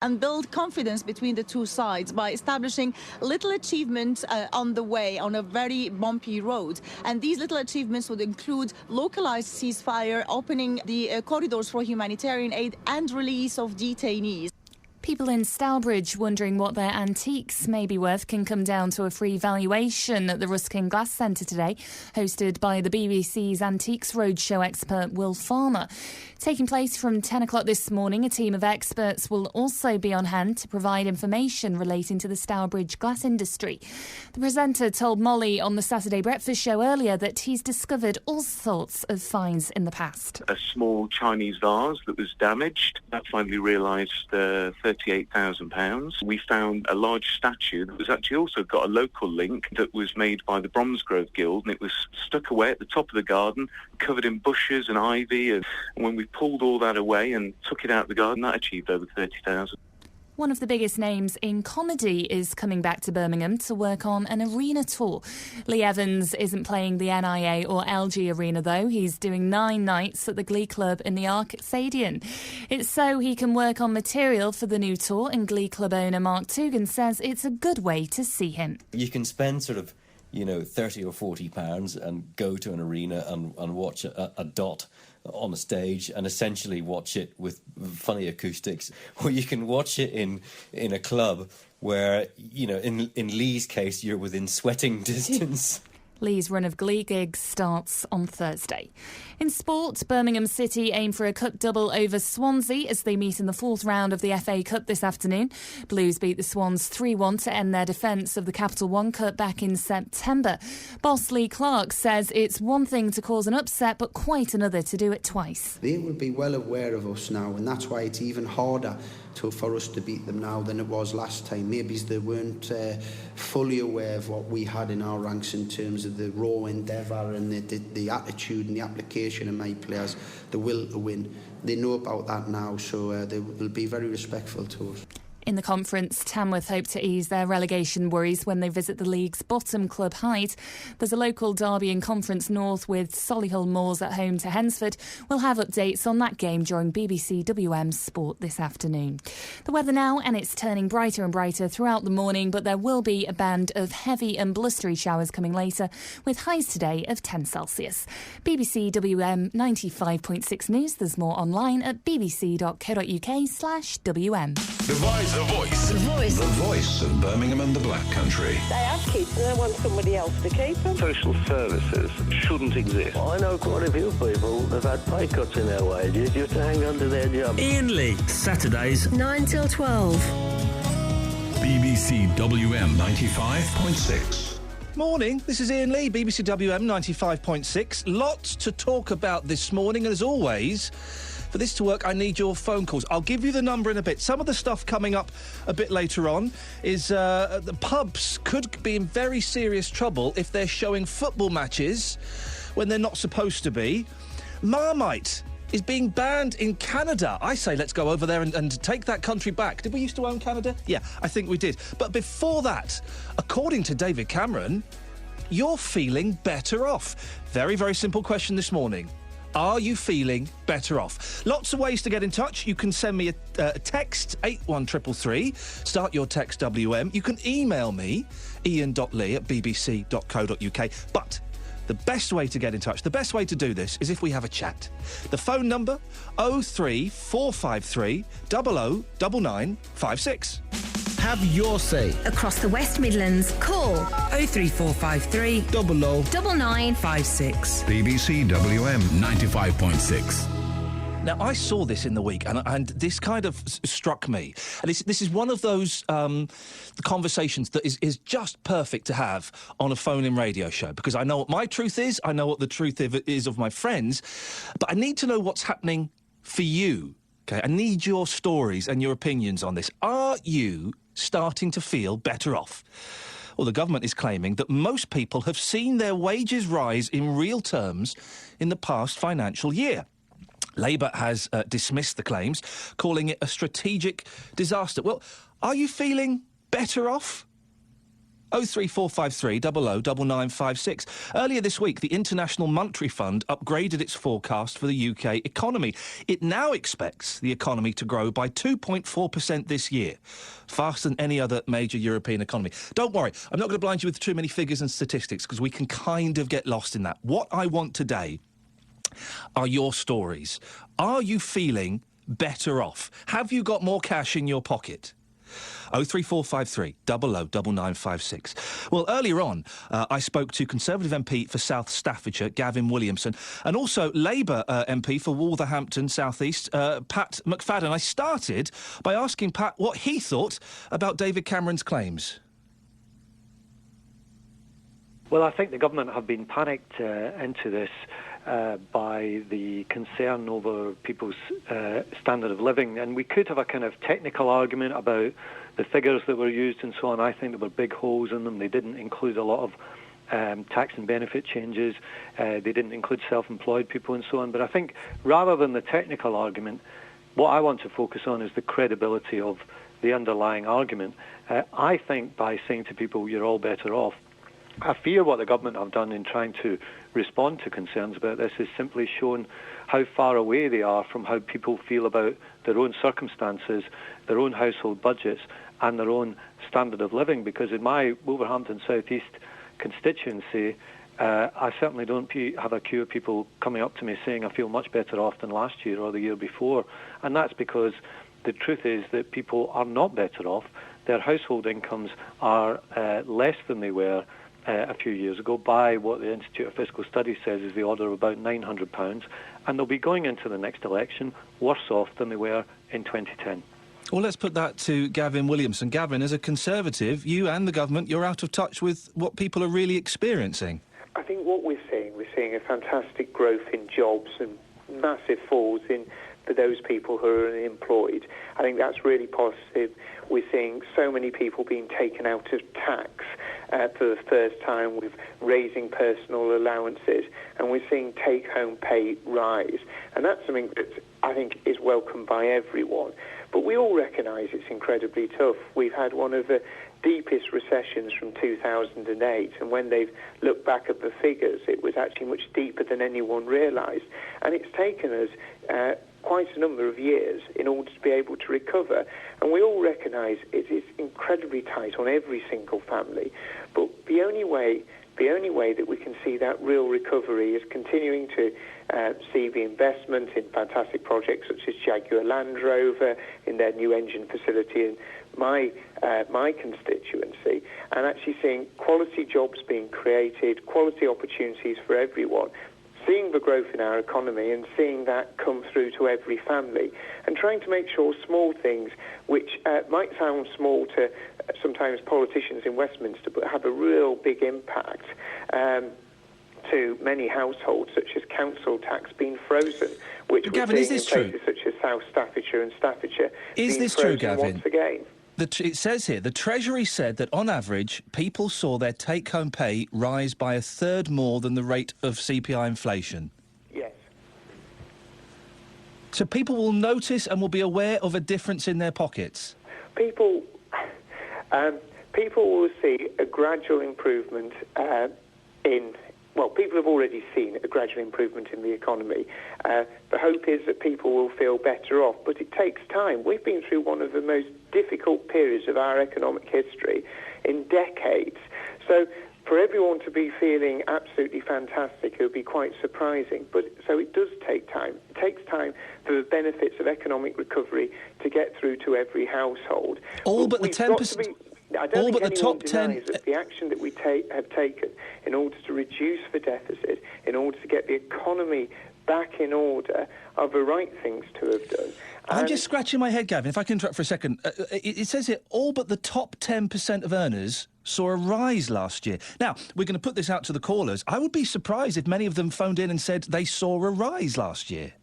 and build confidence between the two sides by establishing little achievements on the way, on a very bumpy road. And these little achievements would include localized ceasefire, opening the corridors for humanitarian aid and release of detainees. People in Stourbridge wondering what their antiques may be worth can come down to a free valuation at the Ruskin Glass Centre today, hosted by the BBC's Antiques Roadshow expert Will Farmer. Taking place from 10 o'clock this morning, a team of experts will also be on hand to provide information relating to the Stourbridge glass industry. The presenter told Molly on the Saturday Breakfast Show earlier that he's discovered all sorts of finds in the past. A small Chinese vase that was damaged. That finally realised £38,000. We found a large statue that was actually also got a local link that was made by the Bromsgrove Guild, and it was stuck away at the top of the garden, covered in bushes and ivy. And when we pulled all that away and took it out of the garden, that achieved over £30,000. One of the biggest names in comedy is coming back to Birmingham to work on an arena tour. Lee Evans isn't playing the NIA or LG Arena, though. He's doing 9 nights at the Glee Club in the Arcadian. It's so he can work on material for the new tour, and Glee Club owner Mark Toogan says it's a good way to see him. You can spend sort of, £30 or £40 and go to an arena and watch a dot on a stage and essentially watch it with funny acoustics, or you can watch it in a club where, in Lee's case, you're within sweating distance. Lee's run of Glee gigs starts on Thursday. In sport, Birmingham City aim for a cup double over Swansea as they meet in the 4th round of the FA Cup this afternoon. Blues beat the Swans 3-1 to end their defence of the Capital One Cup back in September. Boss Lee Clark says it's one thing to cause an upset, but quite another to do it twice. They will be well aware of us now, and that's why it's even harder for us to beat them now than it was last time. Maybe they weren't fully aware of what we had in our ranks in terms of the raw endeavour and the attitude and the application of my players, the will to win. They know about that now, so they will be very respectful to us. In the conference, Tamworth hope to ease their relegation worries when they visit the league's bottom club Hyde. There's a local derby in Conference North with Solihull Moors at home to Hensford. We'll have updates on that game during BBC WM Sport this afternoon. The weather now, and it's turning brighter and brighter throughout the morning, but there will be a band of heavy and blustery showers coming later, with highs today of 10 Celsius. BBC WM 95.6 News. There's more online at bbc.co.uk/WM. The voice of Birmingham and the Black Country. They have kids and they want somebody else to keep them. Social services shouldn't exist. I know quite a few people that have had pay cuts in their wages just to hang on to their job. Iain Lee, Saturdays 9 till 12. BBC WM 95.6. Morning, this is Iain Lee, BBC WM 95.6. Lots to talk about this morning, and as always, for this to work, I need your phone calls. I'll give you the number in a bit. Some of the stuff coming up a bit later on is the pubs could be in very serious trouble if they're showing football matches when they're not supposed to be. Marmite is being banned in Canada. I say let's go over there and take that country back. Did we used to own Canada? Yeah, I think we did. But before that, according to David Cameron, you're feeling better off. Very, very simple question this morning. Are you feeling better off? Lots of ways to get in touch. You can send me a text, 81333. Start your text WM. You can email me, iain.lee@bbc.co.uk. But the best way to get in touch, the best way to do this is if we have a chat. The phone number, 03453 009956. Have your say. Across the West Midlands, call 03453 009956. BBC WM 95.6. Now, I saw this in the week, and this kind of struck me. And this is one of those conversations that is just perfect to have on a phone-in radio show, because I know what my truth is, I know what the truth is of my friends, but I need to know what's happening for you. Okay, I need your stories and your opinions on this. Are you starting to feel better off? Well, the government is claiming that most people have seen their wages rise in real terms in the past financial year. Labour has dismissed the claims, calling it a strategic disaster. Well, are you feeling better off? 03453 00 9956. Earlier this week, the International Monetary Fund upgraded its forecast for the UK economy. It now expects the economy to grow by 2.4% this year, faster than any other major European economy. Don't worry, I'm not going to blind you with too many figures and statistics, because we can kind of get lost in that. What I want today are your stories. Are you feeling better off? Have you got more cash in your pocket? 03453 00 9956. Well, earlier on, I spoke to Conservative MP for South Staffordshire, Gavin Williamson, and also Labour MP for Wolverhampton South East, Pat McFadden. I started by asking Pat what he thought about David Cameron's claims. Well, I think the government have been panicked into this by the concern over people's standard of living. And we could have a kind of technical argument about the figures that were used and so on. I think there were big holes in them. They didn't include a lot of tax and benefit changes. They didn't include self-employed people and so on. But I think rather than the technical argument, what I want to focus on is the credibility of the underlying argument. I think by saying to people, you're all better off, I fear what the government have done in trying to respond to concerns about this is simply shown how far away they are from how people feel about their own circumstances, their own household budgets, and their own standard of living. Because in my Wolverhampton South East constituency, I certainly don't have a queue of people coming up to me saying I feel much better off than last year or the year before. And that's because the truth is that people are not better off. Their household incomes are less than they were a few years ago, by what the Institute of Fiscal Studies says is the order of about £900, and they'll be going into the next election worse off than they were in 2010. Well, let's put that to Gavin Williamson. Gavin, as a Conservative, you and the government, you're out of touch with what people are really experiencing. I think what we're seeing a fantastic growth in jobs and massive falls in for those people who are unemployed. I think that's really positive. We're seeing so many people being taken out of tax for the first time with raising personal allowances, and we're seeing take-home pay rise. And that's something that I think is welcomed by everyone. But we all recognise it's incredibly tough. We've had one of the deepest recessions from 2008, and when they've looked back at the figures, it was actually much deeper than anyone realised. And it's taken us quite a number of years in order to be able to recover. And we all recognise it is incredibly tight on every single family. But the only way that we can see that real recovery is continuing to see the investment in fantastic projects such as Jaguar Land Rover, in their new engine facility in my constituency, and actually seeing quality jobs being created, quality opportunities for everyone, seeing the growth in our economy and seeing that come through to every family, and trying to make sure small things, which might sound small to sometimes politicians in Westminster, but have a real big impact to many households, such as council tax being frozen, which Gavin, we're is seeing this in places true? Such as South Staffordshire and Staffordshire. Is this true, Gavin? Once again. It says here, the Treasury said that on average, people saw their take-home pay rise by a third more than the rate of CPI inflation. Yes. So people will notice and will be aware of a difference in their pockets? People will see a gradual improvement people have already seen a gradual improvement in the economy. The hope is that people will feel better off, but it takes time. We've been through one of the most difficult periods of our economic history in decades. So for everyone to be feeling absolutely fantastic, it would be quite surprising. So it does take time. It takes time for the benefits of economic recovery to get through to every household. All but the 10%. I don't think the top denies that the action that we have taken in order to reduce the deficit, in order to get the economy back in order, are the right things to have done. I'm just scratching my head, Gavin, if I can interrupt for a second. It says here, all but the top 10% of earners saw a rise last year. Now, we're going to put this out to the callers. I would be surprised if many of them phoned in and said they saw a rise last year.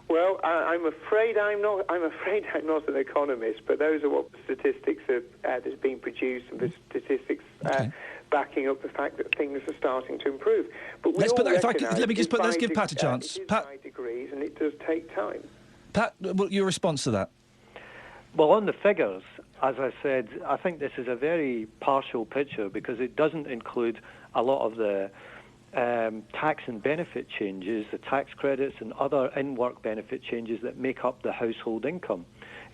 Well, I'm afraid I'm not an economist, but those are what the statistics that's been produced, and the statistics backing up the fact that things are starting to improve. But let's give Pat a chance. Pat, by degrees, and it does take time. Pat, your response to that? Well, on the figures, as I said, I think this is a very partial picture because it doesn't include a lot of the tax and benefit changes, the tax credits and other in-work benefit changes that make up the household income.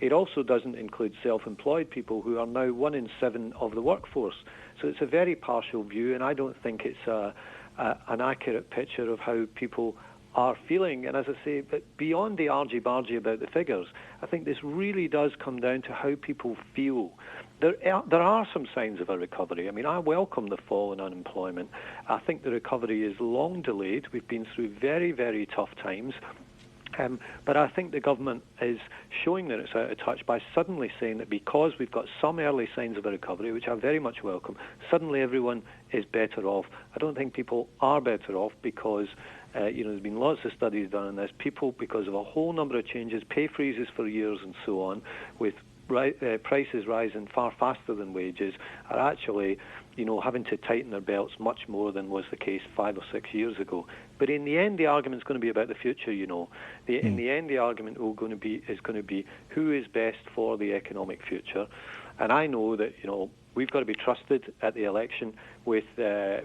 It also doesn't include self-employed people who are now 1 in 7 of the workforce. So it's a very partial view, and I don't think it's an accurate picture of how people are feeling. And as I say, but beyond the argy-bargy about the figures, I think this really does come down to how people feel. There are some signs of a recovery. I mean, I welcome the fall in unemployment. I think the recovery is long delayed. We've been through very, very tough times. But I think the government is showing that it's out of touch by suddenly saying that because we've got some early signs of a recovery, which I very much welcome, suddenly everyone is better off. I don't think people are better off because there's been lots of studies done on this. People, because of a whole number of changes, pay freezes for years and so on, with prices rising far faster than wages, are actually having to tighten their belts much more than was the case 5 or 6 years ago. But in the end, the argument's going to be about the future. In the end, the argument is going to be who is best for the economic future. And I know that we've got to be trusted at the election with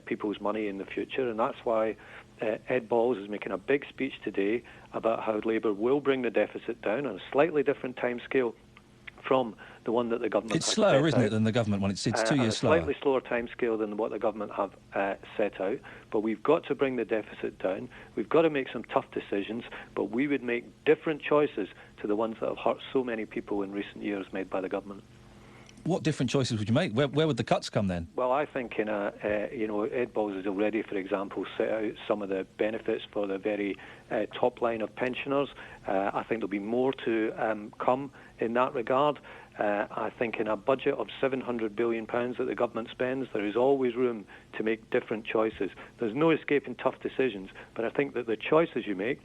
people's money in the future, and that's why Ed Balls is making a big speech today about how Labour will bring the deficit down on a slightly different timescale from the one that the government It's slower, isn't it, than the government one? It's 2 years slower. Slightly slower timescale than what the government have set out. But we've got to bring the deficit down. We've got to make some tough decisions, but we would make different choices to the ones that have hurt so many people in recent years made by the government. What different choices would you make? Where would the cuts come then? Well, I think Ed Balls has already, for example, set out some of the benefits for the very top line of pensioners. I think there'll be more to come in that regard. I think in a budget of £700 billion that the government spends, there is always room to make different choices. There's no escaping tough decisions, but I think that the choices you make,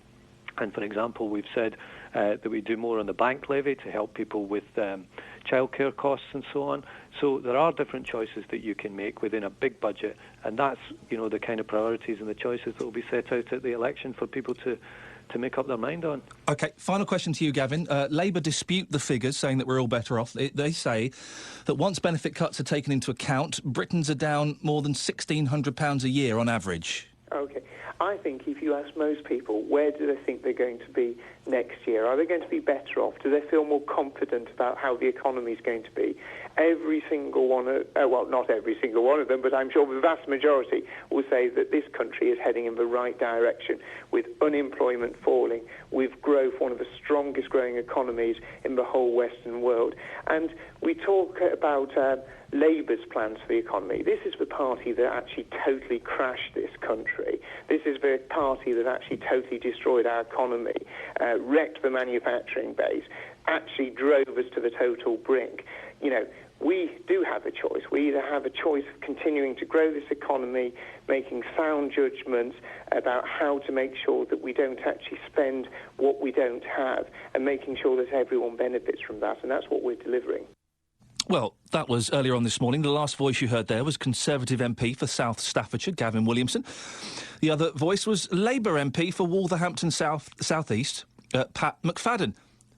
and for example, we've said that we do more on the bank levy to help people with childcare costs and so on. So there are different choices that you can make within a big budget, and that's the kind of priorities and the choices that will be set out at the election for people to make up their mind on. OK, final question to you, Gavin. Labour dispute the figures, saying that we're all better off. They say that once benefit cuts are taken into account, Britons are down more than £1,600 a year on average. OK. I think if you ask most people, where do they think they're going to be next year? Are they going to be better off? Do they feel more confident about how the economy is going to be? Every single one not every single one of them, but I'm sure the vast majority will say that this country is heading in the right direction, with unemployment falling, with growth, one of the strongest growing economies in the whole Western world. And we talk about Labour's plans for the economy. This is the party that actually totally crashed this country. This is the party that actually totally destroyed our economy, wrecked the manufacturing base, actually drove us to the total brink. We do have a choice. We either have a choice of continuing to grow this economy, making sound judgments about how to make sure that we don't actually spend what we don't have, and making sure that everyone benefits from that, and that's what we're delivering. Well, that was earlier on this morning. The last voice you heard there was Conservative MP for South Staffordshire, Gavin Williamson. The other voice was Labour MP for Wolverhampton South East, Pat McFadden.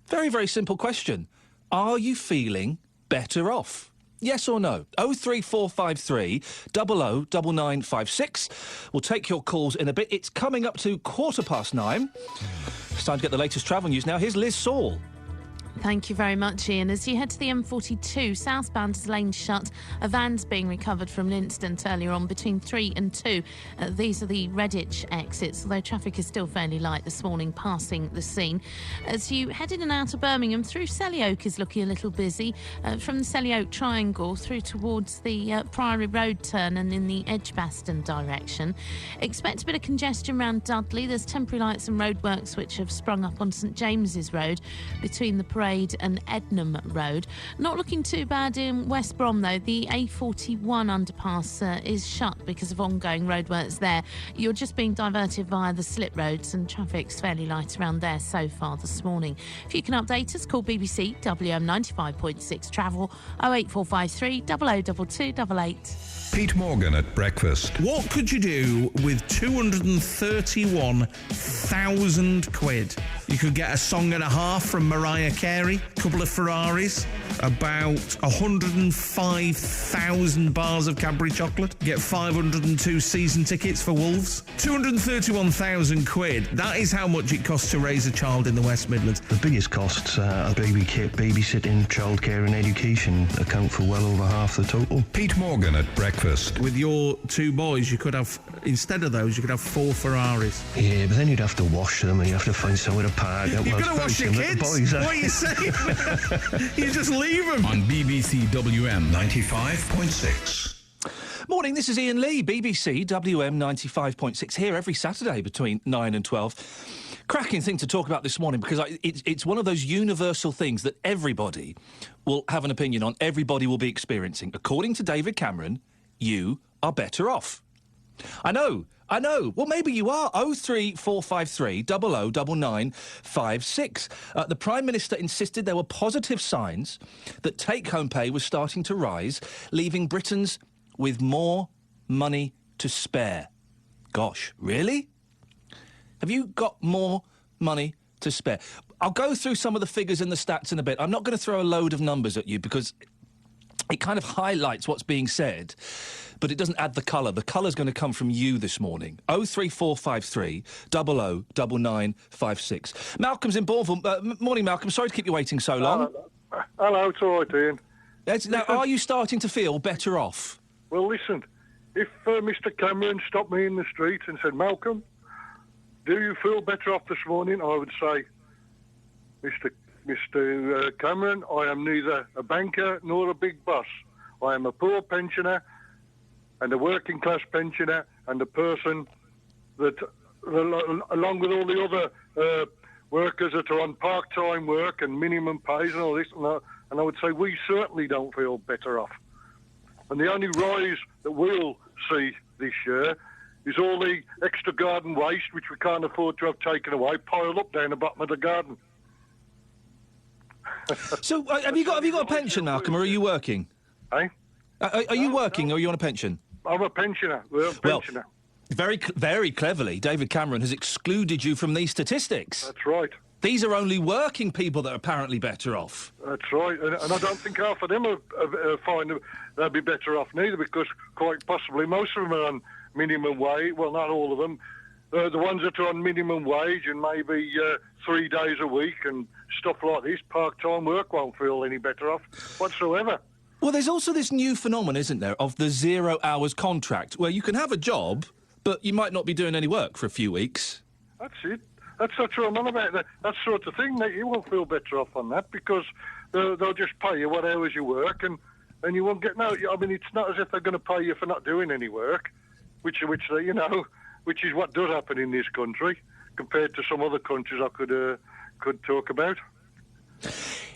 Very, very simple question. Are you feeling better off? Yes or no? 03453 009956. We'll take your calls in a bit. It's coming up to 9:15. It's time to get the latest travel news now. Here's Liz Saul. Thank you very much, Ian. As you head to the M42, southbound is lane shut. A van's being recovered from an incident earlier on between 3 and 2. These are the Redditch exits, although traffic is still fairly light this morning passing the scene. As you head in and out of Birmingham, through Selly Oak is looking a little busy. From the Selly Oak Triangle through towards the Priory Road turn and in the Edgbaston direction. Expect a bit of congestion around Dudley. There's temporary lights and roadworks which have sprung up on St James's Road between the Parade and Ednam Road. Not looking too bad in West Brom, though. The A41 underpass is shut because of ongoing roadworks there. You're just being diverted via the slip roads, and traffic's fairly light around there so far this morning. If you can update us, call BBC WM95.6 Travel 08453 002288. Pete Morgan at breakfast. What could you do with 231,000 quid? You could get a song and a half from Mariah Carey, a couple of Ferraris, about 105,000 bars of Cadbury chocolate. Get 502 season tickets for Wolves. 231,000 quid. That is how much it costs to raise a child in the West Midlands. The biggest costs are baby kit, babysitting, childcare and education account for well over half the total. Pete Morgan at breakfast. With your 2 boys, you could have, instead of those, you could have 4 Ferraris. Yeah, but then you'd have to wash them and you have to find somewhere to park. You're going to wash your kids? Boys, what are you saying? You just leave them. On BBC WM 95.6. Morning, this is Iain Lee, BBC WM 95.6, here every Saturday between 9 and 12. Cracking thing to talk about this morning because it's one of those universal things that everybody will have an opinion on, everybody will be experiencing. According to David Cameron, you are better off. I know. Well, maybe you are. 03453 009956. The Prime Minister insisted there were positive signs that take-home pay was starting to rise, leaving Britons with more money to spare. Gosh, really? Have you got more money to spare? I'll go through some of the figures and the stats in a bit. I'm not going to throw a load of numbers at you because it kind of highlights what's being said, but it doesn't add the colour. The colour's going to come from you this morning. 03453 009956. Malcolm's in Bournemouth. Morning, Malcolm. Sorry to keep you waiting so long. Hello, it's all right, Ian. Now, are you starting to feel better off? Well, listen, if Mr Cameron stopped me in the street and said, Malcolm, do you feel better off this morning? I would say, Mr Cameron, I am neither a banker nor a big boss. I am a poor pensioner and a working class pensioner and a person that, along with all the other workers that are on part-time work and minimum pays and all this, and I would say we certainly don't feel better off. And the only rise that we'll see this year is all the extra garden waste, which we can't afford to have taken away, piled up down the bottom of the garden. So, have you got a pension, Malcolm, or are you working? Eh? Are you working, or are you on a pension? I'm a pensioner. We're a pensioner. Very cleverly, David Cameron has excluded you from these statistics. That's right. These are only working people that are apparently better off. That's right, and I don't think half of them are find they'd be better off neither, because quite possibly most of them are on minimum wage. Well, not all of them. The ones that are on minimum wage and maybe 3 days a week and stuff like this, part-time work won't feel any better off whatsoever. Well, there's also this new phenomenon, isn't there, of the 0 hours contract, where you can have a job, but you might not be doing any work for a few weeks. That's it. That's what I'm on about. That sort of thing. You won't feel better off on that because they'll just pay you what hours you work and you won't get no. I mean, it's not as if they're going to pay you for not doing any work, which is what does happen in this country compared to some other countries I could talk about.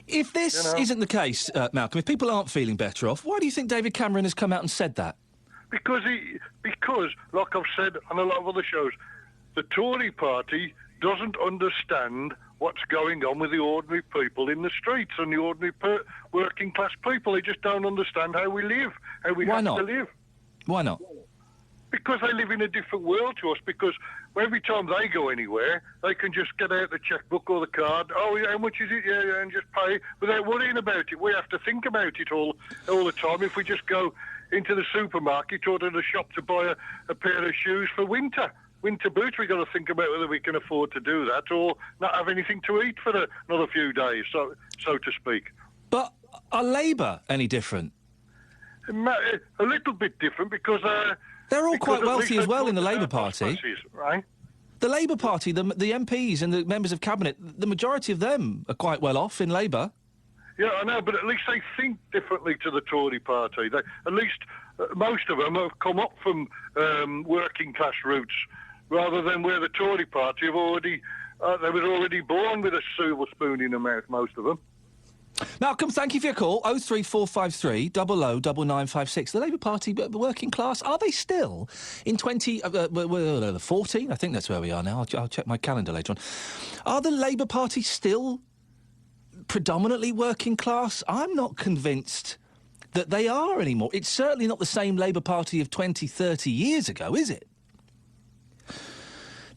If this isn't the case, Malcolm, if people aren't feeling better off, why do you think David Cameron has come out and said that? Because, like I've said on a lot of other shows, the Tory party doesn't understand what's going on with the ordinary people in the streets and the ordinary working class people. They just don't understand how we live, how we have to live. Why not? Because they live in a different world to us, because every time they go anywhere, they can just get out the checkbook or the card. Oh, yeah, how much is it? Yeah, and just pay without worrying about it. We have to think about it all the time. If we just go into the supermarket or to the shop to buy a pair of shoes for winter boots, we've got to think about whether we can afford to do that or not have anything to eat for another few days, so to speak. But are Labour any different? A little bit different because... they're all quite wealthy as well in the Labour Party. Right? The Labour Party, the MPs and the members of Cabinet, the majority of them are quite well off in Labour. Yeah, I know, but at least they think differently to the Tory party. At least most of them have come up from working class roots, rather than where the Tory party have already... they were already born with a silver spoon in their mouth, most of them. Malcolm, thank you for your call. 03453 009956. The Labour Party, working class, are they still in 2014? I think that's where we are now. I'll check my calendar later on. Are the Labour Party still predominantly working class? I'm not convinced that they are anymore. It's certainly not the same Labour Party of 20, 30 years ago, is it?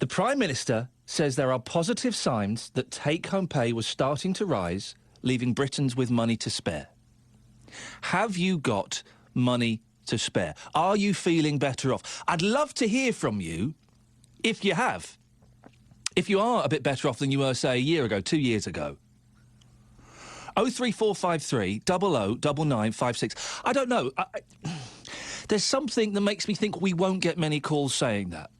The Prime Minister says there are positive signs that take-home pay was starting to rise, leaving Britons with money to spare. Have you got money to spare? Are you feeling better off? I'd love to hear from you if you have. If you are a bit better off than you were, say, a year ago, 2 years ago. 03453 00 9956. I don't know. There's something that makes me think we won't get many calls saying that.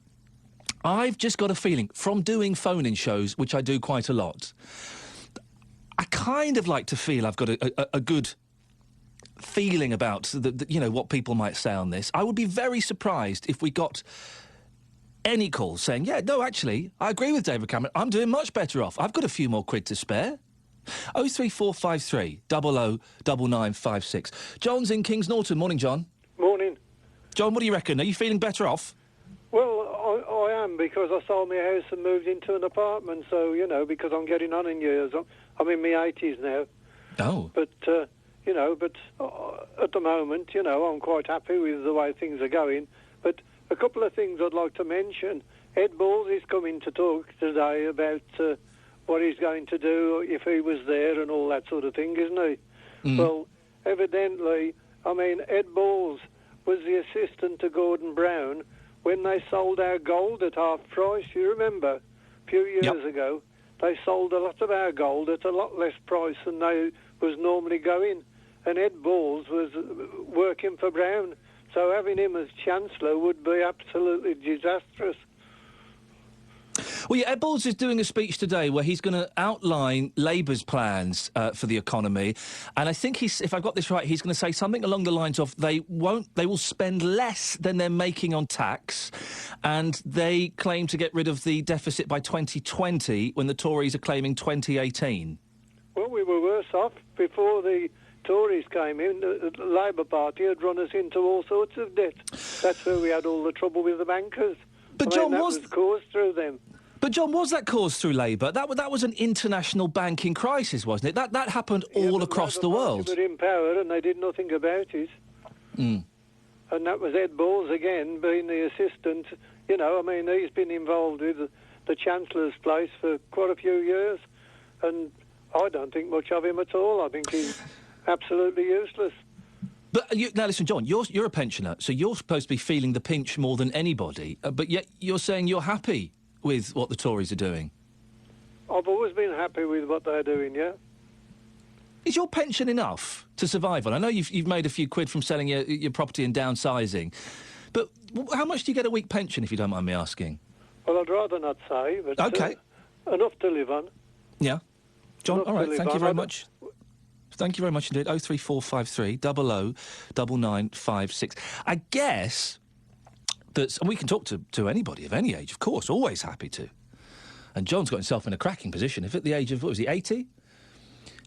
I've just got a feeling, from doing phone-in shows, which I do quite a lot, I kind of like to feel I've got a good feeling about what people might say on this. I would be very surprised if we got any calls saying, yeah, no, actually, I agree with David Cameron. I'm doing much better off. I've got a few more quid to spare. 03453 00 9956. John's in Kings Norton. Morning, John. Morning. John, what do you reckon? Are you feeling better off? Well, I am, because I sold my house and moved into an apartment, so, because I'm getting on in years. I'm in my 80s now. Oh. But, at the moment, I'm quite happy with the way things are going. But a couple of things I'd like to mention. Ed Balls is coming to talk today about what he's going to do if he was there and all that sort of thing, isn't he? Mm. Well, evidently, Ed Balls was the assistant to Gordon Brown when they sold our gold at half price. You remember, a few years ago, they sold a lot of our gold at a lot less price than they was normally going. And Ed Balls was working for Brown. So having him as Chancellor would be absolutely disastrous. Well, yeah, Ed Balls is doing a speech today where he's going to outline Labour's plans for the economy, and I think if I've got this right, he's going to say something along the lines of they will spend less than they're making on tax, and they claim to get rid of the deficit by 2020 when the Tories are claiming 2018. Well, we were worse off before the Tories came in. The Labour Party had run us into all sorts of debt. That's where we had all the trouble with the bankers. But John, that was caused through them. But John, was that caused through Labour? That was an international banking crisis, wasn't it? That happened all across the world. They were in power and they did nothing about it. Mm. And that was Ed Balls again, being the assistant. He's been involved with the Chancellor's place for quite a few years, and I don't think much of him at all. I think he's absolutely useless. But now listen, John, you're a pensioner, so you're supposed to be feeling the pinch more than anybody, but yet you're saying you're happy with what the Tories are doing. I've always been happy with what they're doing, yeah. Is your pension enough to survive on? I know you've made a few quid from selling your property and downsizing, but how much do you get a week pension, if you don't mind me asking? Well, I'd rather not say, but okay. Enough to live on. Yeah. John, Enough all right, thank you very much. Thank you very much indeed. 03453 00 9956. I guess that, and we can talk to anybody of any age, of course, always happy to. And John's got himself in a cracking position. If at the age of, what was he, 80?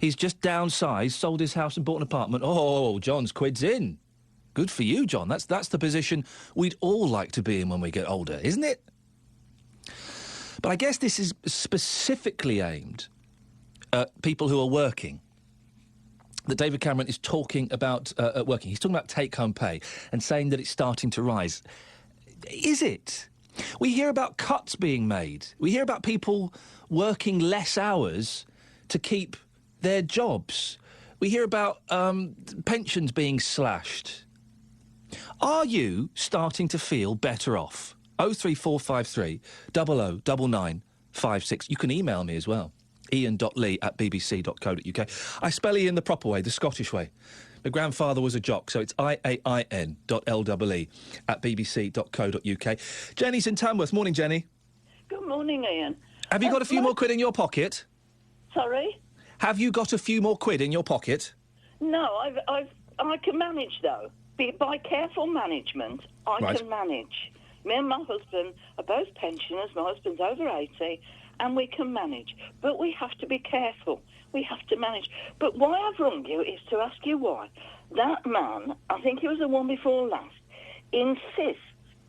He's just downsized, sold his house and bought an apartment. Oh, John's quid's in. Good for you, John. That's the position we'd all like to be in when we get older, isn't it? But I guess this is specifically aimed at people who are working. That David Cameron is talking about working. He's talking about take-home pay and saying that it's starting to rise. Is it? We hear about cuts being made. We hear about people working less hours to keep their jobs. We hear about pensions being slashed. Are you starting to feel better off? 03453 00 9956. You can email me as well. iain.lee@bbc.co.uk. I spell Ian the proper way, the Scottish way. My grandfather was a jock, so it's iain.lee@bbc.co.uk. Jenny's in Tamworth. Morning, Jenny. Good morning, Ian. Have you got a few more quid in your pocket? Sorry? Have you got a few more quid in your pocket? No, I can manage, though. By careful management, I can manage. Me and my husband are both pensioners. My husband's over 80. And we can manage. But we have to be careful. We have to manage. But why I've rung you is to ask you why. That man, I think he was the one before last, insists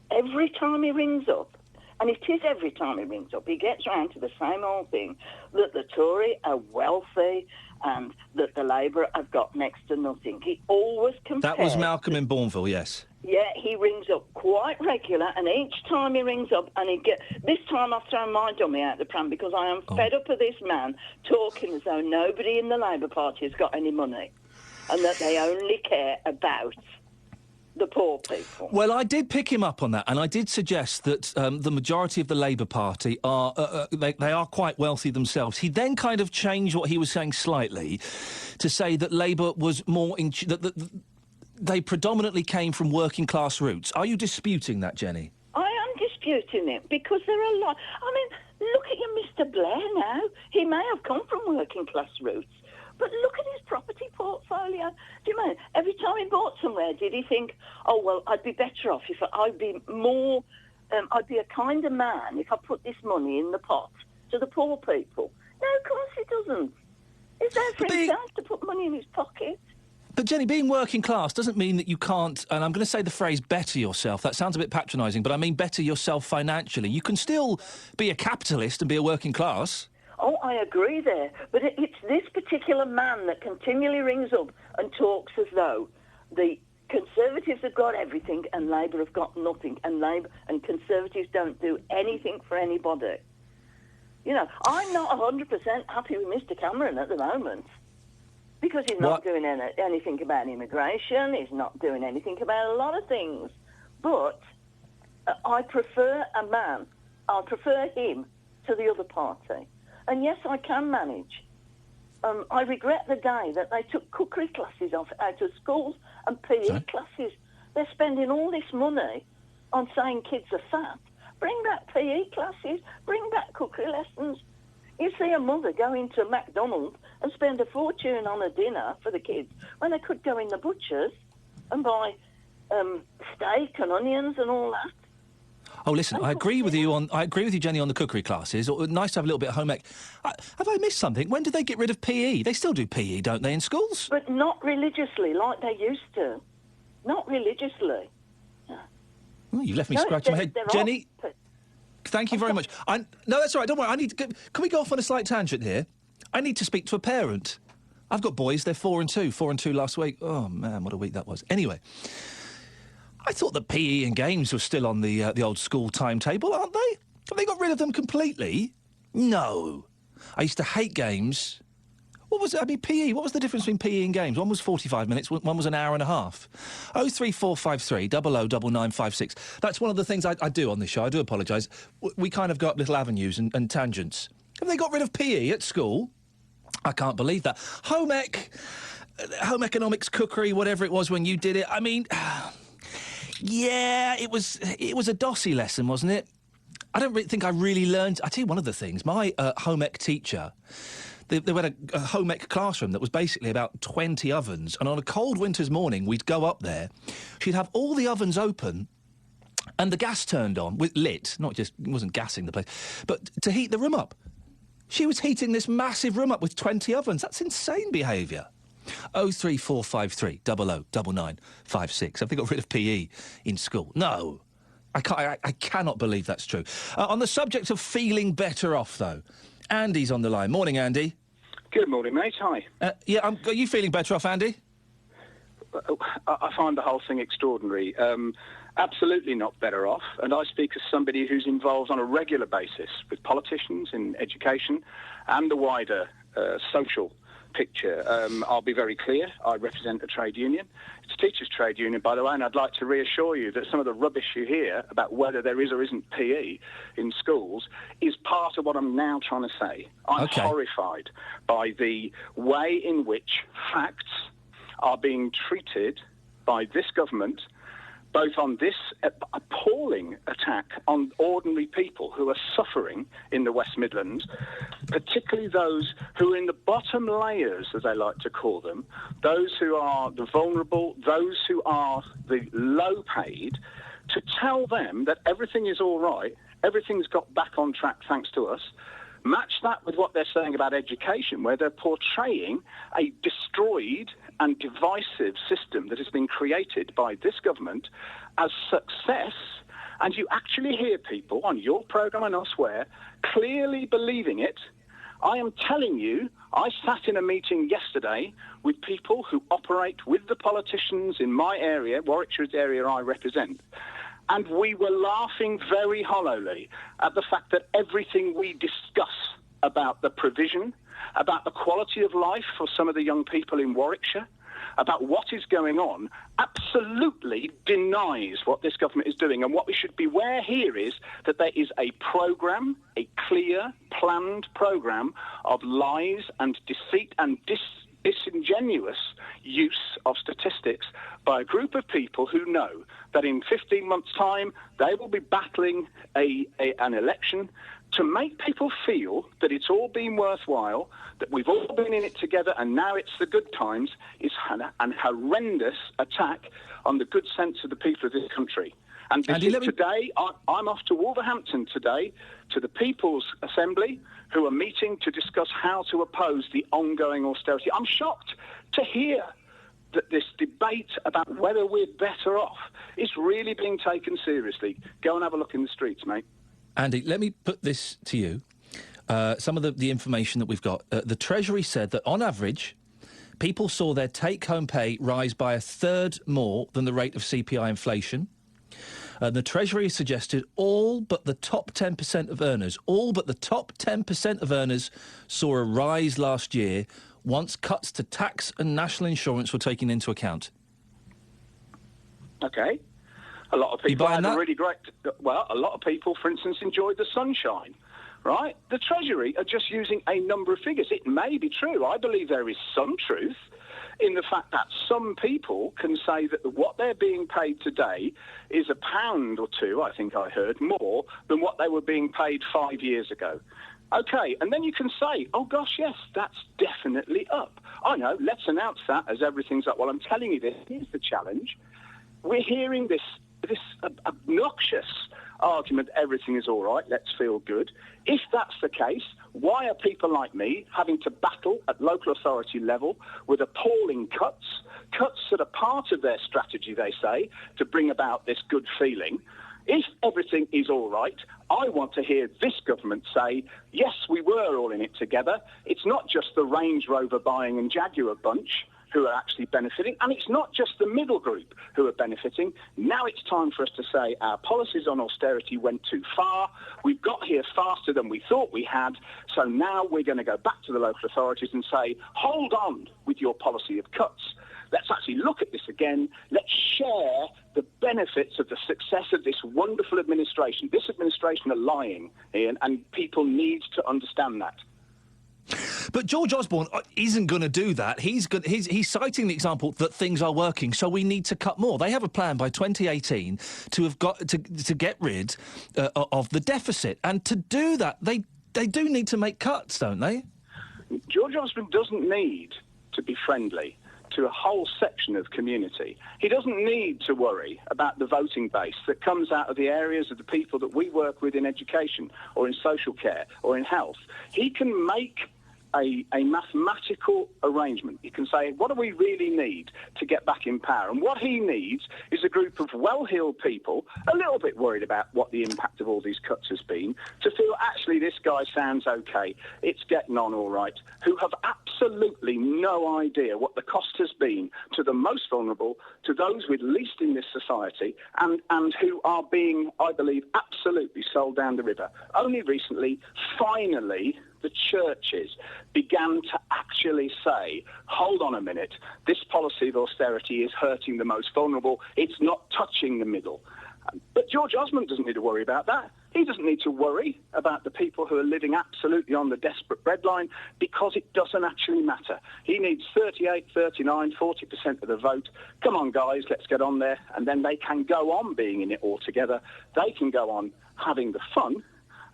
every time he rings up, and it is every time he rings up, he gets round to the same old thing, that the Tory are wealthy and that the Labour have got next to nothing. He always compares... That was Malcolm in Bourneville, yes. Yeah, he rings up quite regular, and each time he rings up, and this time I've thrown my dummy out the pram because I am fed up of this man talking as though nobody in the Labour Party has got any money, and that they only care about the poor people. Well, I did pick him up on that, and I did suggest that the majority of the Labour Party are they are quite wealthy themselves. He then kind of changed what he was saying slightly to say that Labour was more that they predominantly came from working class roots. Are you disputing that, Jenny? I am disputing it because there are a lot. I mean, look at your Mr. Blair now. He may have come from working class roots. But look at his property portfolio. Do you mean every time he bought somewhere, did he think, oh, well, I'd be better off if I'd be more, I'd be a kinder man if I put this money in the pot to the poor people? No, of course he doesn't. He's there for himself to put money in his pocket. But, Jenny, being working class doesn't mean that you can't, and I'm going to say the phrase better yourself. That sounds a bit patronising, but I mean better yourself financially. You can still be a capitalist and be a working class. Oh, I agree there. But it's this particular man that continually rings up and talks as though the Conservatives have got everything and Labour have got nothing, and Labour and Conservatives don't do anything for anybody. You know, I'm not 100% happy with Mr Cameron at the moment because he's not doing anything about immigration, he's not doing anything about a lot of things. But I prefer him to the other party. And yes, I can manage. I regret the day that they took cookery classes out of schools and PE classes. They're spending all this money on saying kids are fat. Bring back PE classes, bring back cookery lessons. You see a mother go into McDonald's and spend a fortune on a dinner for the kids when they could go in the butcher's and buy steak and onions and all that. Oh, listen, I agree with you, Jenny, on the cookery classes. Nice to have a little bit of home ec. Have I missed something? When did they get rid of PE? They still do PE, don't they, in schools? But not religiously, like they used to. Not religiously. Oh, you've left me scratching my head. Jenny, thank you very much. No, that's all right, don't worry. Can we go off on a slight tangent here? I need to speak to a parent. I've got boys, they're 4 and 2. 4 and 2 last week. Oh, man, what a week that was. Anyway, I thought the PE and games were still on the old school timetable, aren't they? Have they got rid of them completely? No. I used to hate games. What was it? I mean, PE, what was the difference between PE and games? One was 45 minutes, one was an hour and a half. 03453 009956. That's one of the things I do on this show. I do apologise. We kind of got little avenues and tangents. Have they got rid of PE at school? I can't believe that. Home economics, cookery, whatever it was when you did it. I mean... Yeah, it was a dossy lesson, wasn't it? I don't think I really learned... I'll tell you one of the things. My home ec teacher, they had a home ec classroom that was basically about 20 ovens, and on a cold winter's morning, we'd go up there, she'd have all the ovens open, and the gas turned on, lit, not just... It wasn't gassing the place, but to heat the room up. She was heating this massive room up with 20 ovens. That's insane behaviour. 03453 009956. Have they got rid of PE in school? No. I cannot believe that's true. On the subject of feeling better off, though, Andy's on the line. Morning, Andy. Good morning, mate. Hi. Are you feeling better off, Andy? I find the whole thing extraordinary. Absolutely not better off. And I speak as somebody who's involved on a regular basis with politicians in education and the wider social picture. I'll be very clear. I represent a trade union. It's a teachers' trade union, by the way, and I'd like to reassure you that some of the rubbish you hear about whether there is or isn't PE in schools is part of what I'm now trying to say. I'm horrified by the way in which facts are being treated by this government, both on this appalling attack on ordinary people who are suffering in the West Midlands, particularly those who are in the bottom layers, as they like to call them, those who are the vulnerable, those who are the low-paid, to tell them that everything is all right, everything's got back on track thanks to us. Match that with what they're saying about education, where they're portraying a destroyed and divisive system that has been created by this government as success, and you actually hear people on your programme and elsewhere clearly believing it, I am telling you, I sat in a meeting yesterday with people who operate with the politicians in my area, Warwickshire's area I represent, and we were laughing very hollowly at the fact that everything we discuss about the provision, about the quality of life for some of the young people in Warwickshire, about what is going on, absolutely denies what this government is doing. And what we should beware here is that there is a programme, a clear, planned programme of lies and deceit and disingenuous use of statistics by a group of people who know that in 15 months' time they will be battling an election to make people feel that it's all been worthwhile, that we've all been in it together and now it's the good times, is an horrendous attack on the good sense of the people of this country. And today, I'm off to Wolverhampton today to the People's Assembly, who are meeting to discuss how to oppose the ongoing austerity. I'm shocked to hear that this debate about whether we're better off is really being taken seriously. Go and have a look in the streets, mate. Andy, let me put this to you. Some of the information that we've got. The Treasury said that, on average, people saw their take-home pay rise by a third more than the rate of CPI inflation. The Treasury suggested all but the top 10% of earners, saw a rise last year once cuts to tax and national insurance were taken into account. OK. A lot of people had a really great... Well, a lot of people, for instance, enjoyed the sunshine, right? The Treasury are just using a number of figures. It may be true. I believe there is some truth in the fact that some people can say that what they're being paid today is £1 or £2, I think I heard, more than what they were being paid 5 years ago. OK, and then you can say, oh, gosh, yes, that's definitely up. I know, let's announce that as everything's up. Well, I'm telling you this, here's the challenge. We're hearing this obnoxious argument, everything is all right, let's feel good. If that's the case, why are people like me having to battle at local authority level with appalling cuts that are part of their strategy, they say, to bring about this good feeling? If everything is all right, I want to hear this government say, yes, we were all in it together. It's not just the Range Rover buying and Jaguar bunch who are actually benefiting, and it's not just the middle group who are benefiting. Now it's time for us to say our policies on austerity went too far. We've got here faster than we thought we had, so now we're going to go back to the local authorities and say, hold on with your policy of cuts. Let's actually look at this again. Let's share the benefits of the success of this wonderful administration. This administration are lying, Ian, and people need to understand that. But George Osborne isn't going to do that. He's citing the example that things are working, so we need to cut more. They have a plan by 2018 to have got to get rid of the deficit, and to do that, they do need to make cuts, don't they? George Osborne doesn't need to be friendly to a whole section of community. He doesn't need to worry about the voting base that comes out of the areas of the people that we work with in education or in social care or in health. He can make a mathematical arrangement. You can say, what do we really need to get back in power? And what he needs is a group of well-heeled people, a little bit worried about what the impact of all these cuts has been, to feel, actually, this guy sounds OK, it's getting on all right, who have absolutely no idea what the cost has been to the most vulnerable, to those with least in this society, and who are being, I believe, absolutely sold down the river. Only recently, finally, the churches began to actually say, hold on a minute, this policy of austerity is hurting the most vulnerable, it's not touching the middle. But George Osborne doesn't need to worry about that. He doesn't need to worry about the people who are living absolutely on the desperate breadline, because it doesn't actually matter. He needs 38, 39, 40% of the vote. Come on, guys, let's get on there. And then they can go on being in it all together. They can go on having the fun.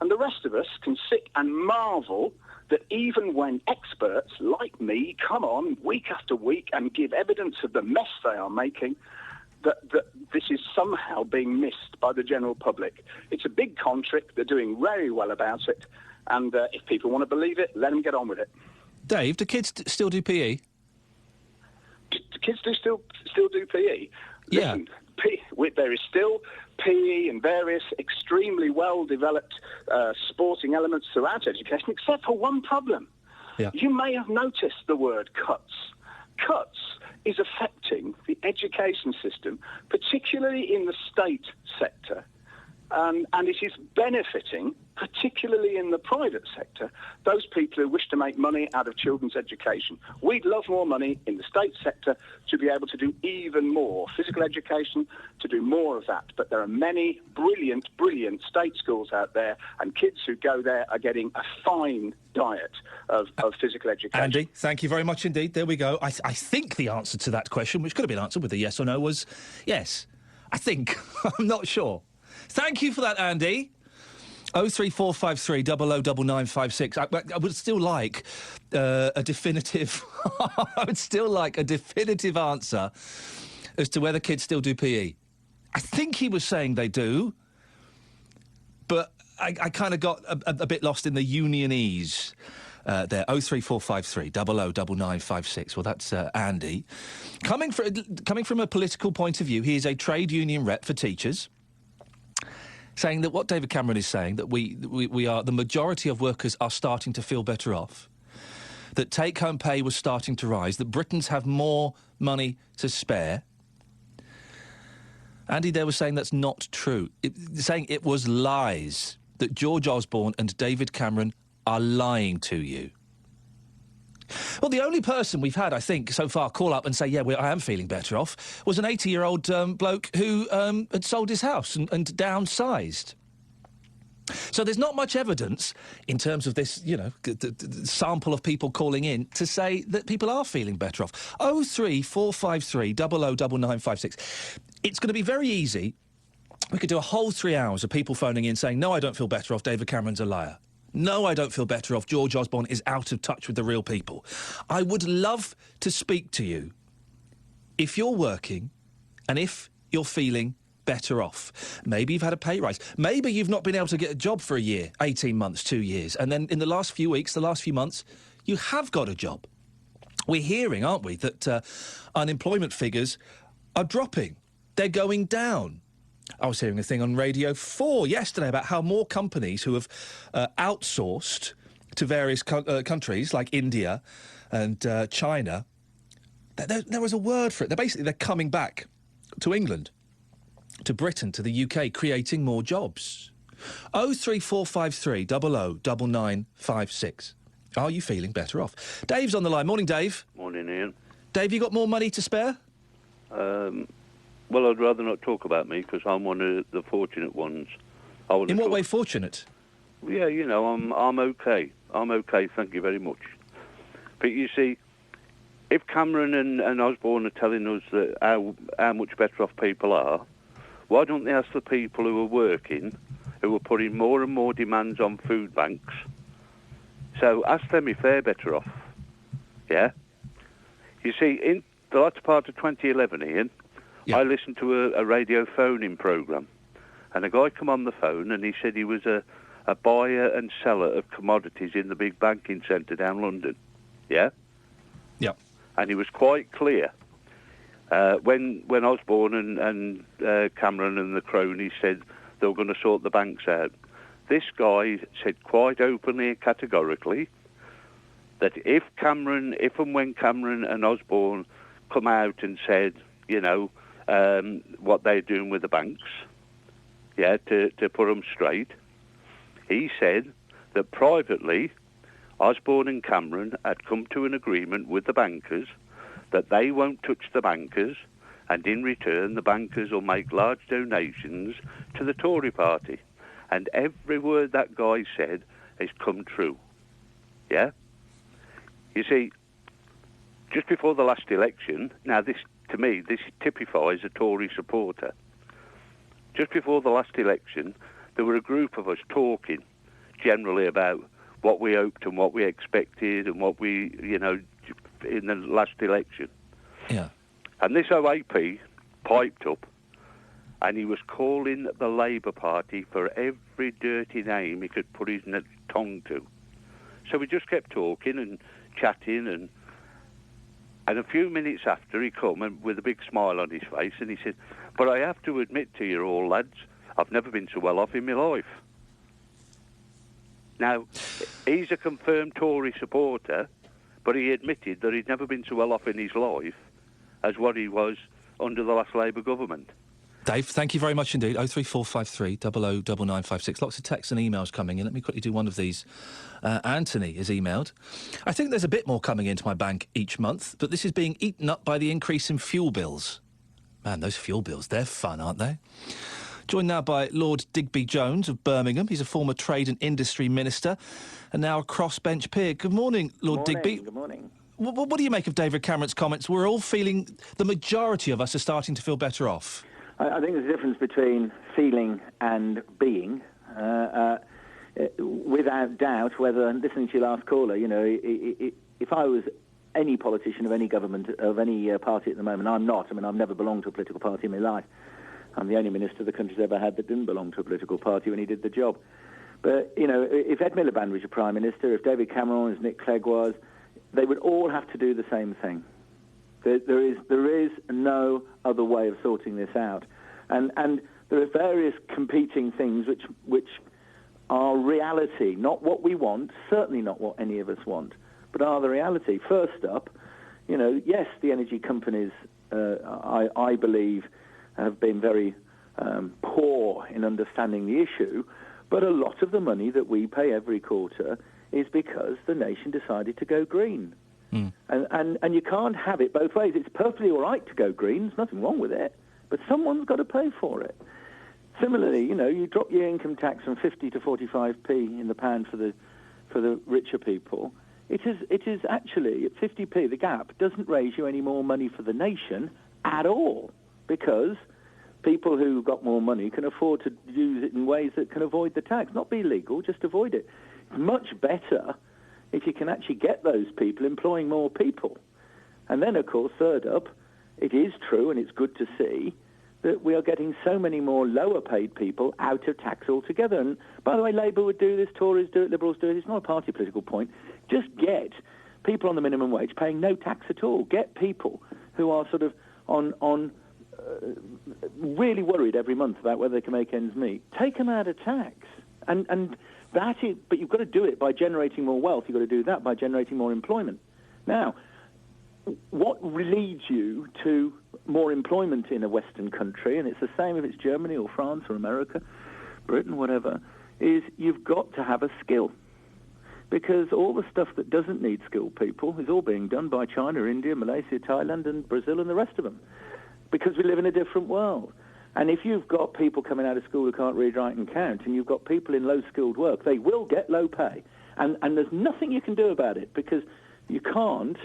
And the rest of us can sit and marvel that even when experts like me come on week after week and give evidence of the mess they are making, that this is somehow being missed by the general public. It's a big con trick. They're doing very well about it. And if people want to believe it, let them get on with it. Dave, do kids still do PE? Do kids still do PE? Yeah. Listen, there is still PE and various extremely well-developed sporting elements throughout education, except for one problem. Yeah. You may have noticed the word cuts. Cuts is affecting the education system, particularly in the state sector, and it is benefiting, particularly in the private sector, those people who wish to make money out of children's education. We'd love more money in the state sector to be able to do even more physical education, to do more of that. But there are many brilliant, brilliant state schools out there, and kids who go there are getting a fine diet of physical education. Andy, thank you very much indeed. There we go. I think the answer to that question, which could have been answered with a yes or no, was yes. I think. I'm not sure. Thank you for that, Andy. 03453 009956. I would still like a definitive. I would still like a definitive answer as to whether kids still do PE. I think he was saying they do, but I kind of got a bit lost in the unionese there. 03453 009956. Well, that's Andy. Coming from a political point of view, he is a trade union rep for teachers, saying that what David Cameron is saying, that we are, the majority of workers are starting to feel better off, that take-home pay was starting to rise, that Britons have more money to spare. Andy there was saying that's not true, saying it was lies, that George Osborne and David Cameron are lying to you. Well, the only person we've had, I think, so far call up and say, yeah, I am feeling better off, was an 80-year-old bloke who had sold his house and downsized. So there's not much evidence in terms of this, the sample of people calling in to say that people are feeling better off. 03453 009956. It's going to be very easy. We could do a whole 3 hours of people phoning in saying, no, I don't feel better off, David Cameron's a liar. No, I don't feel better off, George Osborne is out of touch with the real people. I would love to speak to you if you're working and if you're feeling better off. Maybe you've had a pay rise. Maybe you've not been able to get a job for a year, 18 months, 2 years. And then in the last few weeks, the last few months, you have got a job. We're hearing, aren't we, that unemployment figures are dropping. They're going down. I was hearing a thing on Radio 4 yesterday about how more companies who have outsourced to various countries like India and China, there was a word for it. They're coming back to England, to Britain, to the UK, creating more jobs. 03453 009956. Are you feeling better off? Dave's on the line. Morning, Dave. Morning, Ian. Dave, you got more money to spare? Well, I'd rather not talk about me because I'm one of the fortunate ones. In what way fortunate? Yeah, I'm okay. I'm okay, thank you very much. But you see, if Cameron and Osborne are telling us that how much better off people are, why don't they ask the people who are working, who are putting more and more demands on food banks? So ask them if they're better off. Yeah? You see, in the latter part of 2011, Ian, I listened to a radio phoning programme, and a guy come on the phone and he said he was a buyer and seller of commodities in the big banking centre down London. Yeah? Yeah. And he was quite clear. When Osborne and Cameron and the cronies said they were going to sort the banks out, this guy said quite openly and categorically that if and when Cameron and Osborne come out and said, what they're doing with the banks, to put them straight, he said that privately Osborne and Cameron had come to an agreement with the bankers that they won't touch the bankers, and in return the bankers will make large donations to the Tory party. And every word that guy said has come true. Yeah? You see, just before the last election, now this, to me, this typifies a Tory supporter. Just before the last election, there were a group of us talking generally about what we hoped and what we expected and what we, in the last election. Yeah. And this OAP piped up and he was calling the Labour Party for every dirty name he could put his tongue to. So we just kept talking and chatting, and And a few minutes after, he come and with a big smile on his face, and he said, "But I have to admit to you all, lads, I've never been so well off in my life." Now, he's a confirmed Tory supporter, but he admitted that he'd never been so well off in his life as what he was under the last Labour government. Dave, thank you very much indeed. 03453 009956. Lots of texts and emails coming in. Let me quickly do one of these. Anthony has emailed. "I think there's a bit more coming into my bank each month, but this is being eaten up by the increase in fuel bills." Man, those fuel bills, they're fun, aren't they? Joined now by Lord Digby Jones of Birmingham. He's a former Trade and Industry Minister and now a crossbench peer. Good morning, Lord Digby. Good morning. What do you make of David Cameron's comments? We're all feeling, the majority of us are starting to feel better off. I think there's a difference between feeling and being. Without doubt, whether, listening to your last caller, you know, if I was any politician of any government, of any party at the moment, I'm not. I mean, I've never belonged to a political party in my life. I'm the only minister the country's ever had that didn't belong to a political party when he did the job. But, you know, if Ed Miliband was your Prime Minister, if David Cameron, as Nick Clegg was, they would all have to do the same thing. There is no other way of sorting this out. And there are various competing things which are reality, not what we want, certainly not what any of us want, but are the reality. First up, you know, yes, the energy companies, I believe, have been very poor in understanding the issue, but a lot of the money that we pay every quarter is because the nation decided to go green. And you can't have it both ways. It's perfectly all right to go green, there's nothing wrong with it, but someone's got to pay for it. Similarly, you know, you drop your income tax from 50 to 45p in the pound for the richer people. It is actually, at 50p, the gap doesn't raise you any more money for the nation at all, because people who've got more money can afford to use it in ways that can avoid the tax. Not be illegal, just avoid it. It's much better if you can actually get those people employing more people. And then, of course, third up, it is true, and it's good to see, that we are getting so many more lower-paid people out of tax altogether. And, by the way, Labour would do this, Tories do it, Liberals do it. It's not a party political point. Just get people on the minimum wage paying no tax at all. Get people who are sort of really worried every month about whether they can make ends meet. Take them out of tax. And that is, but you've got to do it by generating more wealth. You've got to do that by generating more employment. Now, what leads you to more employment in a Western country, and it's the same if it's Germany or France or America, Britain, whatever, is you've got to have a skill. Because all the stuff that doesn't need skilled people is all being done by China, India, Malaysia, Thailand, and Brazil, and the rest of them. Because we live in a different world. And if you've got people coming out of school who can't read, write, and count, and you've got people in low-skilled work, they will get low pay. And there's nothing you can do about it, because you can't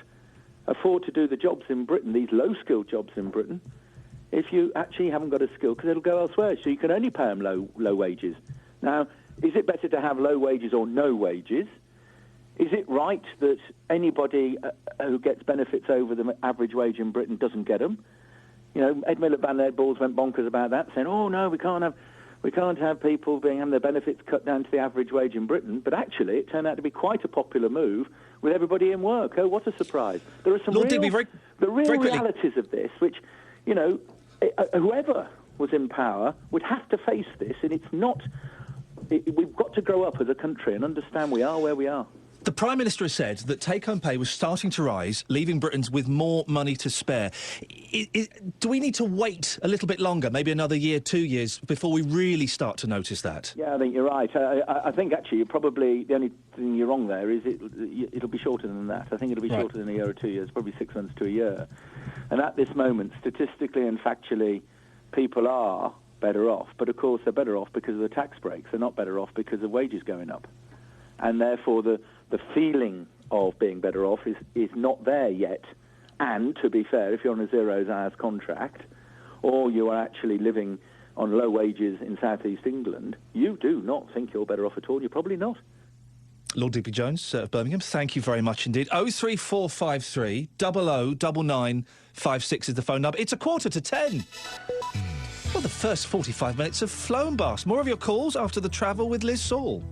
afford to do the jobs in Britain, these low-skilled jobs in Britain, if you actually haven't got a skill, because it'll go elsewhere. So you can only pay them low wages. Now, is it better to have low wages or no wages? Is it right that anybody who gets benefits over the average wage in Britain doesn't get them? You know, Ed Miliband and Ed Balls went bonkers about that, saying, "Oh no, we can't have people having their benefits cut down to the average wage in Britain." But actually, it turned out to be quite a popular move with everybody in work. Oh, what a surprise! There are some real realities of this, which, you know, whoever was in power would have to face this, and it's not. We've got to grow up as a country and understand we are where we are. The Prime Minister has said that take-home pay was starting to rise, leaving Britons with more money to spare. Do we need to wait a little bit longer, maybe another year, 2 years, before we really start to notice that? Yeah, I think you're right. I think, actually, you're probably the only thing you're wrong there is it'll be shorter than that. I think it'll be shorter than a year or 2 years, probably 6 months to a year. And at this moment, statistically and factually, people are better off. But, of course, they're better off because of the tax breaks. They're not better off because of wages going up. And, therefore, the feeling of being better off is not there yet. And, to be fair, if you're on a 0 hours contract or you are actually living on low wages in South East England, you do not think you're better off at all. You're probably not. Lord Digby Jones of Birmingham, thank you very much indeed. 03453 009956 is the phone number. It's 9:45. Well, the first 45 minutes have flown past. More of your calls after the travel with Liz Saul.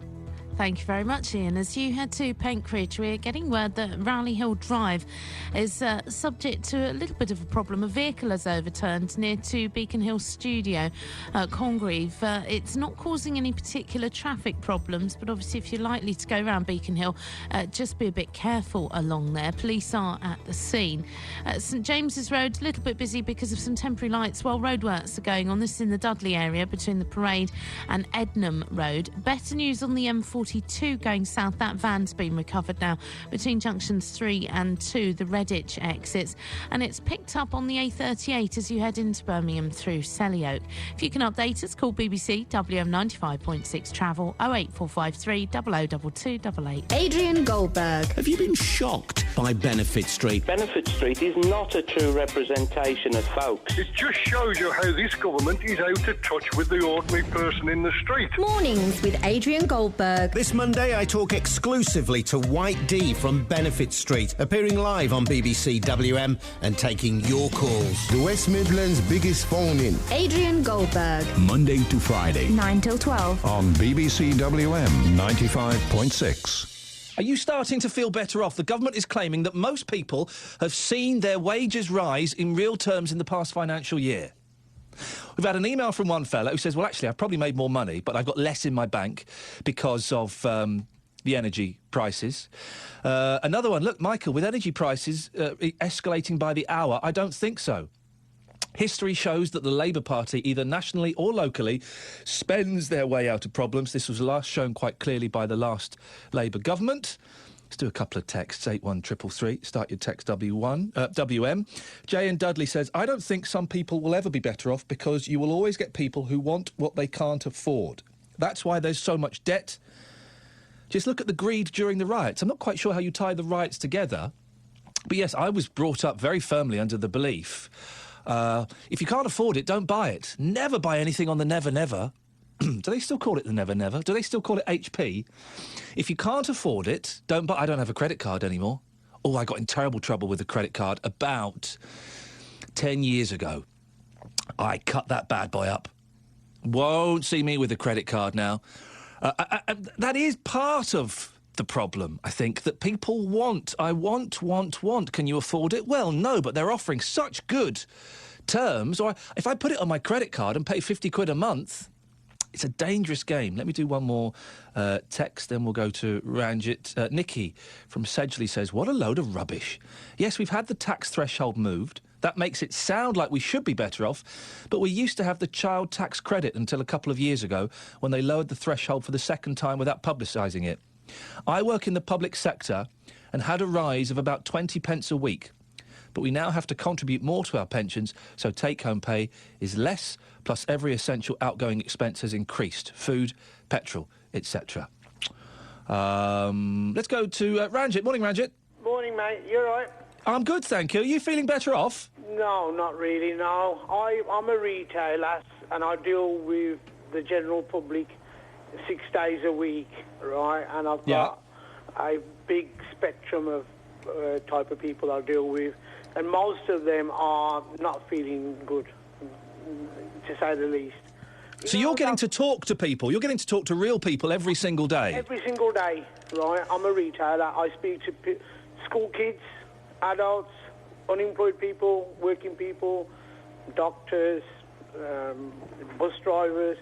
Thank you very much, Ian. As you head to Penkridge, we're getting word that Rowley Hill Drive is subject to a little bit of a problem. A vehicle has overturned near to Beacon Hill Studio at Congreve. It's not causing any particular traffic problems, but obviously if you're likely to go around Beacon Hill, just be a bit careful along there. Police are at the scene. St James's Road, a little bit busy because of some temporary lights while roadworks are going on. This is in the Dudley area between the Parade and Ednam Road. Better news on the M42 going south. That van's been recovered now between junctions 3 and 2, the Redditch exits, and it's picked up on the A38 as you head into Birmingham through Selly Oak. If you can update us, call BBC WM95.6 Travel 08453 002288. Adrian Goldberg. Have you been shocked by Benefit Street? Benefit Street is not a true representation of folks. It just shows you how this government is out of touch with the ordinary person in the street. Mornings with Adrian Goldberg. This Monday, I talk exclusively to White D from Benefit Street, appearing live on BBC WM and taking your calls. The West Midlands' biggest phone-in. Adrian Goldberg. Monday to Friday. 9 till 12. On BBC WM 95.6. Are you starting to feel better off? The government is claiming that most people have seen their wages rise in real terms in the past financial year. We've had an email from one fella who says, well, actually, I've probably made more money, but I've got less in my bank because of the energy prices. Another one, look, Michael, with energy prices escalating by the hour, I don't think so. History shows that the Labour Party, either nationally or locally, spends their way out of problems. This was last shown quite clearly by the last Labour government. Let's do a couple of texts, 81333. Start your text WM. Jay in Dudley says, I don't think some people will ever be better off because you will always get people who want what they can't afford. That's why there's so much debt. Just look at the greed during the riots. I'm not quite sure how you tie the riots together. But yes, I was brought up very firmly under the belief, if you can't afford it, don't buy it. Never buy anything on the Never Never. Do they still call it the Never Never? Do they still call it HP? If you can't afford it, don't buy... I don't have a credit card anymore. Oh, I got in terrible trouble with a credit card about 10 years ago. I cut that bad boy up. Won't see me with a credit card now. That is part of the problem, I think, that people want. I want. Can you afford it? Well, no, but they're offering such good terms. Or if I put it on my credit card and pay 50 quid a month... It's a dangerous game. Let me do one more text, then we'll go to Ranjit. Nikki from Sedgley says, what a load of rubbish. Yes, we've had the tax threshold moved. That makes it sound like we should be better off, but we used to have the child tax credit until a couple of years ago when they lowered the threshold for the second time without publicising it. I work in the public sector and had a rise of about 20 pence a week. But we now have to contribute more to our pensions, so take-home pay is less, plus every essential outgoing expense has increased. Food, petrol, etc. Let's go to Ranjit. Morning, Ranjit. Morning, mate. You all right? I'm good, thank you. Are you feeling better off? No, not really, no. I'm a retailer, and I deal with the general public 6 days a week, right? And I've got a big spectrum of type of people I deal with. And most of them are not feeling good, to say the least. So you're getting to talk to people. You're getting to talk to real people every single day. Every single day, right? I'm a retailer. I speak to school kids, adults, unemployed people, working people, doctors, bus drivers.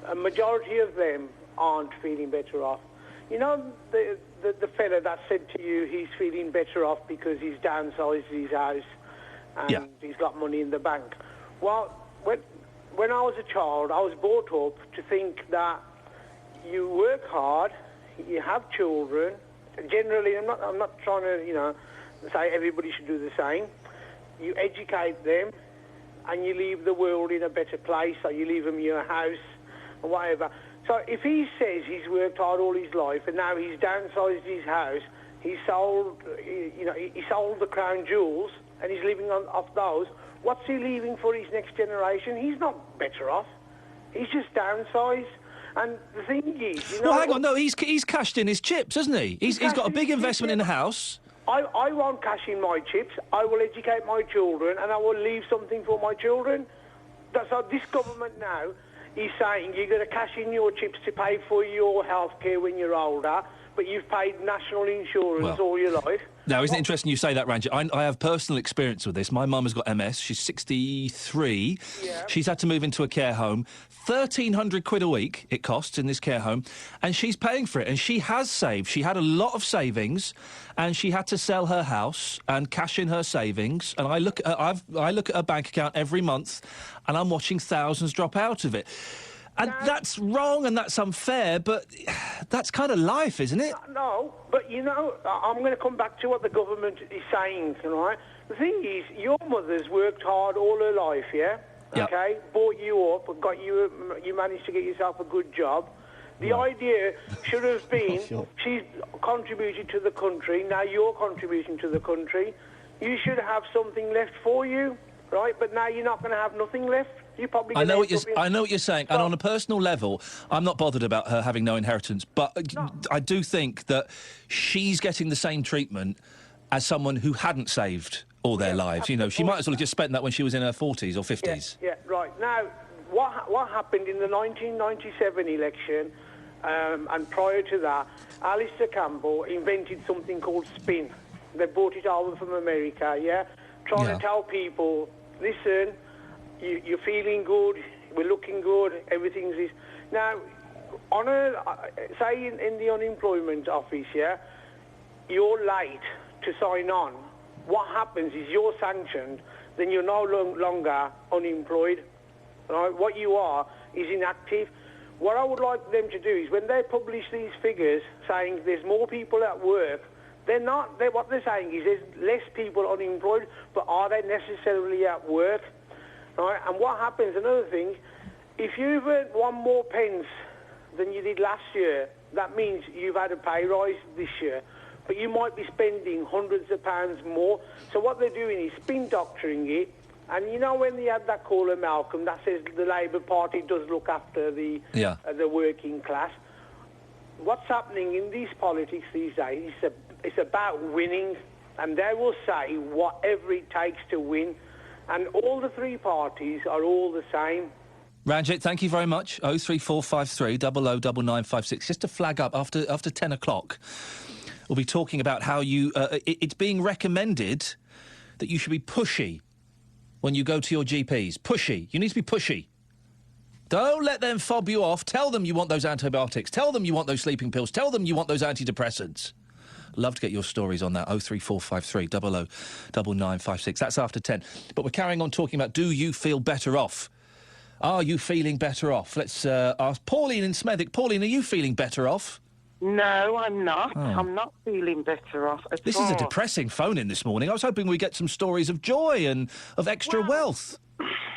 A majority of them aren't feeling better off. You know, the fella that said to you he's feeling better off because he's downsized his house and he's got money in the bank. Well, when I was a child, I was brought up to think that you work hard, you have children. Generally, I'm not trying to, say everybody should do the same. You educate them and you leave the world in a better place, or you leave them your house or whatever. So if he says he's worked hard all his life and now he's downsized his house, he sold the crown jewels and he's living off those, what's he leaving for his next generation? He's not better off. He's just downsized. And the thing is, well, hang on, no, he's cashed in his chips, hasn't he? He's got a big investment in the house. I won't cash in my chips. I will educate my children and I will leave something for my children. So this government now he's saying you're going to cash in your chips to pay for your health care when you're older, but you've paid national insurance all your life. Now, isn't it interesting you say that, Ranjit? I have personal experience with this. My mum has got MS. She's 63. Yeah. She's had to move into a care home. 1,300 quid a week it costs in this care home, and she's paying for it. And she has saved. She had a lot of savings, and she had to sell her house and cash in her savings. And I look at her bank account every month, and I'm watching thousands drop out of it. And that's wrong and that's unfair, but that's kind of life, isn't it? No, but, you know, I'm going to come back to what the government is saying, right? The thing is, your mother's worked hard all her life, yeah? Yep. Okay? Brought you up, you managed to get yourself a good job. The idea should have been she's contributed to the country, now you're contributing to the country. You should have something left for you, right? But now you're not going to have nothing left. I know what you're saying, and on a personal level, I'm not bothered about her having no inheritance, but I do think that she's getting the same treatment as someone who hadn't saved all their lives. You know, she might as well have just spent that when she was in her 40s or 50s. Yeah, right. Now, what happened in the 1997 election, and prior to that, Alistair Campbell invented something called spin. They brought it over from America, trying to tell people, listen, you're feeling good, we're looking good, everything's this. Now, say in the unemployment office, you're late to sign on. What happens is you're sanctioned, then you're no longer unemployed. Right? What you are is inactive. What I would like them to do is when they publish these figures saying there's more people at work, what they're saying is there's less people unemployed, but are they necessarily at work? Right? And what happens, another thing, if you've earned one more pence than you did last year, that means you've had a pay rise this year. But you might be spending hundreds of pounds more. So what they're doing is spin doctoring it. And you know when they had that caller, Malcolm, that says the Labour Party does look after the working class. What's happening in these politics these days, it's about winning. And they will say whatever it takes to win. And all the three parties are all the same. Ranjit, thank you very much. 03453 009956. Just to flag up, after 10 o'clock, we'll be talking about how it's being recommended that you should be pushy when you go to your GPs. Pushy. You need to be pushy. Don't let them fob you off. Tell them you want those antibiotics. Tell them you want those sleeping pills. Tell them you want those antidepressants. Love to get your stories on that. 03453 009956. That's after 10. But we're carrying on talking about, do you feel better off? Are you feeling better off? Let's ask Pauline in Smethwick. Pauline, are you feeling better off? No, I'm not. Oh. I'm not feeling better off at all. This is a depressing phone-in this morning. I was hoping we'd get some stories of joy and of extra wealth.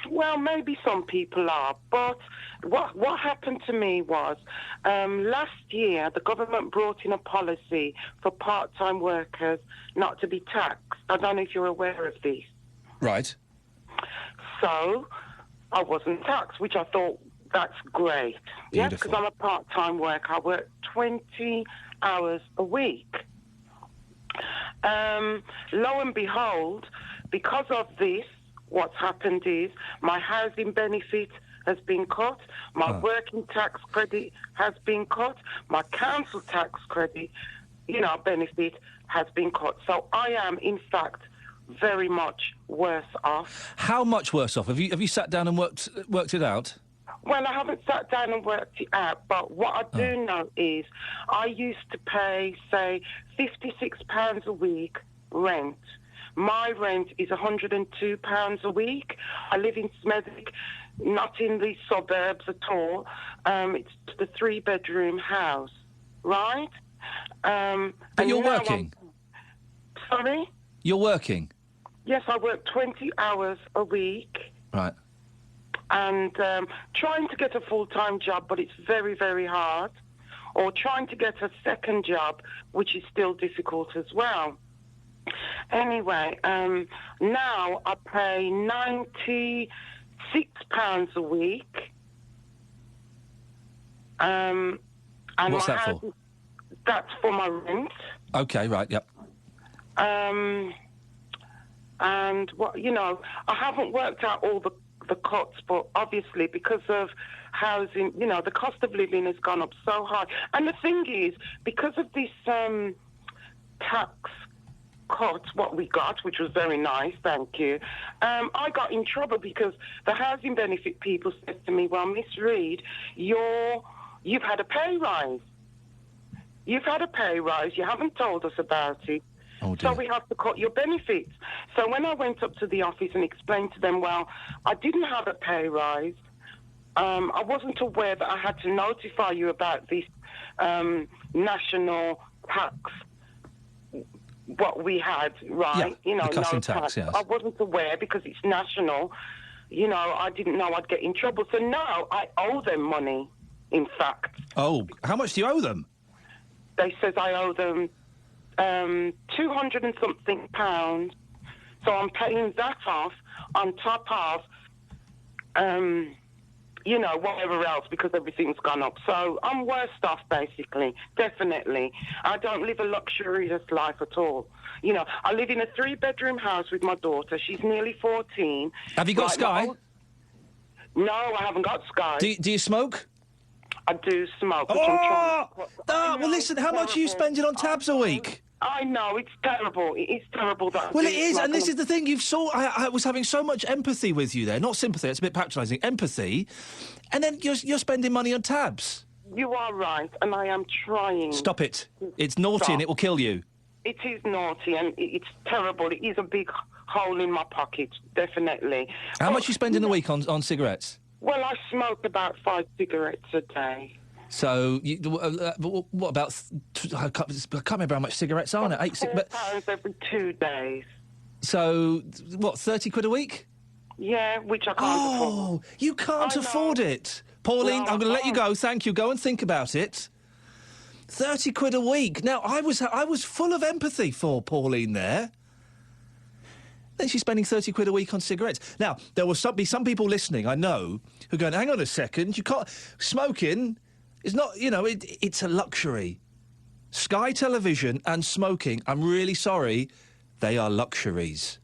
Well, maybe some people are, but what happened to me was last year the government brought in a policy for part-time workers not to be taxed. I don't know if you're aware of this. Right. So I wasn't taxed, which I thought that's great. Yes, because I'm a part-time worker. I work 20 hours a week. Lo and behold, because of this, what's happened is my housing benefit has been cut, my working tax credit has been cut, my council tax credit, benefit has been cut. So I am, in fact, very much worse off. How much worse off? Have you sat down and worked it out? Well, I haven't sat down and worked it out, but what I do know is I used to pay, say, £56 a week rent. My rent is £102 a week. I live in Smethwick, not in the suburbs at all. It's the 3-bedroom house, right? But you're working? Sorry? You're working? Yes, I work 20 hours a week. Right. And trying to get a full-time job, but it's very, very hard. Or trying to get a second job, which is still difficult as well. Anyway, now I pay £96 a week. And what's that for? That's for my rent. Okay, right, yep. And, I haven't worked out all the the cuts, but obviously because of housing, you know, the cost of living has gone up so high. And the thing is, because of this tax cut, what we got, which was very nice, thank you, I got in trouble because the housing benefit people said to me, well, Miss Reid, you've had a pay rise. You've had a pay rise. You haven't told us about it. Oh, dear. So we have to cut your benefits. So when I went up to the office and explained to them, well, I didn't have a pay rise. I wasn't aware that I had to notify you about this national tax, what we had, right? Yeah, you know, the cutting no tax, yes. I wasn't aware because it's national. You know, I didn't know I'd get in trouble. So now I owe them money, in fact. Oh, how much do you owe them? They says I owe them 200 and something pounds. So I'm paying that off on top of, you know, whatever else, because everything's gone up. So I'm worse off, basically, definitely. I don't live a luxurious life at all. You know, I live in a 3-bedroom house with my daughter. She's nearly 14. Have you got Sky? No, I haven't got Sky. Do you smoke? I do smoke. Well, listen, how much are you spending on tabs a week? I know, it's terrible. It is terrible. That Well, it is, and this is the thing. I was having so much empathy with you there. Not sympathy, it's a bit patronising. Empathy. And then you're spending money on tabs. You are right, and I am trying. Stop it. It's naughty and it will kill you. It is naughty, and it's terrible. It is a big hole in my pocket, definitely. How much you spend in a week on cigarettes? Well, I smoke about 5 cigarettes a day. So, what about... I can't remember how much cigarettes are now. £4 every 2 days. So, what, 30 quid a week? Yeah, which I can't afford. Oh, you can't afford it. Pauline, I'm going to let you go. Thank you. Go and think about it. 30 quid a week. Now, I was full of empathy for Pauline there. Then she's spending 30 quid a week on cigarettes. Now, there will be some people listening, I know, who are going, hang on a second, you can't... Smoking is not, you know, it's a luxury. Sky Television and smoking, I'm really sorry, they are luxuries.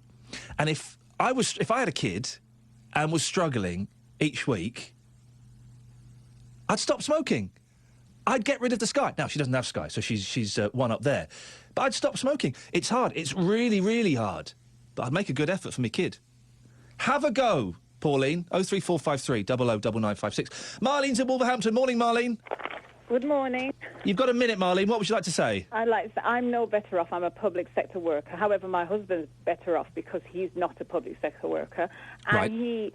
And if I had a kid and was struggling each week, I'd stop smoking. I'd get rid of the Sky. Now, she doesn't have Sky, so she's one up there. But I'd stop smoking. It's hard. It's really, really hard. But I'd make a good effort for my kid. Have a go, Pauline. 03453 009956. Marlene's in Wolverhampton. Morning, Marlene. Good morning. You've got a minute, Marlene. What would you like to say? I'd like to say I'm no better off. I'm a public sector worker. However, my husband's better off because he's not a public sector worker. And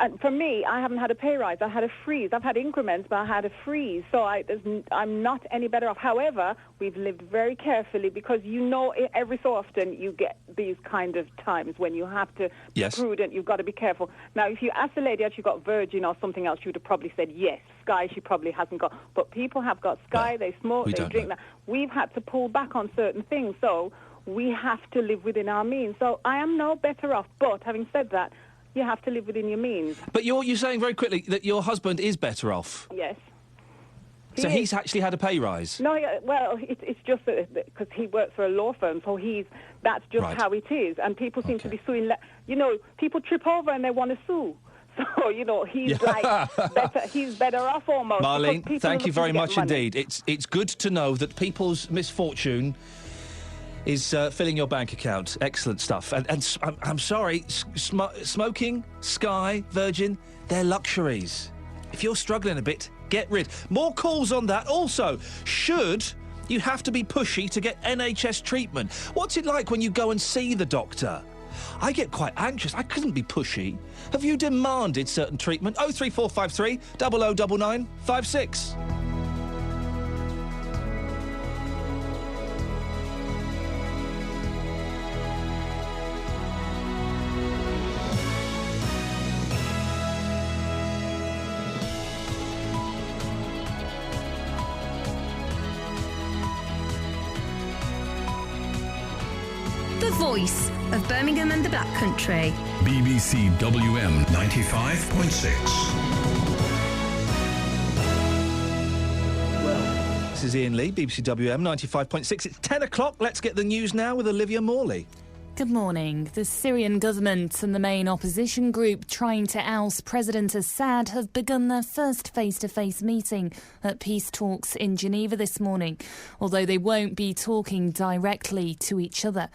And for me, I haven't had a pay rise. I had a freeze. I've had increments, but I had a freeze. So I'm not any better off. However, we've lived very carefully because, you know, every so often you get these kind of times when you have to be prudent. You've got to be careful. Now, if you asked the lady if she got Virgin or something else, she would have probably said yes. Sky, she probably hasn't got. But people have got Sky. They smoke. They drink. That. We've had to pull back on certain things. So we have to live within our means. So I am no better off. But having said that, you have to live within your means. But you're saying very quickly that your husband is better off. Yes. He's actually had a pay rise? No, well, it's just because he works for a law firm, so that's just how it is. And people seem to be suing. You know, people trip over and they want to sue. So, you know, he's he's better off almost. Marlene, thank you very much indeed. It's good to know that people's misfortune is filling your bank account. Excellent stuff. And I'm sorry, smoking, Sky, Virgin, they're luxuries. If you're struggling a bit, get rid. More calls on that. Also, should you have to be pushy to get NHS treatment? What's it like when you go and see the doctor? I get quite anxious. I couldn't be pushy. Have you demanded certain treatment? 03453 009956. The voice of Birmingham and the Black Country. BBC WM 95.6. This is Iain Lee, BBC WM 95.6. It's 10 o'clock. Let's get the news now with Olivia Morley. Good morning. The Syrian government and the main opposition group trying to oust President Assad have begun their first face-to-face meeting at peace talks in Geneva this morning, although they won't be talking directly to each other.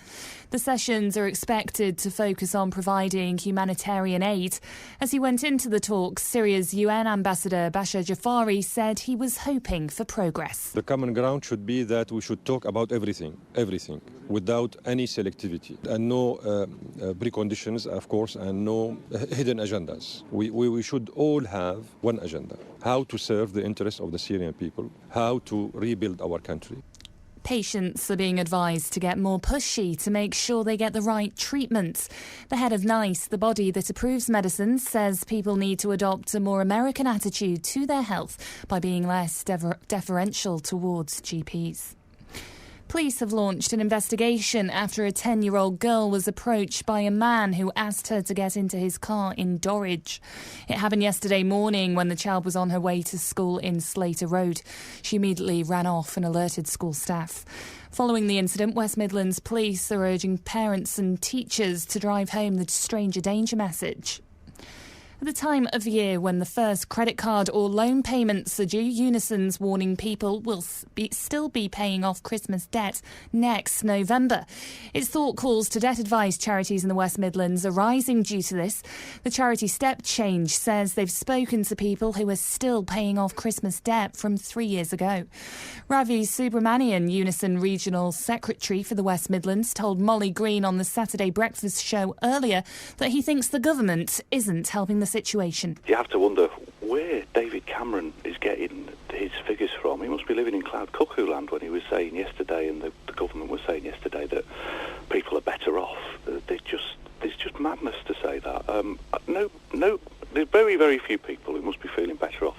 The sessions are expected to focus on providing humanitarian aid. As he went into the talks, Syria's UN ambassador Bashar Jafari said he was hoping for progress. The common ground should be that we should talk about everything, without any selectivity. And no preconditions, of course, and no hidden agendas. We should all have one agenda: how to serve the interests of the Syrian people, how to rebuild our country. Patients are being advised to get more pushy to make sure they get the right treatment. The head of NICE, the body that approves medicines, says people need to adopt a more American attitude to their health by being less deferential towards GPs. Police have launched an investigation after a 10-year-old girl was approached by a man who asked her to get into his car in Dorridge. It happened yesterday morning when the child was on her way to school in Slater Road. She immediately ran off and alerted school staff. Following the incident, West Midlands Police are urging parents and teachers to drive home the stranger danger message. At the time of year when the first credit card or loan payments are due, Unison's warning people will still be paying off Christmas debt next November. Its thought calls to debt advised charities in the West Midlands are rising due to this. The charity Step Change says they've spoken to people who are still paying off Christmas debt from 3 years ago. Ravi Subramanian, Unison Regional Secretary for the West Midlands, told Molly Green on the Saturday Breakfast show earlier that he thinks the government isn't helping the situation. You have to wonder where David Cameron is getting his figures from. He must be living in cloud cuckoo land when he was saying yesterday, and the government was saying yesterday, that people are better off. It's just madness to say that. No, there are very, very few people who must be feeling better off.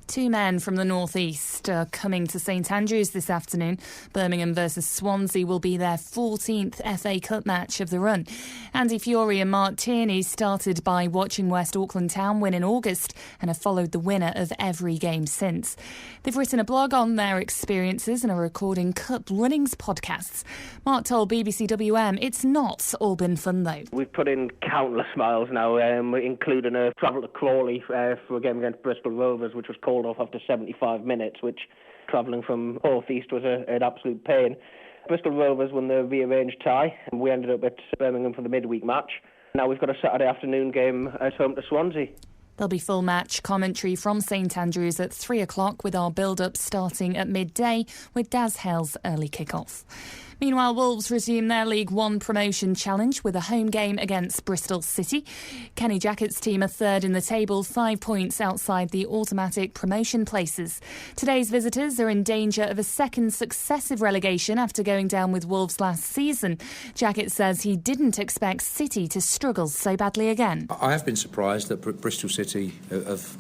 Two men from the North East are coming to St Andrews this afternoon. Birmingham versus Swansea will be their 14th FA Cup match of the run. Andy Fiori and Mark Tierney started by watching West Auckland Town win in August and have followed the winner of every game since. They've written a blog on their experiences and are recording Cup Runnings podcasts. Mark told BBC WM it's not all been fun though. We've put in countless miles now, including a travel to Crawley for a game against Bristol Rovers, which was called off after 75 minutes, which travelling from North East was an absolute pain. Bristol Rovers won the rearranged tie, and we ended up at Birmingham for the midweek match. Now we've got a Saturday afternoon game at home to Swansea. There'll be full match commentary from St Andrews at 3 o'clock, with our build-up starting at midday with Daz Hell's early kick-off. Meanwhile, Wolves resume their League One promotion challenge with a home game against Bristol City. Kenny Jackett's team are third in the table, 5 points outside the automatic promotion places. Today's visitors are in danger of a second successive relegation after going down with Wolves last season. Jackett says he didn't expect City to struggle so badly again. I have been surprised that Bristol City have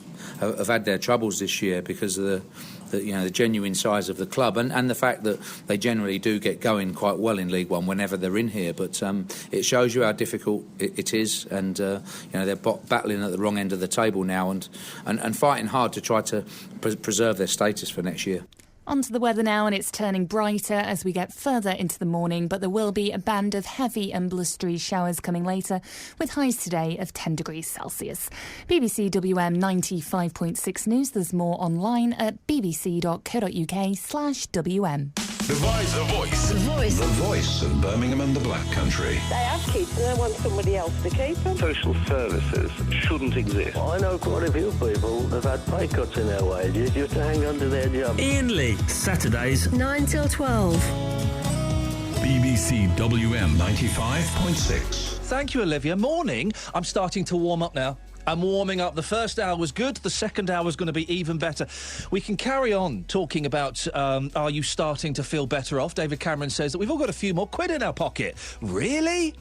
had their troubles this year because of the genuine size of the club and the fact that they generally do get going quite well in League One whenever they're in here. But it shows you how difficult it is, and they're battling at the wrong end of the table now and fighting hard to try to preserve their status for next year. On to the weather now, and it's turning brighter as we get further into the morning, but there will be a band of heavy and blustery showers coming later, with highs today of 10 degrees Celsius. BBC WM 95.6 News. There's more online at bbc.co.uk/WM. The Voice. The Voice. The Voice. The Voice of Birmingham and the Black Country. They have kids and they want somebody else to keep them. Social services shouldn't exist. I know quite a few people that have had pay cuts in their wages just to hang on to their job. Iain Lee, Saturdays 9 till 12. BBC WM 95.6. Thank you, Olivia. Morning. I'm starting to warm up now. I'm warming up. The first hour was good. The second hour is going to be even better. We can carry on talking about are you starting to feel better off? David Cameron says that we've all got a few more quid in our pocket. Really?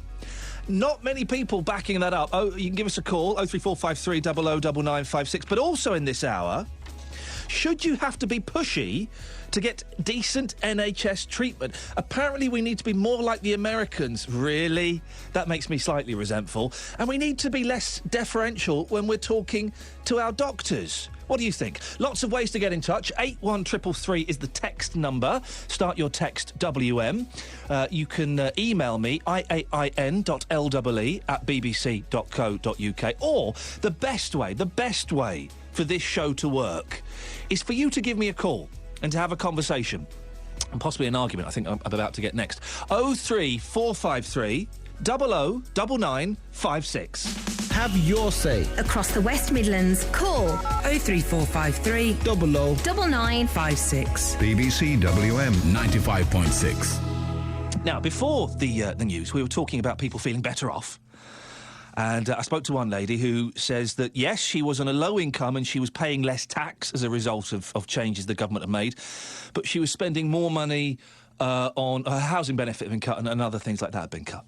Not many people backing that up. Oh, you can give us a call, 03453 009956. But also in this hour, should you have to be pushy to get decent NHS treatment? Apparently we need to be more like the Americans. Really? That makes me slightly resentful. And we need to be less deferential when we're talking to our doctors. What do you think? Lots of ways to get in touch. 81333 is the text number. Start your text WM. You can email me, iain.lle@bbc.co.uk. Or the best way for this show to work is for you to give me a call and to have a conversation. And possibly an argument, I think I'm about to get next. 03453 009956. Have your say. Across the West Midlands, call 03453 009956. BBC WM 95.6. Now, before the news, we were talking about people feeling better off. And I spoke to one lady who says that, yes, she was on a low income and she was paying less tax as a result of changes the government have made, but she was spending more money on her housing benefit had been cut and other things like that had been cut.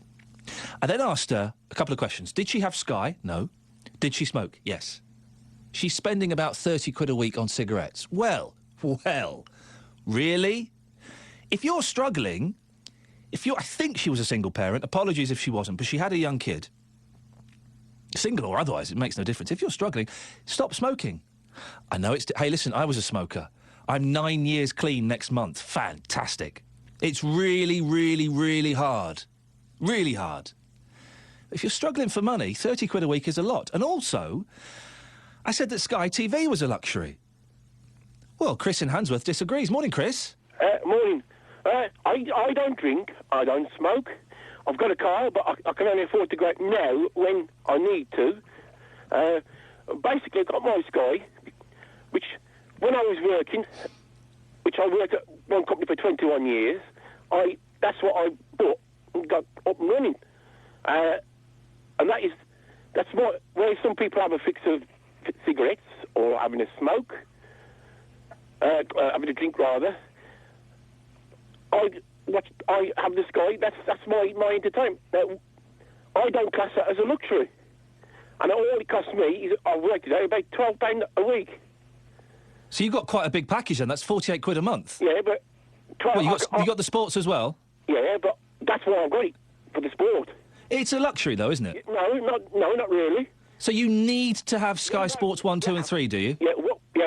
I then asked her a couple of questions. Did she have Sky? No. Did she smoke? Yes. She's spending about 30 quid a week on cigarettes. Well, really? If you're struggling, I think she was a single parent, apologies if she wasn't, but she had a young kid. Single or otherwise, it makes no difference. If you're struggling, stop smoking. I know hey, listen, I was a smoker. I'm 9 years clean next month. Fantastic. It's really, really, really hard. Really hard. If you're struggling for money, 30 quid a week is a lot. And also, I said that Sky TV was a luxury. Well, Chris in Handsworth disagrees. Morning, Chris. Morning. I don't drink. I don't smoke. I've got a car, but I can only afford to go out now when I need to. Basically, I got my Sky, which, when I was working, which I worked at one company for 21 years, that's what I bought and got up and running. And that's where some people have a fix of cigarettes or having a smoke, having a drink rather. I have the Sky. That's my entertainment. Now, I don't class that as a luxury, and all it costs me is I've worked it out about £12 a week. So you've got quite a big package then. That's 48 quid a month. Yeah, but you got the sports as well. Yeah, but that's why I've got it for the sport. It's a luxury, though, isn't it? No, not really. So you need to have Sky Sports 1, 2 and 3, do you? Yeah,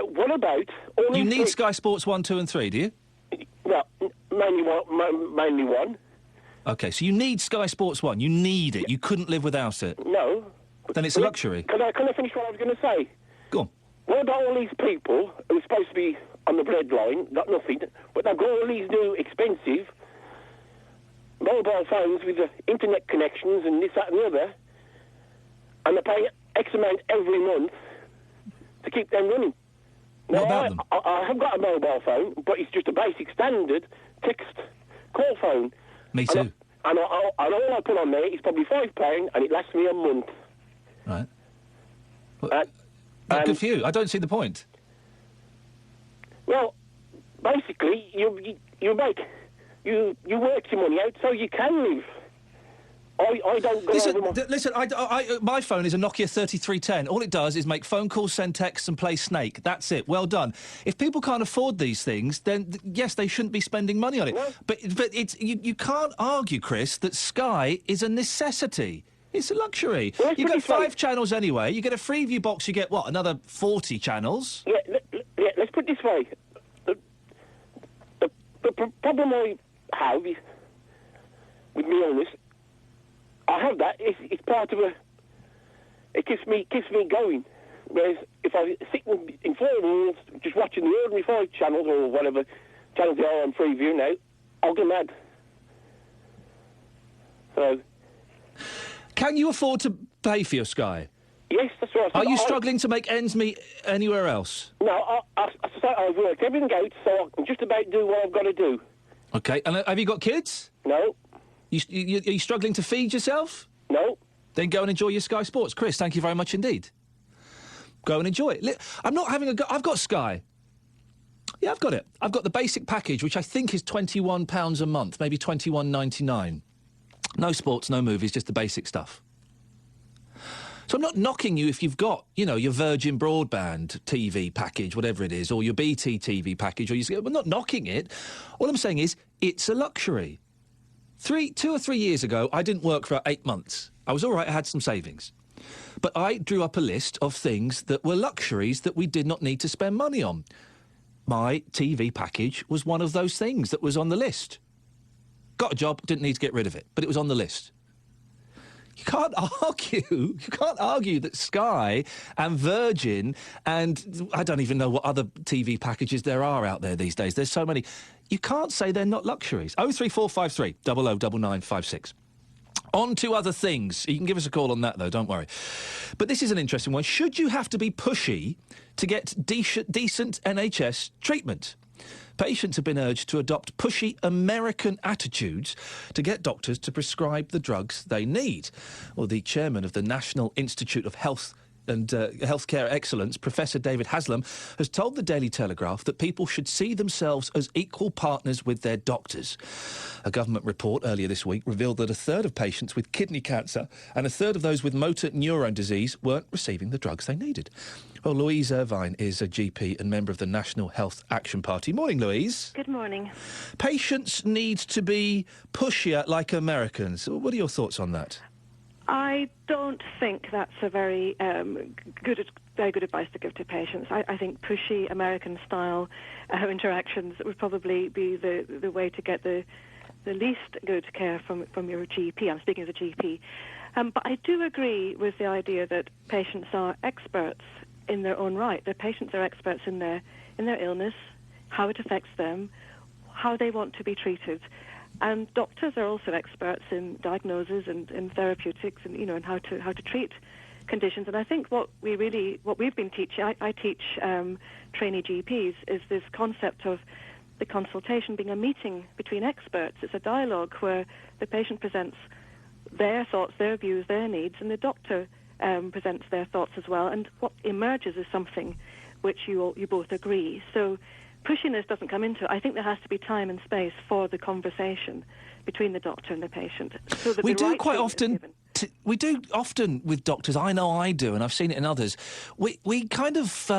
what about... You need Sky Sports 1, 2 and 3, do you? Well, mainly one. OK, so you need Sky Sports 1. You need it. You couldn't live without it. No. Then it's a luxury. Can I finish what I was going to say? Go on. What about all these people who are supposed to be on the breadline, got nothing, but they've got all these new expensive mobile phones with the internet connections and this, that and the other, and they pay X amount every month to keep them running. Now, what about them? I have got a mobile phone, but it's just a basic standard text call phone. Me too. And all I put on there is probably £5, and it lasts me a month. Right. Good for you. I don't see the point. Well, basically, you work your money out so you can live. I don't go Listen, my phone is a Nokia 3310. All it does is make phone calls, send texts and play Snake. That's it. Well done. If people can't afford these things, then yes, they shouldn't be spending money on it. No. But it's you can't argue, Chris, that Sky is a necessity. It's a luxury. Well, you get 5 channels anyway. You get a Freeview box, you get, what, another 40 channels? Yeah, let's put it this way. The problem I have is, with me illness, I have that. It's part of it keeps me going. Whereas if I sit in 4 walls just watching the ordinary 5 channels or whatever channels they are on Freeview now, I'll go mad. So, can you afford to pay for your Sky? Yes, that's right. Are you struggling to make ends meet anywhere else? No, I've worked everything out, so I can just about do what I've got to do. OK, and have you got kids? No. Are you struggling to feed yourself? No. Then go and enjoy your Sky Sports. Chris, thank you very much indeed. Go and enjoy it. I'm not having a go. I've got Sky. Yeah, I've got it. I've got the basic package, which I think is £21 a month, maybe $21.99. No sports, no movies, just the basic stuff. So I'm not knocking you if you've got, your Virgin Broadband TV package, whatever it is, or your BT TV package, I'm not knocking it. All I'm saying is it's a luxury. 2 or 3 years ago, I didn't work for 8 months. I was all right, I had some savings. But I drew up a list of things that were luxuries that we did not need to spend money on. My TV package was one of those things that was on the list. Got a job, didn't need to get rid of it, but it was on the list. You can't argue that Sky and Virgin and I don't even know what other TV packages there are out there these days. There's so many. You can't say they're not luxuries. 03453 009956. On to other things. You can give us a call on that, though, don't worry. But this is an interesting one. Should you have to be pushy to get decent NHS treatment? Patients have been urged to adopt pushy American attitudes to get doctors to prescribe the drugs they need. Well, the chairman of the National Institute of Health and Healthcare Excellence, Professor David Haslam, has told the Daily Telegraph that people should see themselves as equal partners with their doctors. A government report earlier this week revealed that a third of patients with kidney cancer and a third of those with motor neurone disease weren't receiving the drugs they needed. Well, Louise Irvine is a GP and member of the National Health Action Party. Morning, Louise. Good morning. Patients need to be pushier like Americans. What are your thoughts on that? I don't think that's a very good advice to give to patients. I think pushy American-style interactions would probably be the way to get the least good care from your GP. I'm speaking as a GP. But I do agree with the idea that patients are experts in their own right. The patients are experts in their illness, how it affects them, how they want to be treated. And doctors are also experts in diagnosis and in therapeutics and, you know, and how to treat conditions. And I think what we've been teaching, I teach trainee GPs, is this concept of the consultation being a meeting between experts. It's a dialogue where the patient presents their thoughts, their views, their needs, and the doctor presents their thoughts as well. And what emerges is something which you both agree. So pushiness doesn't come into it. I think there has to be time and space for the conversation between the doctor and the patient. So that we do quite often. We do often with doctors. I know I do, and I've seen it in others. We kind of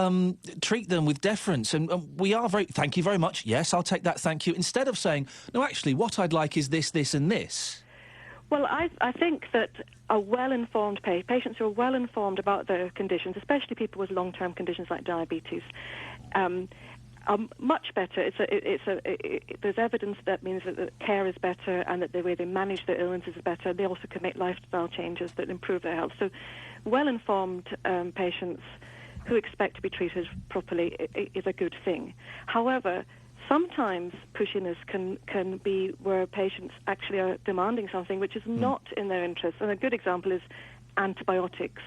treat them with deference, and we are very. Thank you very much. Yes, I'll take that. Thank you. Instead of saying, no, actually, what I'd like is this, this, and this. Well, I think that a well-informed patients who are well-informed about their conditions, especially people with long-term conditions like diabetes, are much better. There's evidence that means that the care is better and that the way they manage their illnesses is better. They also can make lifestyle changes that improve their health. So well-informed patients who expect to be treated properly is a good thing. However, sometimes pushiness can be where patients actually are demanding something which is not in their interest. And a good example is antibiotics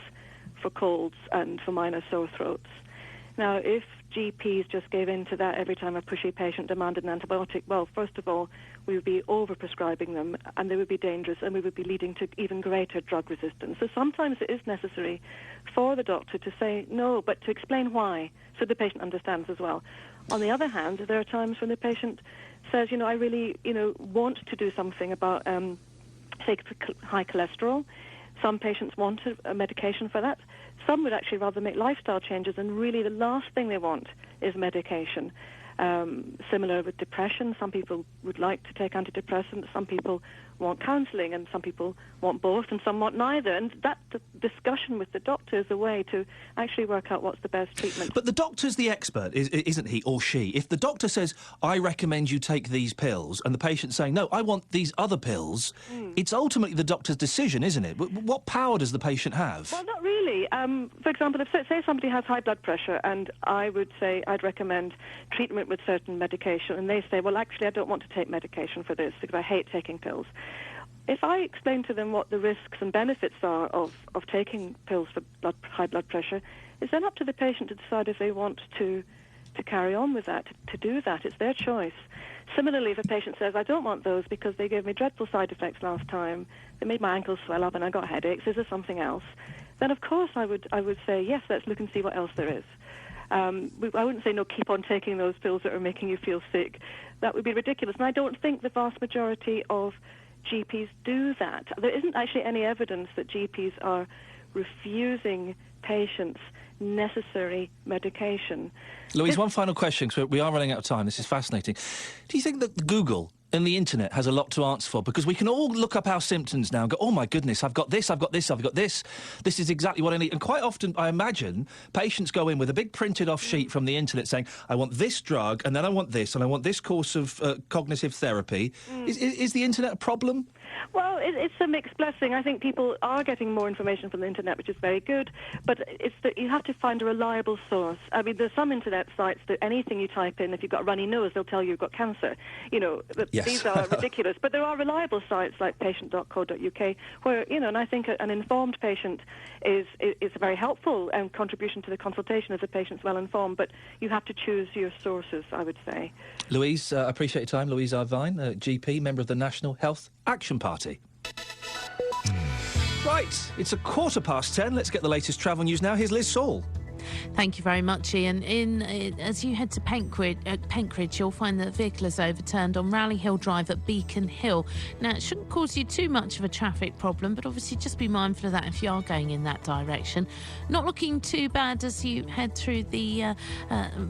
for colds and for minor sore throats. Now, if GPs just gave in to that every time a pushy patient demanded an antibiotic, well, first of all, we would be over-prescribing them, and they would be dangerous, and we would be leading to even greater drug resistance. So sometimes it is necessary for the doctor to say no, but to explain why, so the patient understands as well. On the other hand, there are times when the patient says, I really, want to do something about, say, high cholesterol. Some patients want a medication for that. Some would actually rather make lifestyle changes, and really the last thing they want is medication. Similar with depression, some people would like to take antidepressants, some people want counselling, and some people want both, and some want neither. And that discussion with the doctor is a way to actually work out what's the best treatment. But the doctor's the expert, isn't he or she? If the doctor says, I recommend you take these pills, and the patient's saying, no, I want these other pills, it's ultimately the doctor's decision, isn't it? What power does the patient have? Well, not really. For example, if say somebody has high blood pressure, and I would say I'd recommend treatment with certain medication, and they say, well, actually, I don't want to take medication for this because I hate taking pills. If I explain to them what the risks and benefits are of taking pills for high blood pressure, it's then up to the patient to decide if they want to carry on with that, to do that. It's their choice. Similarly, if a patient says, I don't want those because they gave me dreadful side effects last time, they made my ankles swell up and I got headaches, is there something else? Then, of course, I would say, yes, let's look and see what else there is. I wouldn't say, no, keep on taking those pills that are making you feel sick. That would be ridiculous. And I don't think the vast majority of GPs do that. There isn't actually any evidence that GPs are refusing patients necessary medication. Louise, one final question, because we are running out of time. This is fascinating. Do you think that Google and the internet has a lot to answer for, because we can all look up our symptoms now and go, oh, my goodness, I've got this, I've got this, I've got this. This is exactly what I need. And quite often, I imagine, patients go in with a big printed-off sheet from the internet saying, I want this drug, and then I want this, and I want this course of cognitive therapy. Is the internet a problem? Well, it's a mixed blessing. I think people are getting more information from the internet, which is very good, but it's that you have to find a reliable source. I mean, there's some internet sites that anything you type in, if you've got a runny nose, they'll tell you you've got cancer. You know, Yes. These are ridiculous. But there are reliable sites like patient.co.uk where, you know, and I think an informed patient is a very helpful contribution to the consultation as a patient's well informed, but you have to choose your sources, I would say. Louise, I appreciate your time. Louise Irvine, GP, member of the National Health Action Party. Right, it's 10:15. Let's get the latest travel news now. Here's Liz Saul. Thank you very much, Ian. As you head to Penkridge, you'll find that the vehicle is overturned on Rally Hill Drive at Beacon Hill. Now, it shouldn't cause you too much of a traffic problem, but obviously just be mindful of that if you are going in that direction. Not looking too bad as you head through the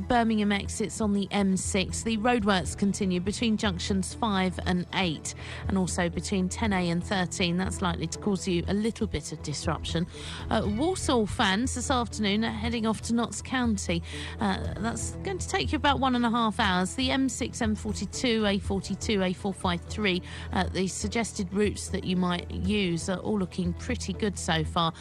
Birmingham exits on the M6. The roadworks continue between junctions 5 and 8, and also between 10A and 13. That's likely to cause you a little bit of disruption. Walsall fans this afternoon are heading off to Notts County. That's going to take you about 1.5 hours. The M6, M42, A42, A453, the suggested routes that you might use are all looking pretty good so far.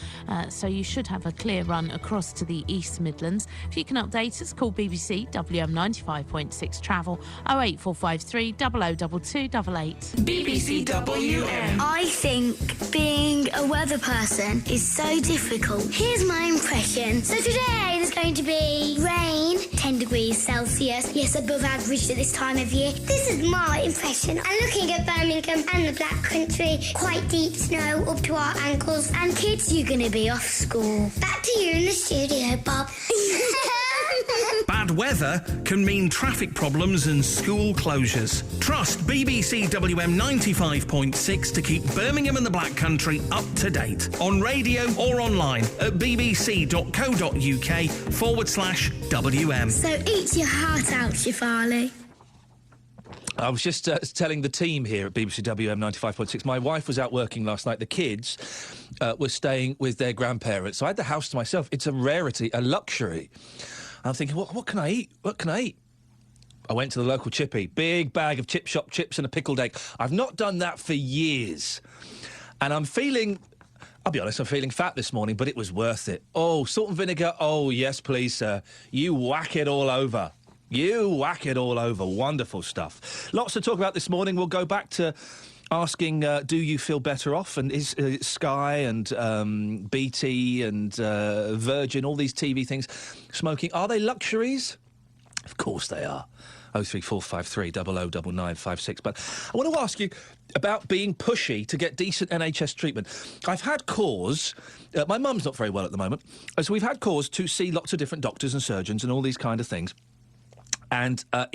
So you should have a clear run across to the East Midlands. If you can update us, call BBC WM 95.6 Travel 08453 002288. BBC WM. I think being a weather person is so difficult. Here's my impression. So today there's going to be rain, 10 degrees Celsius, yes, above average at this time of year. This is my impression. And looking at Birmingham and the Black Country, quite deep snow up to our ankles. And kids, you're going to be off school. Back to you in the studio, Bob. Bad weather can mean traffic problems and school closures. Trust BBC WM 95.6 to keep Birmingham and the Black Country up to date. On radio or online at bbc.co.uk/WM. So eat your heart out, Shafali. I was just telling the team here at BBC WM 95.6, my wife was out working last night. The kids were staying with their grandparents, so I had the house to myself. It's a rarity, a luxury. I'm thinking, what can I eat? What can I eat? I went to the local chippy. Big bag of chip shop chips and a pickled egg. I've not done that for years. And I'm feeling... I'll be honest, I'm feeling fat this morning, but it was worth it. Oh, salt and vinegar. Oh, yes, please, sir. You whack it all over. You whack it all over. Wonderful stuff. Lots to talk about this morning. We'll go back to asking, do you feel better off? And is Sky and BT and Virgin, all these TV things, smoking, are they luxuries? Of course they are. 03453 009956. But I want to ask you about being pushy to get decent NHS treatment. I've had cause... my mum's not very well at the moment, so we've had cause to see lots of different doctors and surgeons and all these kind of things. And I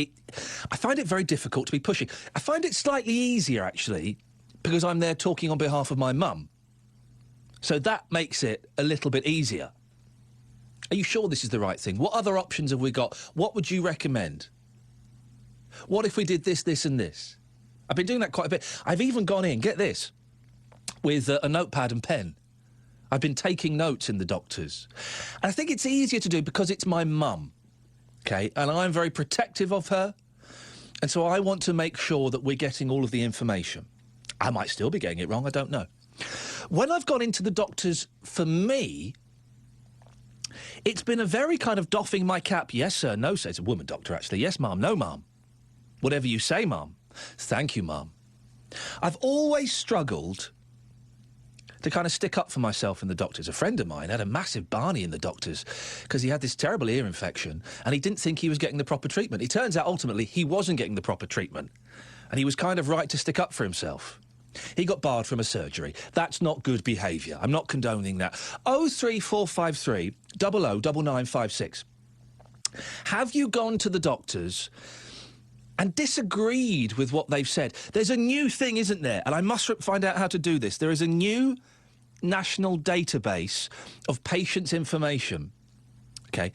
find it very difficult to be pushy. I find it slightly easier, actually, because I'm there talking on behalf of my mum. So that makes it a little bit easier. Are you sure this is the right thing? What other options have we got? What would you recommend? What if we did this, this and this? I've been doing that quite a bit. I've even gone in, get this, with a notepad and pen. I've been taking notes in the doctors. And I think it's easier to do because it's my mum. OK, and I'm very protective of her, and so I want to make sure that we're getting all of the information. I might still be getting it wrong, I don't know. When I've gone into the doctors, for me, it's been a very kind of doffing my cap. Yes, sir, no, sir. It's a woman doctor, actually. Yes, ma'am, no, ma'am. Whatever you say, ma'am. Thank you, ma'am. I've always struggled to kind of stick up for myself in the doctors. A friend of mine had a massive Barney in the doctors because he had this terrible ear infection and he didn't think he was getting the proper treatment. It turns out, ultimately, he wasn't getting the proper treatment and he was kind of right to stick up for himself. He got barred from a surgery. That's not good behaviour. I'm not condoning that. 03453 009956. Have you gone to the doctors and disagreed with what they've said? There's a new thing, isn't there? And I must find out how to do this. There is a new national database of patients' information. OK?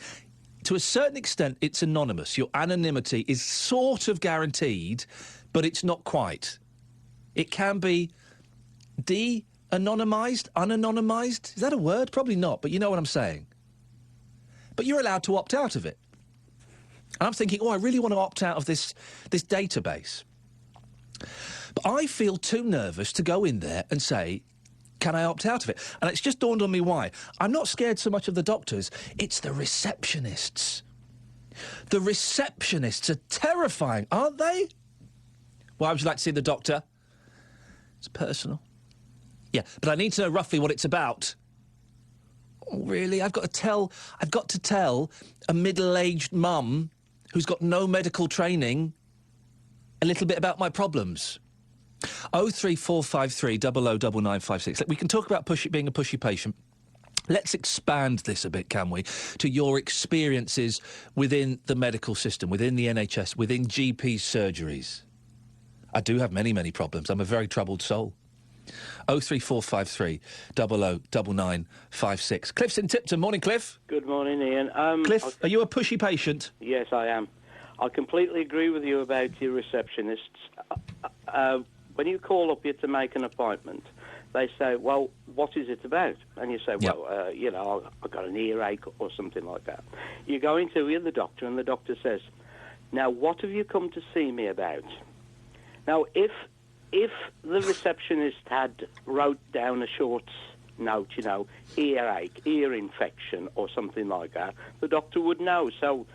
To a certain extent, it's anonymous. Your anonymity is sort of guaranteed, but it's not quite. It can be de-anonymised, unanonymised. Is that a word? Probably not, but you know what I'm saying. But you're allowed to opt out of it. And I'm thinking, I really want to opt out of this database. But I feel too nervous to go in there and say, can I opt out of it? And it's just dawned on me why. I'm not scared so much of the doctors, it's the receptionists. The receptionists are terrifying, aren't they? Why would you like to see the doctor? It's personal. Yeah, but I need to know roughly what it's about. Oh, really? I've got to tell a middle-aged mum who's got no medical training a little bit about my problems. 03453 009956. We can talk about being a pushy patient. Let's expand this a bit, can we, to your experiences within the medical system, within the NHS, within GP surgeries. I do have many, many problems. I'm a very troubled soul. 03453 009956. Cliff's in Tipton. Morning, Cliff. Good morning, Iain. Cliff, are you a pushy patient? Yes, I am. I completely agree with you about your receptionists. When you call up here to make an appointment, they say, well, what is it about? And you say, well, I've got an earache or something like that. You go in to hear the doctor, and the doctor says, now, what have you come to see me about? Now, if the receptionist had wrote down a short note, earache, ear infection or something like that, the doctor would know. So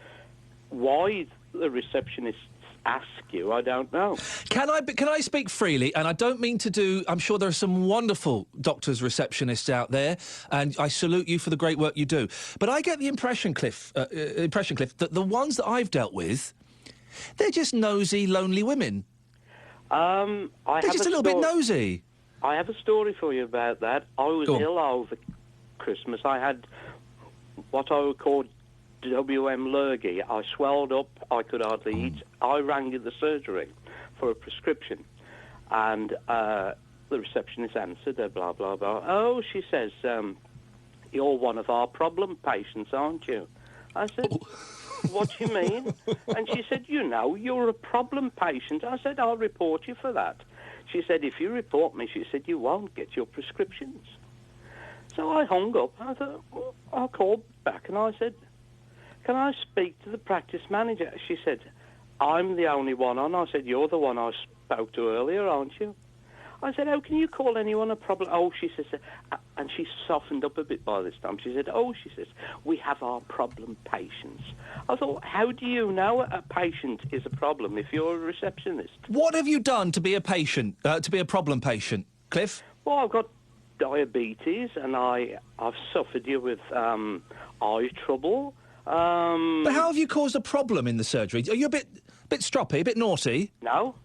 why the receptionist ask you, I don't know. Can I speak freely? And I don't mean to do... I'm sure there are some wonderful doctors, receptionists out there, and I salute you for the great work you do. But I get the impression, Cliff, that the ones that I've dealt with, they're just nosy, lonely women. They're just a little bit nosy. I have a story for you about that. I was ill over Christmas. I had what I would call WM lurgy. I swelled up, I could hardly eat. I rang the surgery for a prescription, and the receptionist answered, blah, blah, blah. Oh, she says, you're one of our problem patients, aren't you? I said, what do you mean? And she said, you're a problem patient. I said, I'll report you for that. She said, if you report me, she said, you won't get your prescriptions. So I hung up. I thought, I'll call back, and I said, can I speak to the practice manager? She said, I'm the only one on. I said, you're the one I spoke to earlier, aren't you? I said, how can you call anyone a problem? Oh, she says, and she softened up a bit by this time. She said, she says, we have our problem patients. I thought, how do you know a patient is a problem if you're a receptionist? What have you done to be a patient, to be a problem patient, Cliff? Well, I've got diabetes, and I've suffered with eye trouble. But how have you caused a problem in the surgery? Are you a bit stroppy, a bit naughty? No.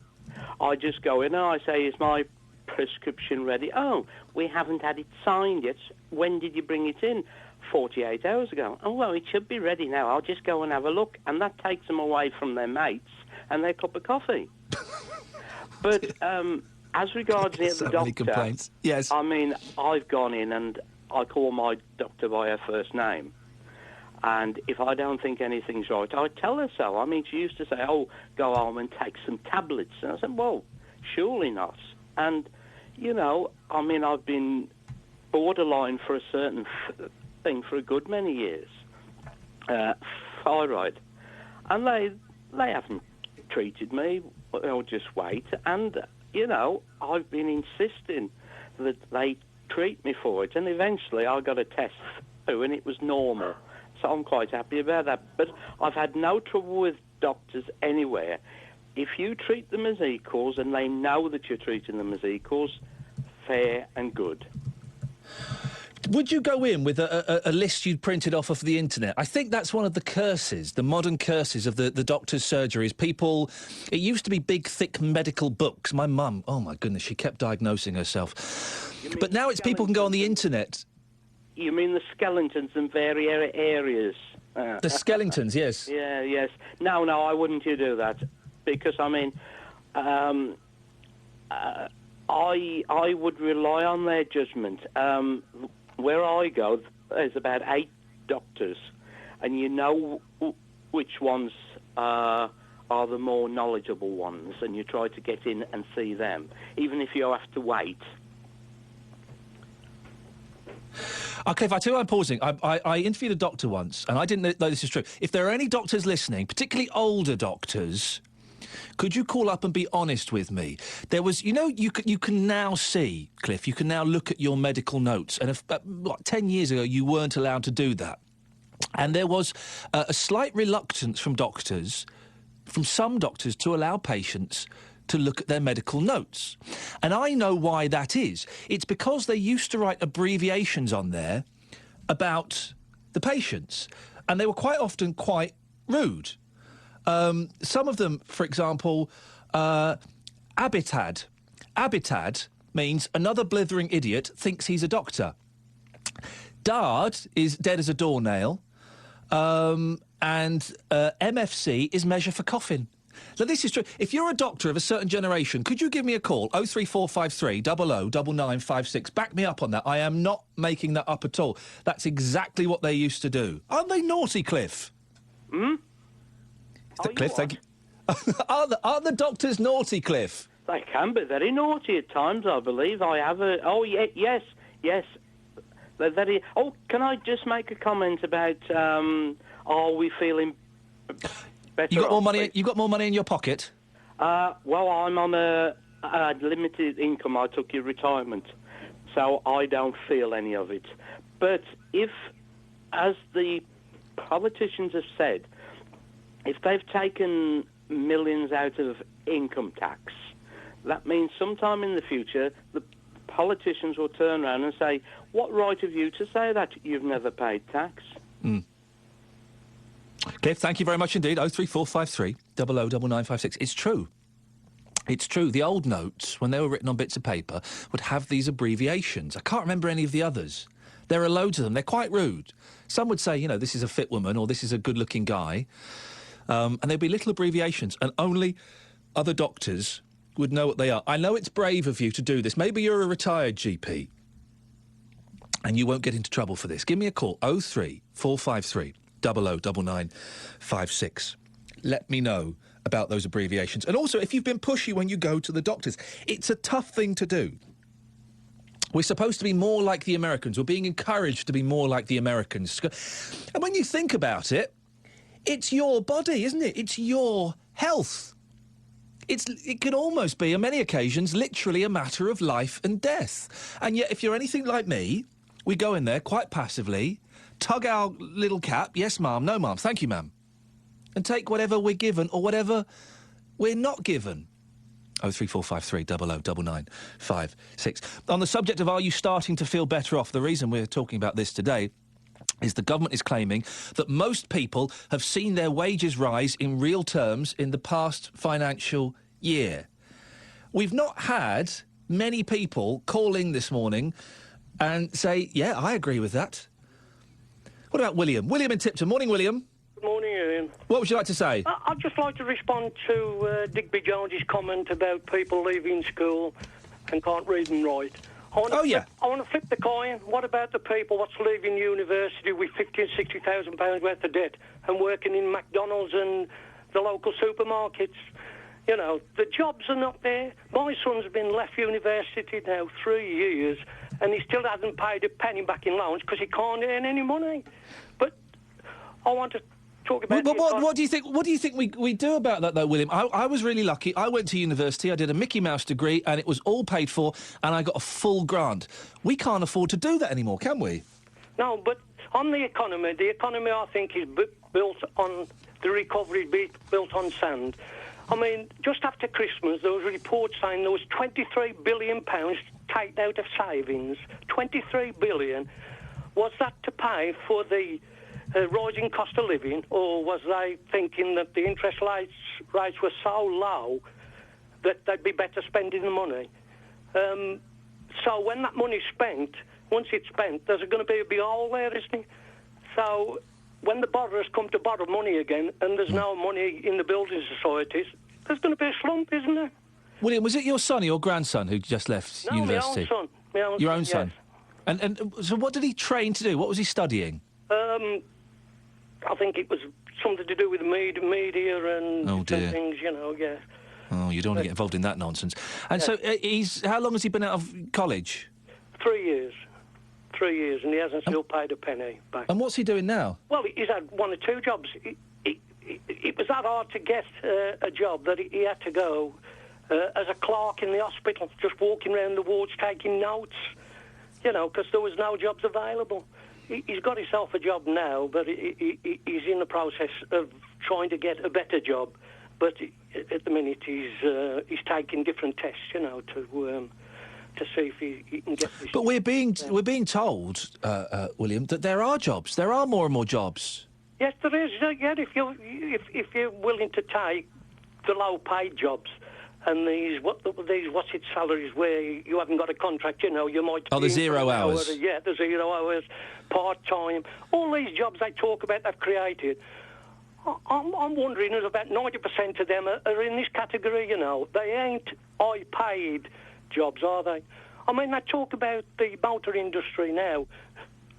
I just go in and I say, is my prescription ready? Oh, we haven't had it signed yet. When did you bring it in? 48 hours ago. Oh, well, it should be ready now. I'll just go and have a look. And that takes them away from their mates and their cup of coffee. But as regards the doctor... complaints. Yes. I mean, I've gone in and I call my doctor by her first name. And if I don't think anything's right, I tell her so. I mean, she used to say, go home and take some tablets. And I said, well, surely not. And, I mean, I've been borderline for a certain thing for a good many years. Thyroid. And they haven't treated me. They'll just wait. And, I've been insisting that they treat me for it. And eventually I got a test through and it was normal. So I'm quite happy about that. But I've had no trouble with doctors anywhere. If you treat them as equals and they know that you're treating them as equals, fair and good. Would you go in with a list you'd printed off of the internet? I think that's one of the curses, the modern curses of the doctor's surgeries. People... It used to be big, thick medical books. My mum, oh my goodness, she kept diagnosing herself. But now it's people can go on the internet... You mean the skeletons in various areas? The skeletons, yes. Yeah, yes. No, I wouldn't you do that. Because, I mean, I would rely on their judgment. Where I go, there's about 8 doctors, and you know which ones are are the more knowledgeable ones, and you try to get in and see them, even if you have to wait. Okay, if I tell you I'm pausing, I interviewed a doctor once, and I didn't know this is true. If there are any doctors listening, particularly older doctors, could you call up and be honest with me? There was, you can now see, Cliff, you can now look at your medical notes, and 10 years ago you weren't allowed to do that. And there was a slight reluctance from some doctors, to allow patients to look at their medical notes. And I know why that is. It's because they used to write abbreviations on there about the patients, and they were quite often quite rude. Some of them, for example, Abitad. Abitad means another blithering idiot thinks he's a doctor. Dard is dead as a doornail. And MFC is measure for coffin. Now, this is true. If you're a doctor of a certain generation, could you give me a call? 03453 00 9956. Back me up on that. I am not making that up at all. That's exactly what they used to do. Aren't they naughty, Cliff? Cliff, thank you. Aren't the doctors naughty, Cliff? They can be very naughty at times, I believe. I have a... Oh, yes. They're very... Oh, can I just make a comment about, are we feeling better? You got more money? You got more money in your pocket? Well, I'm on a limited income. I took your retirement, so I don't feel any of it. But if, as the politicians have said, if they've taken millions out of income tax, that means sometime in the future the politicians will turn around and say, what right have you to say that you've never paid tax? Cliff, thank you very much indeed. 03453 00 9956. It's true. It's true. The old notes, when they were written on bits of paper, would have these abbreviations. I can't remember any of the others. There are loads of them. They're quite rude. Some would say, this is a fit woman or this is a good-looking guy. And there'd be little abbreviations, and only other doctors would know what they are. I know it's brave of you to do this. Maybe you're a retired GP and you won't get into trouble for this. Give me a call, 03453 00 9956. Let me know about those abbreviations. And also, if you've been pushy when you go to the doctors, it's a tough thing to do. We're supposed to be more like the Americans. We're being encouraged to be more like the Americans. And when you think about it, it's your body, isn't it? It's your health. It can almost be, on many occasions, literally a matter of life and death. And yet, if you're anything like me, we go in there quite passively, tug our little cap, yes, ma'am, no, ma'am, thank you, ma'am, and take whatever we're given or whatever we're not given. 03453 00 9956. On the subject of are you starting to feel better off, the reason we're talking about this today is the government is claiming that most people have seen their wages rise in real terms in the past financial year. We've not had many people call in this morning and say, yeah, I agree with that. What about William? William in Tipton. Morning, William. Good morning, Ian. What would you like to say? I'd just like to respond to Digby Jones's comment about people leaving school and can't read and write. I want to flip the coin. What about the people what's leaving university with £50,000 and £60,000 worth of debt and working in McDonald's and the local supermarkets? The jobs are not there. My son's been left university now 3 years and he still hasn't paid a penny back in loans because he can't earn any money. But I want to talk about... What do you think? What do you think we do about that, though, William? I was really lucky. I went to university. I did a Mickey Mouse degree, and it was all paid for, and I got a full grant. We can't afford to do that anymore, can we? No, but on the economy I think is built on the recovery, built on sand. I mean, just after Christmas, there was a report saying there was £23 billion taken out of savings. £23 billion. Was that to pay for the rising cost of living, or was they thinking that the interest rates were so low that they'd be better spending the money? So when that money's spent, once it's spent, there's going to be a big hole there, isn't it? So when the borrowers come to borrow money again and there's no money in the building societies, there's going to be a slump, isn't there? William, was it your son or your grandson who just left university? My own son. Your own son? Yes. And so what did he train to do? What was he studying? I think it was something to do with media and, Oh, dear. and things, yeah. Oh, you don't want to get involved in that nonsense. And so how long has he been out of college? 3 years. 3 years, and he hasn't still paid a penny back. And what's he doing now? Well, he's had 1 or 2 jobs. It was that hard to get a job that he had to go as a clerk in the hospital, just walking around the wards taking notes, because there was no jobs available. He's got himself a job now, but he's in the process of trying to get a better job. But at the minute, he's taking different tests, to see if he can get this. But we're being told, William, that there are jobs. There are more and more jobs. Yes, there is. Yeah, if you're willing to take the low-paid jobs and these what's it salaries where you haven't got a contract, you might. Oh, the 0 hours. The 0 hours, part-time. All these jobs they talk about they've created. I'm wondering if about 90% of them are in this category. They ain't high-paid jobs, are they? I mean, they talk about the motor industry now.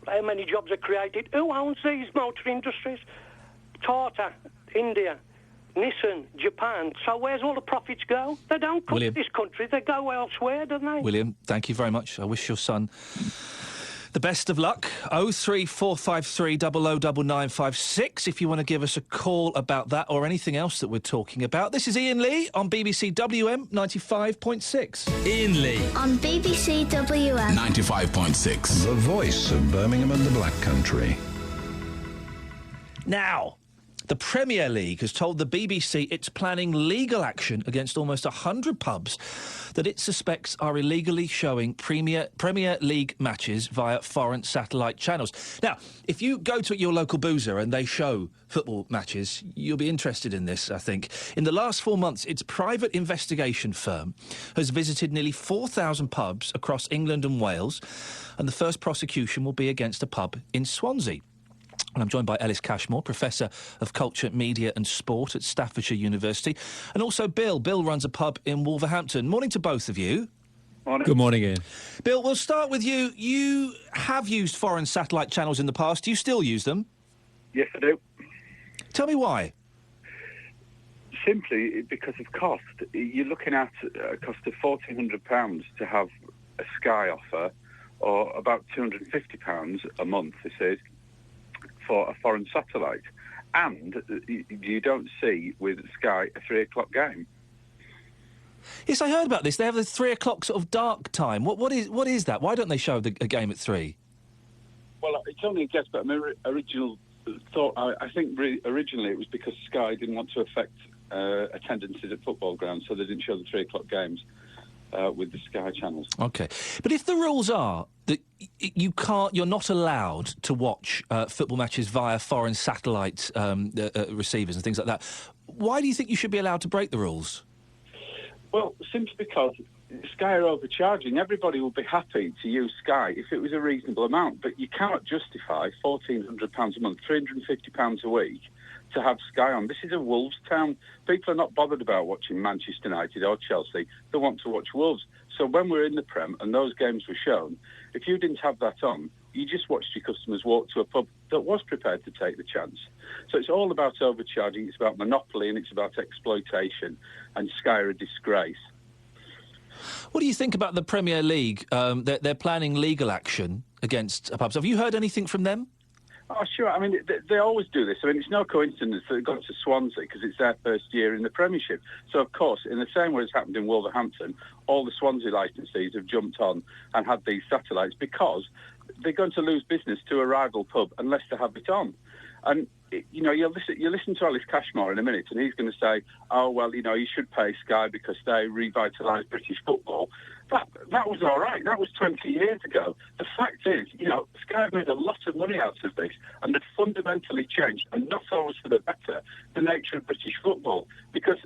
How many jobs are created? Who owns these motor industries? Tata, India, Nissan, Japan. So where's all the profits go? They don't come to this country. They go elsewhere, don't they? William, thank you very much. I wish your son the best of luck. 03453 009956 if you want to give us a call about that or anything else that we're talking about. This is Iain Lee on BBC WM 95.6. Iain Lee on BBC WM 95.6. The voice of Birmingham and the Black Country. Now, the Premier League has told the BBC it's planning legal action against almost 100 pubs that it suspects are illegally showing Premier League matches via foreign satellite channels. Now, if you go to your local boozer and they show football matches, you'll be interested in this, I think. In the last 4 months, its private investigation firm has visited nearly 4,000 pubs across England and Wales, and the first prosecution will be against a pub in Swansea. And I'm joined by Ellis Cashmore, Professor of Culture, Media and Sport at Staffordshire University, and also Bill. Bill runs a pub in Wolverhampton. Morning to both of you. Morning. Good morning, Ian. Bill, we'll start with you. You have used foreign satellite channels in the past. Do you still use them? Yes, I do. Tell me why. Simply because of cost. You're looking at a cost of £1,400 to have a Sky offer, or about £250 a month, this is, for a foreign satellite, and you don't see with Sky a 3 o'clock game. Yes, I heard about this. They have the 3 o'clock sort of dark time. What is that? Why don't they show a game at 3? Well, it's only a guess, but my original thought, I think originally it was because Sky didn't want to affect attendances at football grounds, so they didn't show the 3 o'clock games with the Sky channels. OK. But if the rules are that you're not allowed to watch football matches via foreign satellite receivers and things like that, why do you think you should be allowed to break the rules? Well, simply because Sky are overcharging. Everybody will be happy to use Sky if it was a reasonable amount, but you cannot justify £1,400 a month, £350 a week to have Sky on. This is a Wolves town. People are not bothered about watching Manchester United or Chelsea. They want to watch Wolves. So when we're in the Prem and those games were shown, if you didn't have that on, you just watched your customers walk to a pub that was prepared to take the chance. So it's all about overcharging, it's about monopoly, and it's about exploitation, and Sky are a disgrace. What do you think about the Premier League? They're planning legal action against pubs. Have you heard anything from them? Oh, sure. I mean, they always do this. I mean, it's no coincidence that they've gone to Swansea because it's their first year in the Premiership. So, of course, in the same way as happened in Wolverhampton, all the Swansea licensees have jumped on and had these satellites because they're going to lose business to a rival pub unless they have it on. And, you know, you'll listen to Ellis Cashmore in a minute and he's going to say, oh, well, you know, you should pay Sky because they revitalise British football. That was all right. That was 20 years ago. The fact is, you know, Sky have made a lot of money out of this and they've fundamentally changed, and not always for the better, the nature of British football. Because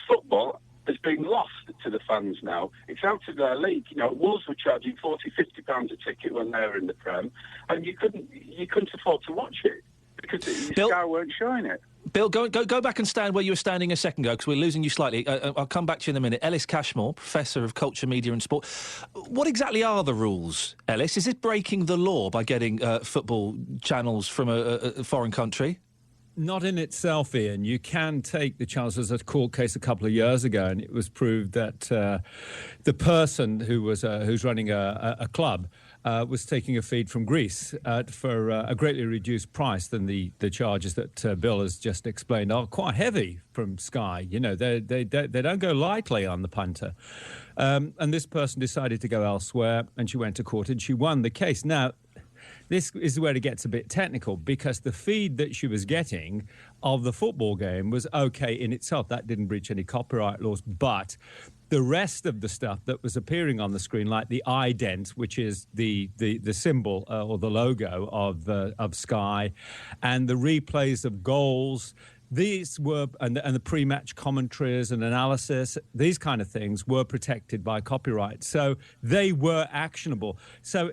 football has been lost to the fans now. It's out of their league. You know, Wolves were charging £40, £50 a ticket when they were in the Prem, and you couldn't afford to watch it because Sky weren't showing it. Bill, go back and stand where you were standing a second ago, because we're losing you slightly. I'll come back to you in a minute. Ellis Cashmore, Professor of Culture, Media and Sport. What exactly are the rules, Ellis? Is it breaking the law by getting football channels from a foreign country? Not in itself, Ian. You can take the chance. There's a court case a couple of years ago, and it was proved that the person who's running a club was taking a feed from Greece for a greatly reduced price than the charges that Bill has just explained are quite heavy from Sky. You know, they don't go lightly on the punter. And this person decided to go elsewhere, and she went to court and she won the case. Now, this is where it gets a bit technical, because the feed that she was getting of the football game was okay in itself. That didn't breach any copyright laws, but the rest of the stuff that was appearing on the screen, like the ident, which is the symbol or the logo of Sky, and the replays of goals, these were, and the pre-match commentaries and analysis, these kind of things were protected by copyright. So they were actionable. So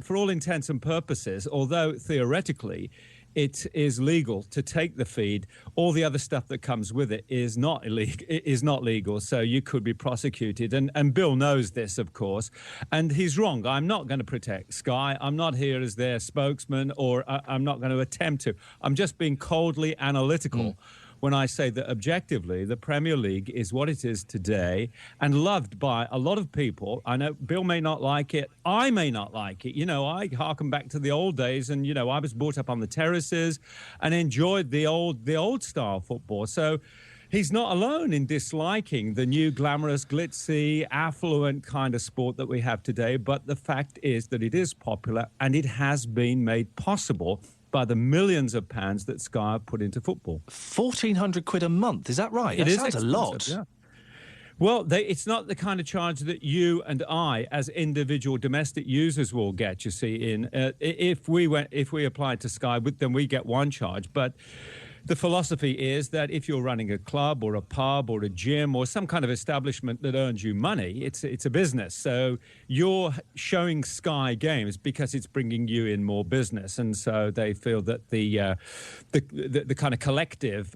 for all intents and purposes, although theoretically it is legal to take the feed, all the other stuff that comes with it is not illegal. It is not legal, so you could be prosecuted. And Bill knows this, of course, and he's wrong. I'm not going to protect Sky. I'm not here as their spokesman, or I'm not going to attempt to. I'm just being coldly analytical when I say that objectively the Premier League is what it is today and loved by a lot of people. I know Bill may not like it. I may not like it. You know, I harken back to the old days, and, you know, I was brought up on the terraces and enjoyed the old style football. So he's not alone in disliking the new glamorous, glitzy, affluent kind of sport that we have today. But the fact is that it is popular, and it has been made possible by the millions of pounds that Sky have put into football. £1,400 a month, is that right? That sounds a lot. Yeah. Well, it's not the kind of charge that you and I, as individual domestic users, will get. You see, if we applied to Sky, then we get one charge, but the philosophy is that if you're running a club or a pub or a gym or some kind of establishment that earns you money, it's a business. So you're showing Sky games because it's bringing you in more business, and so they feel that the kind of collective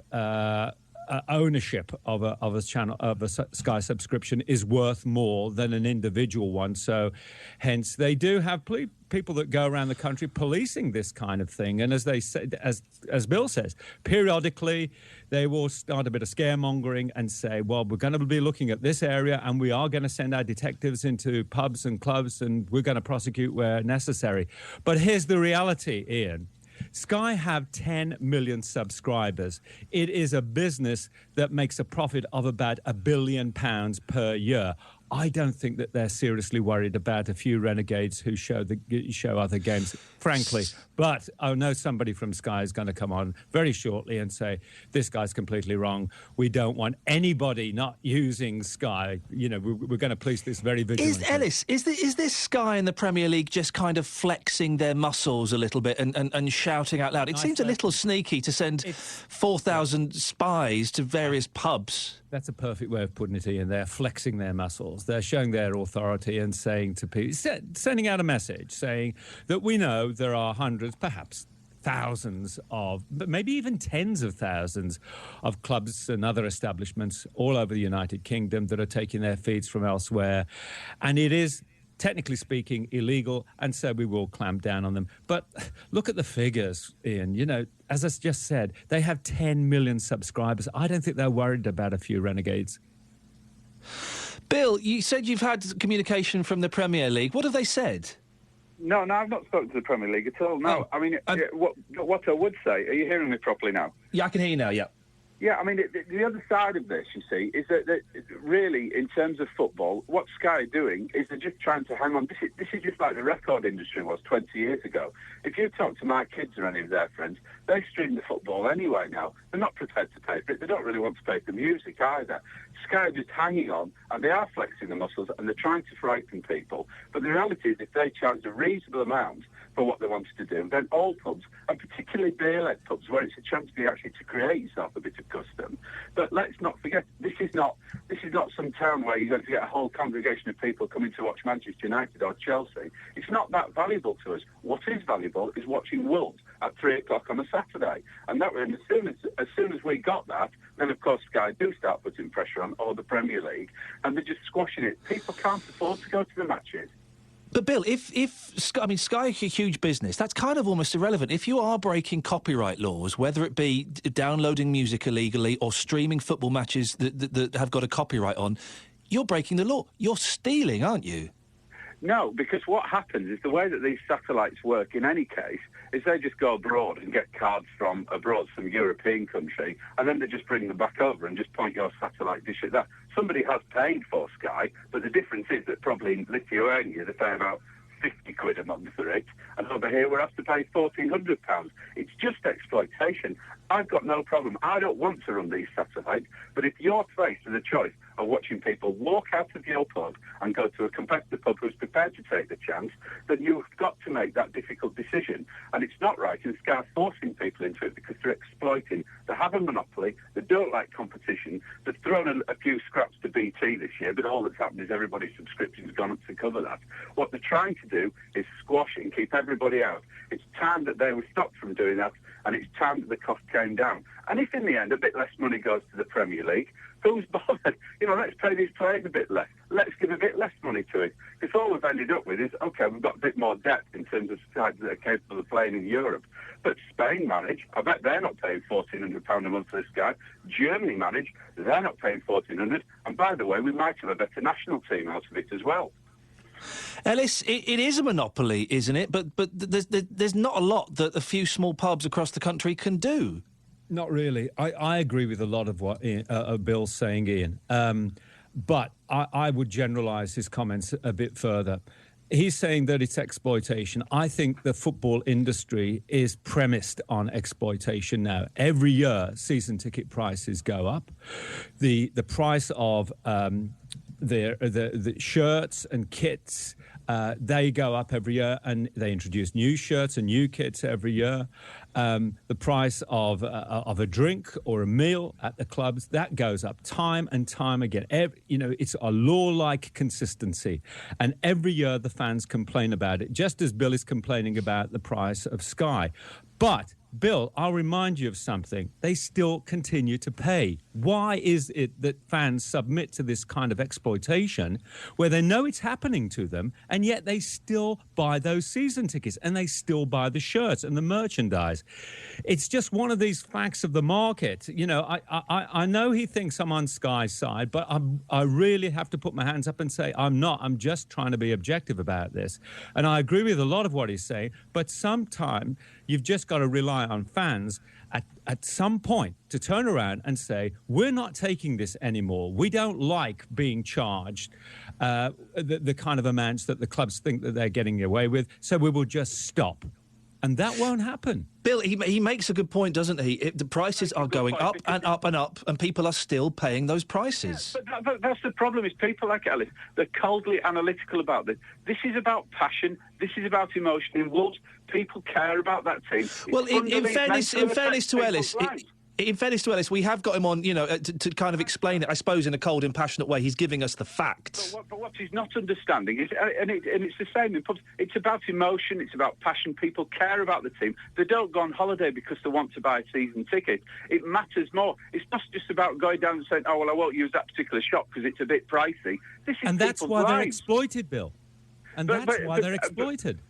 ownership of a channel, of a Sky subscription, is worth more than an individual one. So hence they do have people that go around the country policing this kind of thing. And as they say, as Bill says, periodically they will start a bit of scaremongering and say, well, we're going to be looking at this area and we are going to send our detectives into pubs and clubs and we're going to prosecute where necessary. But here's the reality, Ian. Sky have 10 million subscribers. It is a business that makes a profit of about £1 billion per year. I don't think that they're seriously worried about a few renegades who show other games, frankly. But I know somebody from Sky is going to come on very shortly and say, this guy's completely wrong. We don't want anybody not using Sky. You know, we're going to police this very vigilantly. Ellis, is this Sky in the Premier League just kind of flexing their muscles a little bit and shouting out loud? It seems a little sneaky to send 4,000 spies to various pubs. That's a perfect way of putting it, Ian. They're flexing their muscles. They're showing their authority and saying to people, sending out a message saying that we know there are hundreds, perhaps thousands of, but maybe even tens of thousands of clubs and other establishments all over the United Kingdom that are taking their feeds from elsewhere. And it is, technically speaking, illegal, and so we will clamp down on them. But look at the figures, Ian. You know, as I just said, they have 10 million subscribers. I don't think they're worried about a few renegades. Bill, you said you've had communication from the Premier League. What have they said? No, I've not spoken to the Premier League at all, no. I mean, what I would say... Are you hearing me properly now? Yeah, I can hear you now, yeah. Yeah, I mean, the other side of this, you see, is that really, in terms of football, what Sky are doing is they're just trying to hang on. This is just like the record industry was 20 years ago. If you talk to my kids or any of their friends, they stream the football anyway now. They're not prepared to pay for it. They don't really want to pay for music either. Sky are just hanging on, and they are flexing the muscles, and they're trying to frighten people. But the reality is, if they charge a reasonable amount for what they wanted to do, then all pubs, and particularly beer-led pubs, where it's a chance for you actually to create yourself a bit of custom. But let's not forget, this is not some town where you're going to get a whole congregation of people coming to watch Manchester United or Chelsea. It's not that valuable to us. What is valuable is watching Wolves at 3 o'clock on a Saturday. And that, and as soon as we got that, then of course Sky do start putting pressure on, or the Premier League, and they're just squashing it. People can't afford to go to the matches. But Bill, Sky is a huge business. That's kind of almost irrelevant. If you are breaking copyright laws, whether it be downloading music illegally or streaming football matches that have got a copyright on, you're breaking the law. You're stealing, aren't you? No, because what happens is the way that these satellites work in any case is they just go abroad and get cards from abroad, some European country, and then they just bring them back over and just point your satellite dish at that. Somebody has paid for Sky, but the difference is that probably in Lithuania they pay about 50 quid a month for it, and over here we're asked to pay £1,400. It's just exploitation. I've got no problem. I don't want to run these satellites, but if you're faced with a choice of watching people walk out of your pub and go to a competitor pub who's prepared to take the chance, then you've got to make that difficult decision. And it's not right, and Sky forcing people into it because they're exploiting. They have a monopoly. They don't like competition. They've thrown a few scraps to BT this year, but all that's happened is everybody's subscription's gone up to cover that. What they're trying to do is squash it and keep everybody out. It's time that they were stopped from doing that, and it's time that the cost came down. And if in the end a bit less money goes to the Premier League, who's bothered? Let's pay these players a bit less. Let's give a bit less money to it. Because all we've ended up with is, OK, we've got a bit more depth in terms of sides that are capable of playing in Europe. But Spain manage, I bet they're not paying £1,400 a month for this guy. Germany manage, they're not paying £1,400. And by the way, we might have a better national team out of it as well. Ellis, it is a monopoly, isn't it? But there's not a lot that a few small pubs across the country can do. Not really. I agree with a lot of what Bill's saying, Ian. But I would generalise his comments a bit further. He's saying that it's exploitation. I think the football industry is premised on exploitation now. Every year, season ticket prices go up. The price of the shirts and kits, they go up every year, and they introduce new shirts and new kits every year. The price of a drink or a meal at the clubs, that goes up time and time again. It's a law-like consistency, and every year the fans complain about it, just as Bill is complaining about the price of Sky. But Bill, I'll remind you of something. They still continue to pay. Why is it that fans submit to this kind of exploitation where they know it's happening to them, and yet they still buy those season tickets and they still buy the shirts and the merchandise? It's just one of these facts of the market. I know he thinks I'm on Sky's side, but I really have to put my hands up and say I'm not. I'm just trying to be objective about this. And I agree with a lot of what he's saying, but sometimes you've just got to rely on fans at some point to turn around and say, we're not taking this anymore. We don't like being charged the kind of amounts that the clubs think that they're getting away with, so we will just stop. And that won't happen. Bill, he makes a good point, doesn't he? The prices are going up and up and up, and people are still paying those prices. Yeah, but that's the problem, is people like Ellis, they're coldly analytical about this. This is about passion. This is about emotion. In Wolves, people care about that team. Well, in fairness to Ellis... In fairness to Ellis, we have got him on, to kind of explain it, I suppose, in a cold and passionate way. He's giving us the facts. But what he's not understanding is, and it's the same in pubs, it's about emotion, it's about passion. People care about the team. They don't go on holiday because they want to buy a season ticket. It matters more. It's not just about going down and saying, oh, well, I won't use that particular shop because it's a bit pricey. This is and that's why lives. They're exploited, Bill. And that's why they're exploited.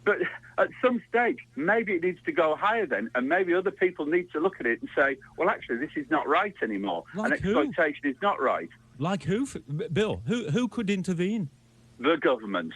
But at some stage, maybe it needs to go higher then, and maybe other people need to look at it and say, well, actually, this is not right anymore. Like and exploitation is not right. Like who, Bill? Who could intervene? The government.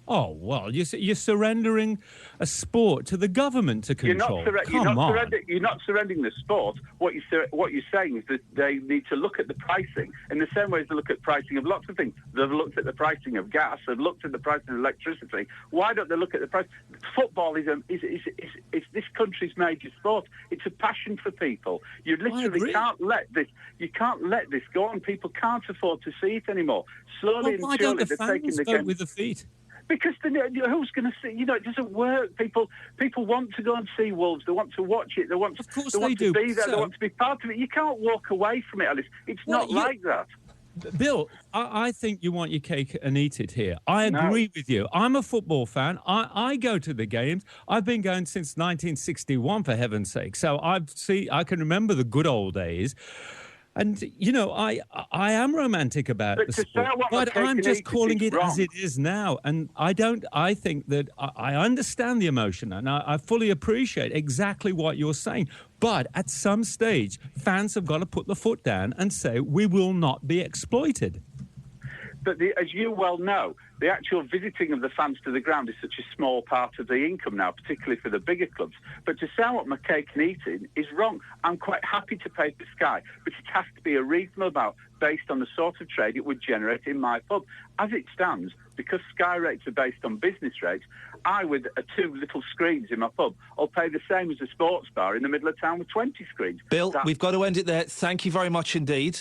Oh, well, you're surrendering a sport to the government to control. You're not surrendering the sport. What you're saying is that they need to look at the pricing in the same way as they look at pricing of lots of things. They've looked at the pricing of gas. They've looked at the pricing of electricity. Why don't they look at the price? Football is this country's major sport. It's a passion for people. You literally can't let this. You can't let this go on. People can't afford to see it anymore. Slowly and surely, they're taking the game with the feet. Because who's going to see? It doesn't work. People want to go and see Wolves. They want to watch it. They want to be there. They want to be part of it. You can't walk away from it, Alice. It's not like that. Bill, I think you want your cake and eat it here. I agree with you. I'm a football fan. I go to the games. I've been going since 1961, for heaven's sake. So I can remember the good old days. And, you know, I am romantic about the sport, but I'm just calling it as it is now. And I think that I understand the emotion, and I fully appreciate exactly what you're saying. But at some stage, fans have got to put the foot down and say, we will not be exploited. But as you well know, the actual visiting of the fans to the ground is such a small part of the income now, particularly for the bigger clubs. But to sell what my cake and eating is wrong. I'm quite happy to pay for Sky, but it has to be a reasonable amount based on the sort of trade it would generate in my pub. As it stands, because Sky rates are based on business rates, I, with 2 little screens in my pub, I'll pay the same as a sports bar in the middle of town with 20 screens. Bill, we've got to end it there. Thank you very much indeed.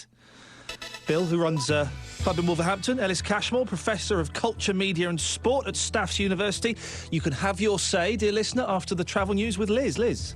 Bill, who runs pub in Wolverhampton, Ellis Cashmore, Professor of Culture, Media and Sport at Staffs University. You can have your say, dear listener, after the travel news with Liz. Liz.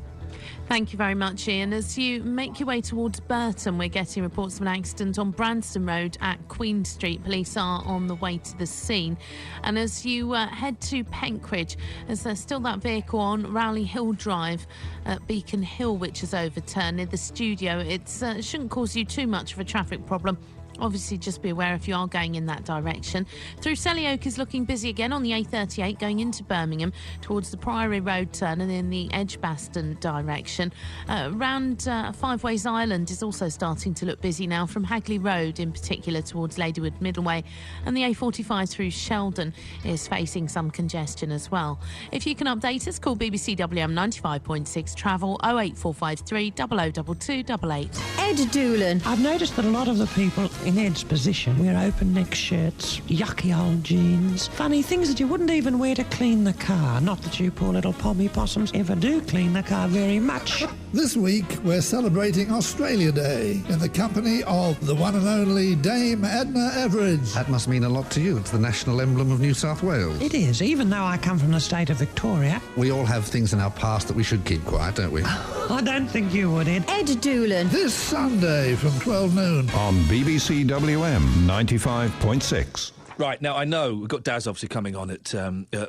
Thank you very much, Ian. As you make your way towards Burton, we're getting reports of an accident on Branston Road at Queen Street. Police are on the way to the scene. And as you head to Penkridge, as there's still that vehicle on Rowley Hill Drive at Beacon Hill, which is overturned near the studio, it shouldn't cause you too much of a traffic problem. Obviously, just be aware if you are going in that direction. Through Selly Oak is looking busy again on the A38 going into Birmingham towards the Priory Road turn and in the Edgbaston direction. Around Five Ways Island is also starting to look busy now from Hagley Road in particular towards Ladywood Middleway, and the A45 through Sheldon is facing some congestion as well. If you can update us, call BBC WM 95.6 Travel 08453 002288. Ed Doolan. I've noticed that a lot of the people in Ed's position wear open neck shirts, yucky old jeans, funny things that you wouldn't even wear to clean the car. Not that you poor little pommy possums ever do clean the car very much. This week we're celebrating Australia Day in the company of the one and only Dame Edna Everage. That must mean a lot to you. It's the national emblem of New South Wales. It is, even though I come from the state of Victoria. We all have things in our past that we should keep quiet, don't we? I don't think you would, Ed. Ed Doolan. This Sunday from 12 noon. On BBC WM 95.6. Right, now I know we've got Daz obviously coming on at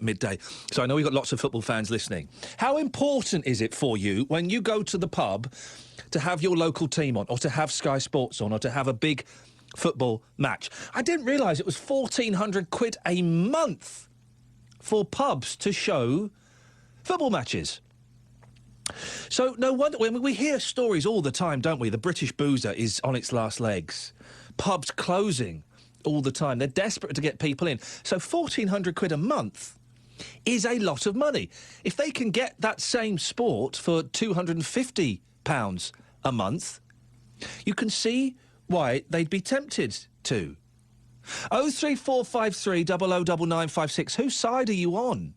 midday, so I know we've got lots of football fans listening. How important is it for you when you go to the pub to have your local team on, or to have Sky Sports on, or to have a big football match? I didn't realise it was £1,400 a month for pubs to show football matches. So no wonder, we hear stories all the time, don't we? The British boozer is on its last legs. Pubs closing all the time. They're desperate to get people in. So £1,400 a month is a lot of money. If they can get that same sport for £250 a month, you can see why they'd be tempted to. 03453 009956. Whose side are you on?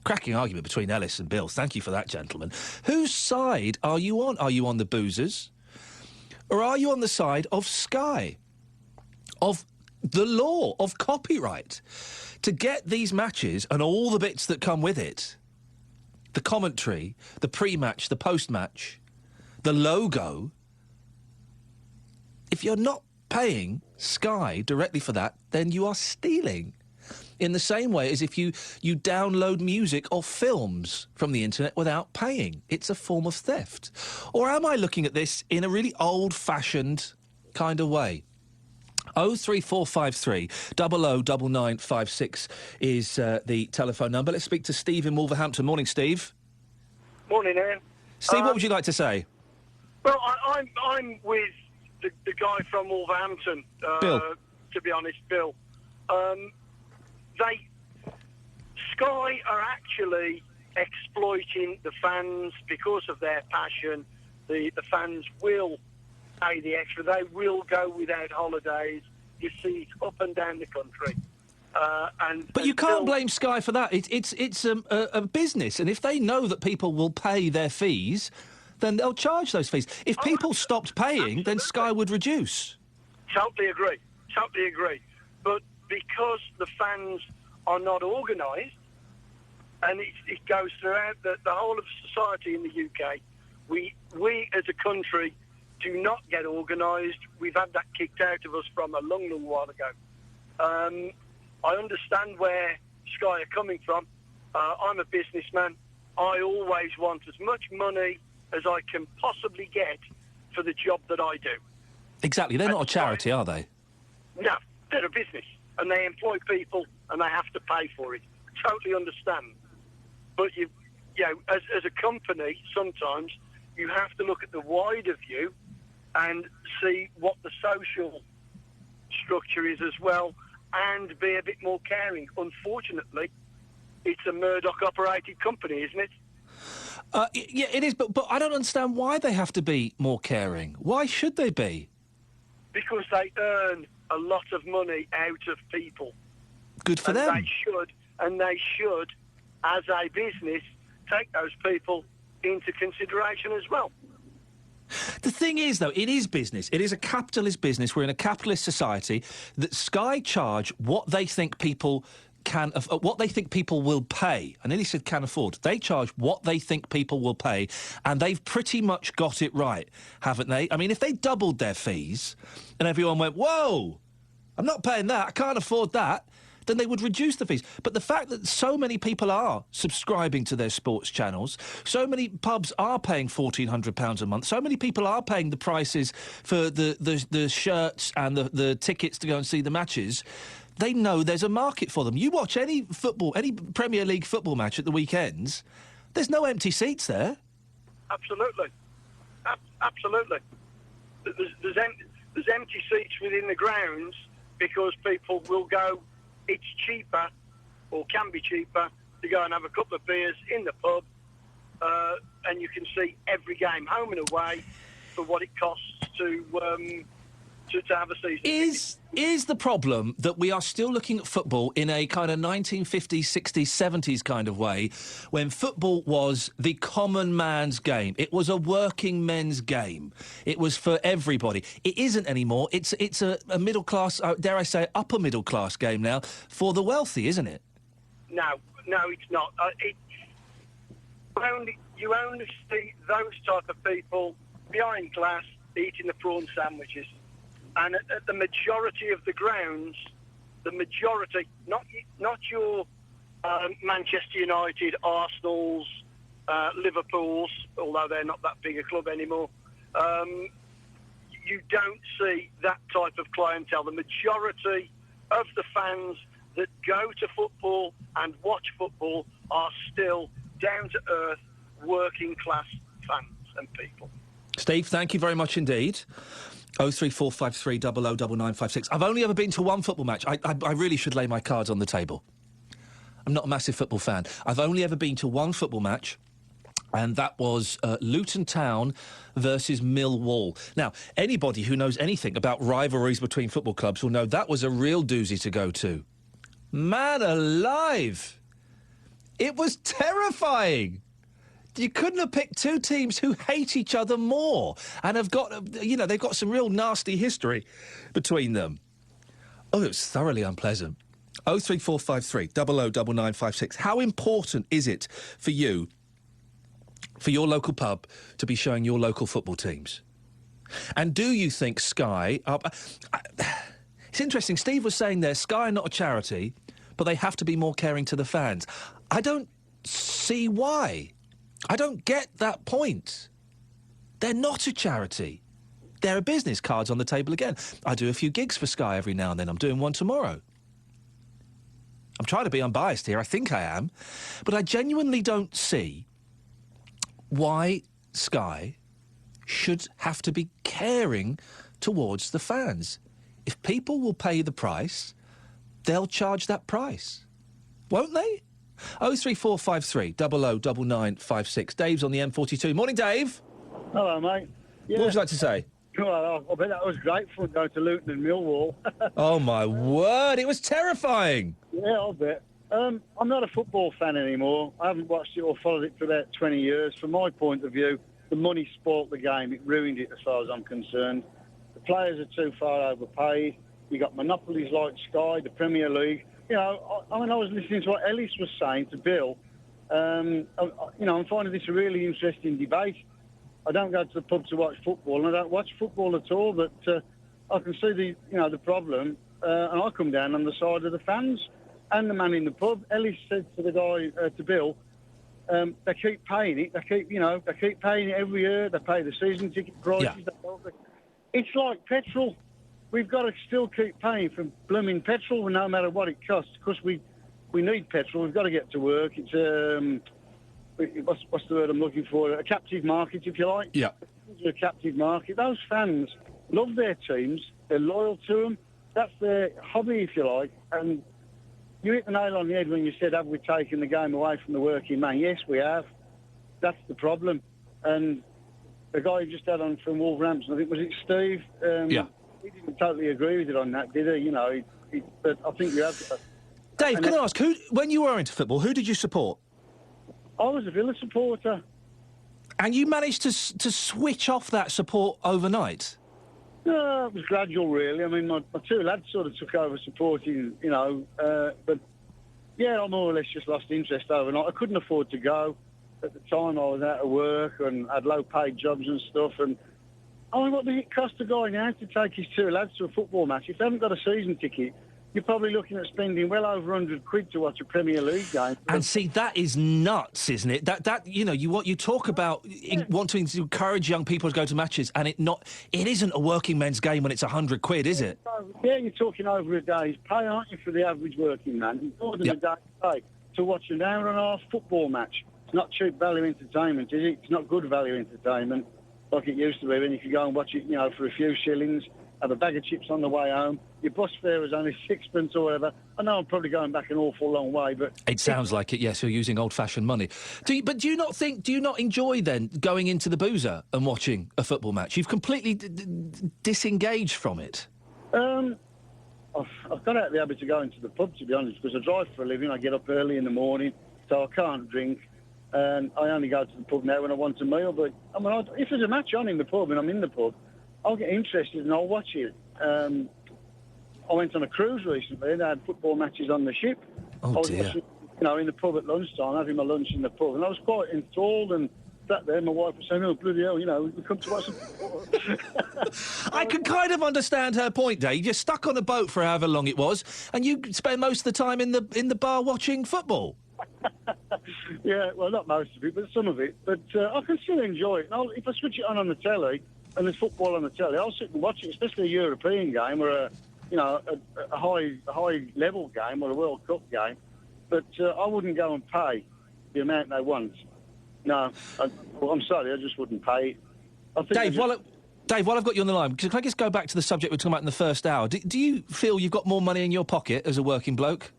Cracking argument between Ellis and Bill. Thank you for that, gentlemen. Whose side are you on? Are you on the boozers? Or are you on the side of Sky? Of the law, of copyright? To get these matches and all the bits that come with it, the commentary, the pre-match, the post-match, the logo, if you're not paying Sky directly for that, then you are stealing. In the same way as if you download music or films from the internet without paying. It's a form of theft. Or am I looking at this in a really old-fashioned kind of way? 03453 009956 is the telephone number. Let's speak to Steve in Wolverhampton. Morning, Steve. Morning, Ian. Steve, what would you like to say? Well, I'm with the guy from Wolverhampton. Bill. To be honest, Bill. Sky are actually exploiting the fans because of their passion. The fans will pay the extra. They will go without holidays. You see it up and down the country. But you can't blame Sky for that. It's a business, and if they know that people will pay their fees, then they'll charge those fees. If people stopped paying, then Sky would reduce. Totally agree. But because the fans are not organised, and it goes throughout the whole of society in the UK, we as a country do not get organised. We've had that kicked out of us from a long, long while ago. I understand where Sky are coming from. I'm a businessman. I always want as much money as I can possibly get for the job that I do. Exactly. They're not a charity, are they? No, they're a business, and they employ people, and they have to pay for it. Totally understand. But as a company, sometimes you have to look at the wider view and see what the social structure is as well, and be a bit more caring. Unfortunately, it's a Murdoch-operated company, isn't it? Yeah, it is, but I don't understand why they have to be more caring. Why should they be? Because they earn a lot of money out of people. Good for them. They should, as a business, take those people into consideration as well. The thing is, though, it is business. It is a capitalist business. We're in a capitalist society. That Sky charge what they think people what they think people will pay. I nearly said can afford. They charge what they think people will pay, and they've pretty much got it right, haven't they? I mean, if they doubled their fees and everyone went, whoa, I'm not paying that, I can't afford that, then they would reduce the fees. But the fact that so many people are subscribing to their sports channels, so many pubs are paying £1,400 a month, so many people are paying the prices for the shirts and the tickets to go and see the matches, they know there's a market for them. You watch any Premier League football match at the weekends, there's no empty seats there. Absolutely. Absolutely. There's empty seats within the grounds because people will go, it's cheaper, or can be cheaper, to go and have a couple of beers in the pub, and you can see every game, home and away, for what it costs to have a season. Is the problem that we are still looking at football in a kind of 1950s, 60s, 70s kind of way, when football was the common man's game? It was a working men's game. It was for everybody. It isn't anymore. It's a middle class, dare I say, upper middle class game now for the wealthy, isn't it? No, it's not. You only see those type of people behind glass eating the prawn sandwiches. And at the majority of the grounds, not your Manchester United, Arsenal's, Liverpool's, although they're not that big a club anymore, you don't see that type of clientele. The majority of the fans that go to football and watch football are still down-to-earth, working-class fans and people. Steve, thank you very much indeed. 03453 009956. I've only ever been to one football match. I really should lay my cards on the table. I'm not a massive football fan. I've only ever been to one football match, and that was Luton Town versus Millwall. Now, anybody who knows anything about rivalries between football clubs will know that was a real doozy to go to. Man alive! It was terrifying! You couldn't have picked two teams who hate each other more and have got, they've got some real nasty history between them. Oh, it was thoroughly unpleasant. 03453 009956. How important is it for you, for your local pub, to be showing your local football teams? And do you think Sky... it's interesting, Steve was saying there, Sky are not a charity, but they have to be more caring to the fans. I don't see why. I don't get that point. They're not a charity. They're a business. Cards on the table again. I do a few gigs for Sky every now and then. I'm doing one tomorrow. I'm trying to be unbiased here. I think I am. But I genuinely don't see why Sky should have to be caring towards the fans. If people will pay the price, they'll charge that price. Won't they? 03453 009956. Dave's on the M42. Morning, Dave. Hello, mate. Yeah. What would you like to say? Well, I bet that was great fun going to Luton and Millwall. Oh, my word. It was terrifying. Yeah, I'll bet. I'm not a football fan anymore. I haven't watched it or followed it for about 20 years. From my point of view, the money spoilt the game. It ruined it as far as I'm concerned. The players are too far overpaid. You got monopolies like Sky, the Premier League. I was listening to what Ellis was saying to Bill. I'm finding this a really interesting debate. I don't go to the pub to watch football, and I don't watch football at all, but I can see the problem, and I come down on the side of the fans and the man in the pub. Ellis said to the guy, to Bill, they keep paying it. They keep paying it every year. They pay the season ticket prices. Yeah. It's like petrol. We've got to still keep paying for blooming petrol, no matter what it costs, because we need petrol. We've got to get to work. It's what's the word I'm looking for? A captive market, if you like. Yeah. It's a captive market. Those fans love their teams. They're loyal to them. That's their hobby, if you like. And you hit the nail on the head when you said, have we taken the game away from the working man? Yes, we have. That's the problem. And the guy who just had on from Wolverhampton, I think, was it Steve? He didn't totally agree with it on that, did he? But I think you have. Dave, can I ask, when you were into football, who did you support? I was a Villa supporter. And you managed to switch off that support overnight? No, it was gradual, really. I mean, my two lads sort of took over supporting, but, yeah, I more or less just lost interest overnight. I couldn't afford to go. At the time, I was out of work and had low-paid jobs and stuff, and I mean, what does it cost a guy now to take his two lads to a football match? If they haven't got a season ticket, you're probably looking at spending well over £100 to watch a Premier League game. And see, that is nuts, isn't it? You talk about wanting to encourage young people to go to matches, and it isn't a working men's game when it's £100, is it? Yeah, you're talking over a day's pay, aren't you, for the average working man? It's more than a day's pay to watch an hour and a half football match. It's not cheap value entertainment, is it? It's not good value entertainment like it used to be when you could go and watch it, for a few shillings, have a bag of chips on the way home. Your bus fare was only sixpence or whatever. I know I'm probably going back an awful long way, but... It sounds like it, yes, you're using old-fashioned money. Do you not enjoy, then, going into the boozer and watching a football match? You've completely disengaged from it. I've got out of the habit of going to the pub, to be honest, because I drive for a living. I get up early in the morning, so I can't drink. And I only go to the pub now when I want a meal. But I mean, if there's a match on in the pub and I'm in the pub, I'll get interested and I'll watch it. I went on a cruise recently and they had football matches on the ship. Oh, I was dear. watching, in the pub at lunchtime, having my lunch in the pub. And I was quite enthralled and sat there. My wife was saying, oh, bloody hell, we come to watch some football. I can kind of understand her point, Dave. You're stuck on a boat for however long it was and you spend most of the time in the bar watching football. Yeah, well, not most of it, but some of it. But I can still enjoy it. And if I switch it on the telly and there's football on the telly, I'll sit and watch it, especially a European game or a high-level game or a World Cup game. But I wouldn't go and pay the amount they want. No, I'm sorry, I just wouldn't pay it. Dave, while I've got you on the line, can I just go back to the subject we were talking about in the first hour? Do you feel you've got more money in your pocket as a working bloke?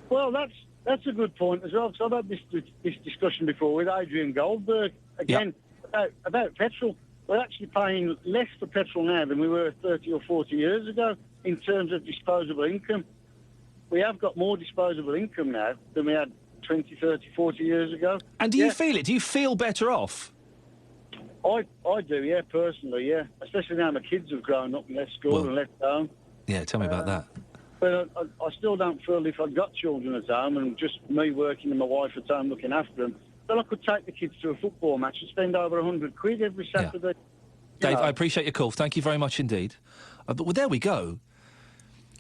Well, that's a good point as well. So I've had this discussion before with Adrian Goldberg again about petrol. We're actually paying less for petrol now than we were 30 or 40 years ago in terms of disposable income. We have got more disposable income now than we had 20, 30, 40 years ago. And do you feel it? Do you feel better off? I do, yeah, personally, yeah. Especially now my kids have grown up and left school and left home. Yeah, tell me about that. But I still don't feel if I'd got children at home and just me working and my wife at home looking after them, that I could take the kids to a football match and spend over £100 every Saturday. Dave, I appreciate your call. Thank you very much indeed. But there we go.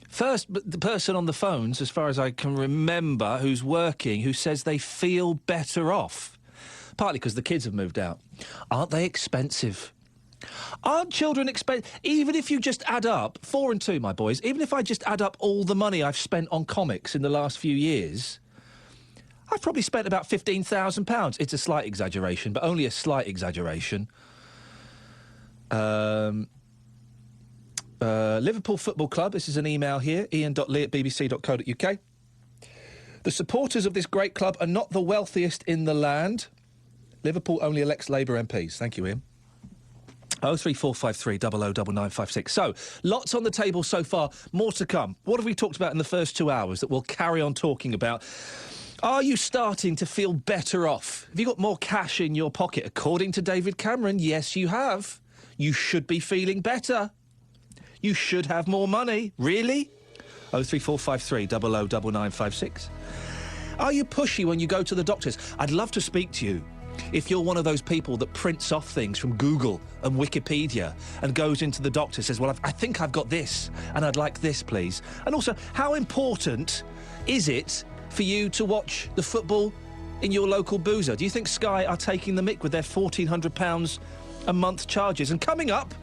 First, the person on the phones, as far as I can remember, who's working, who says they feel better off. Partly because the kids have moved out. Aren't they expensive? Aren't children expensive? Even if you just add up, 4 and 2, my boys, even if I just add up all the money I've spent on comics in the last few years, I've probably spent about £15,000. It's a slight exaggeration, but only a slight exaggeration. Liverpool Football Club, this is an email here, iain.lee@bbc.co.uk. The supporters of this great club are not the wealthiest in the land. Liverpool only elects Labour MPs. Thank you, Ian. 03453 009956. So, lots on the table so far. More to come. What have we talked about in the first 2 hours that we'll carry on talking about? Are you starting to feel better off? Have you got more cash in your pocket? According to David Cameron, yes, you have. You should be feeling better. You should have more money. Really? 03453 009956. Are you pushy when you go to the doctors? I'd love to speak to you. If you're one of those people that prints off things from Google and Wikipedia and goes into the doctor, says, well, I think I've got this, and I'd like this, please. And also, how important is it for you to watch the football in your local boozer? Do you think Sky are taking the mick with their £1,400 a month charges? And coming up,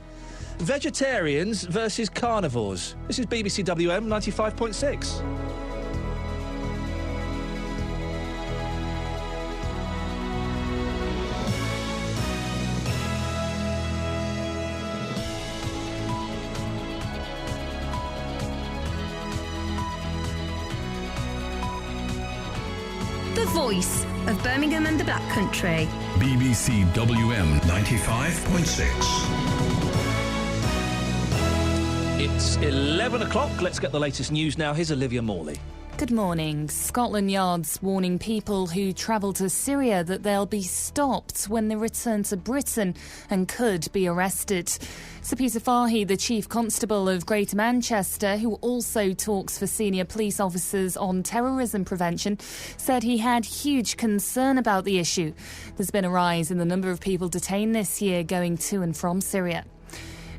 vegetarians versus carnivores. This is BBC WM 95.6. The voice of Birmingham and the Black Country. BBC WM 95.6. It's 11 o'clock. Let's get the latest news now. Here's Olivia Morley. Good morning. Scotland Yard's warning people who travel to Syria that they'll be stopped when they return to Britain and could be arrested. Sir Peter Fahy, the Chief Constable of Greater Manchester, who also talks for senior police officers on terrorism prevention, said he had huge concern about the issue. There's been a rise in the number of people detained this year going to and from Syria.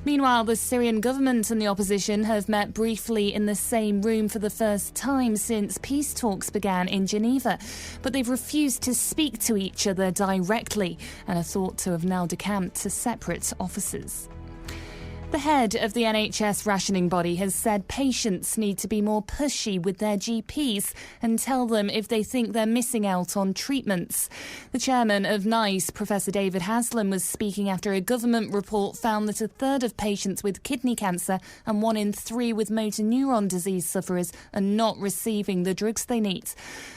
Meanwhile, the Syrian government and the opposition have met briefly in the same room for the first time since peace talks began in Geneva, but they've refused to speak to each other directly and are thought to have now decamped to separate offices. The head of the NHS rationing body has said patients need to be more pushy with their GPs and tell them if they think they're missing out on treatments. The chairman of NICE, Professor David Haslam, was speaking after a government report found that a third of patients with kidney cancer and 1 in 3 with motor neuron disease sufferers are not receiving the drugs they need.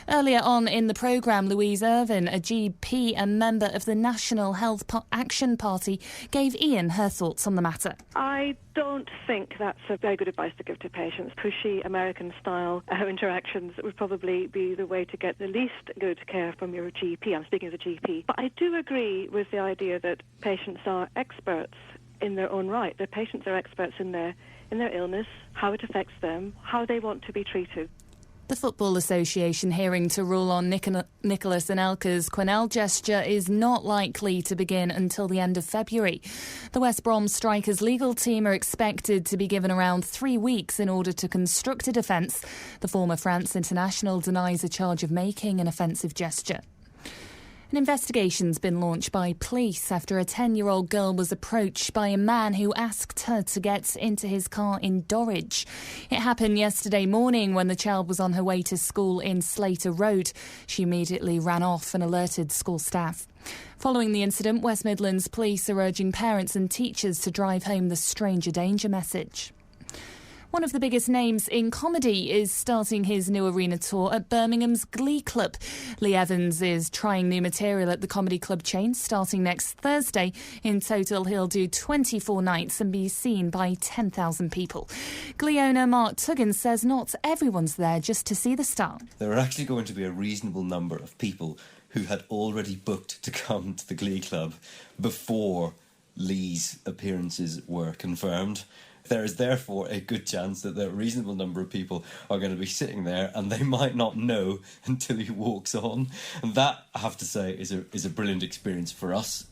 Earlier on in the programme, Louise Irvin, a GP and member of the National Health Action Party, gave Iain her thoughts on the matter. I don't think that's a very good advice to give to patients. Pushy American-style interactions would probably be the way to get the least good care from your GP. I'm speaking as a GP. But I do agree with the idea that patients are experts in their own right. The patients are experts in their illness, how it affects them, how they want to be treated. The Football Association hearing to rule on Nicholas Anelka's Quinnell gesture is not likely to begin until the end of February. The West Brom strikers' legal team are expected to be given around 3 weeks in order to construct a defence. The former France international denies a charge of making an offensive gesture. An investigation's been launched by police after a 10-year-old girl was approached by a man who asked her to get into his car in Dorridge. It happened yesterday morning when the child was on her way to school in Slater Road. She immediately ran off and alerted school staff. Following the incident, West Midlands Police are urging parents and teachers to drive home the stranger danger message. One of the biggest names in comedy is starting his new arena tour at Birmingham's Glee Club. Lee Evans is trying new material at the comedy club chain starting next Thursday. In total, he'll do 24 nights and be seen by 10,000 people. Glee owner Mark Tuggin says not everyone's there just to see the star. There are actually going to be a reasonable number of people who had already booked to come to the Glee Club before Lee's appearances were confirmed. There is therefore a good chance that a reasonable number of people are going to be sitting there and they might not know until he walks on. And that, I have to say, is a brilliant experience for us.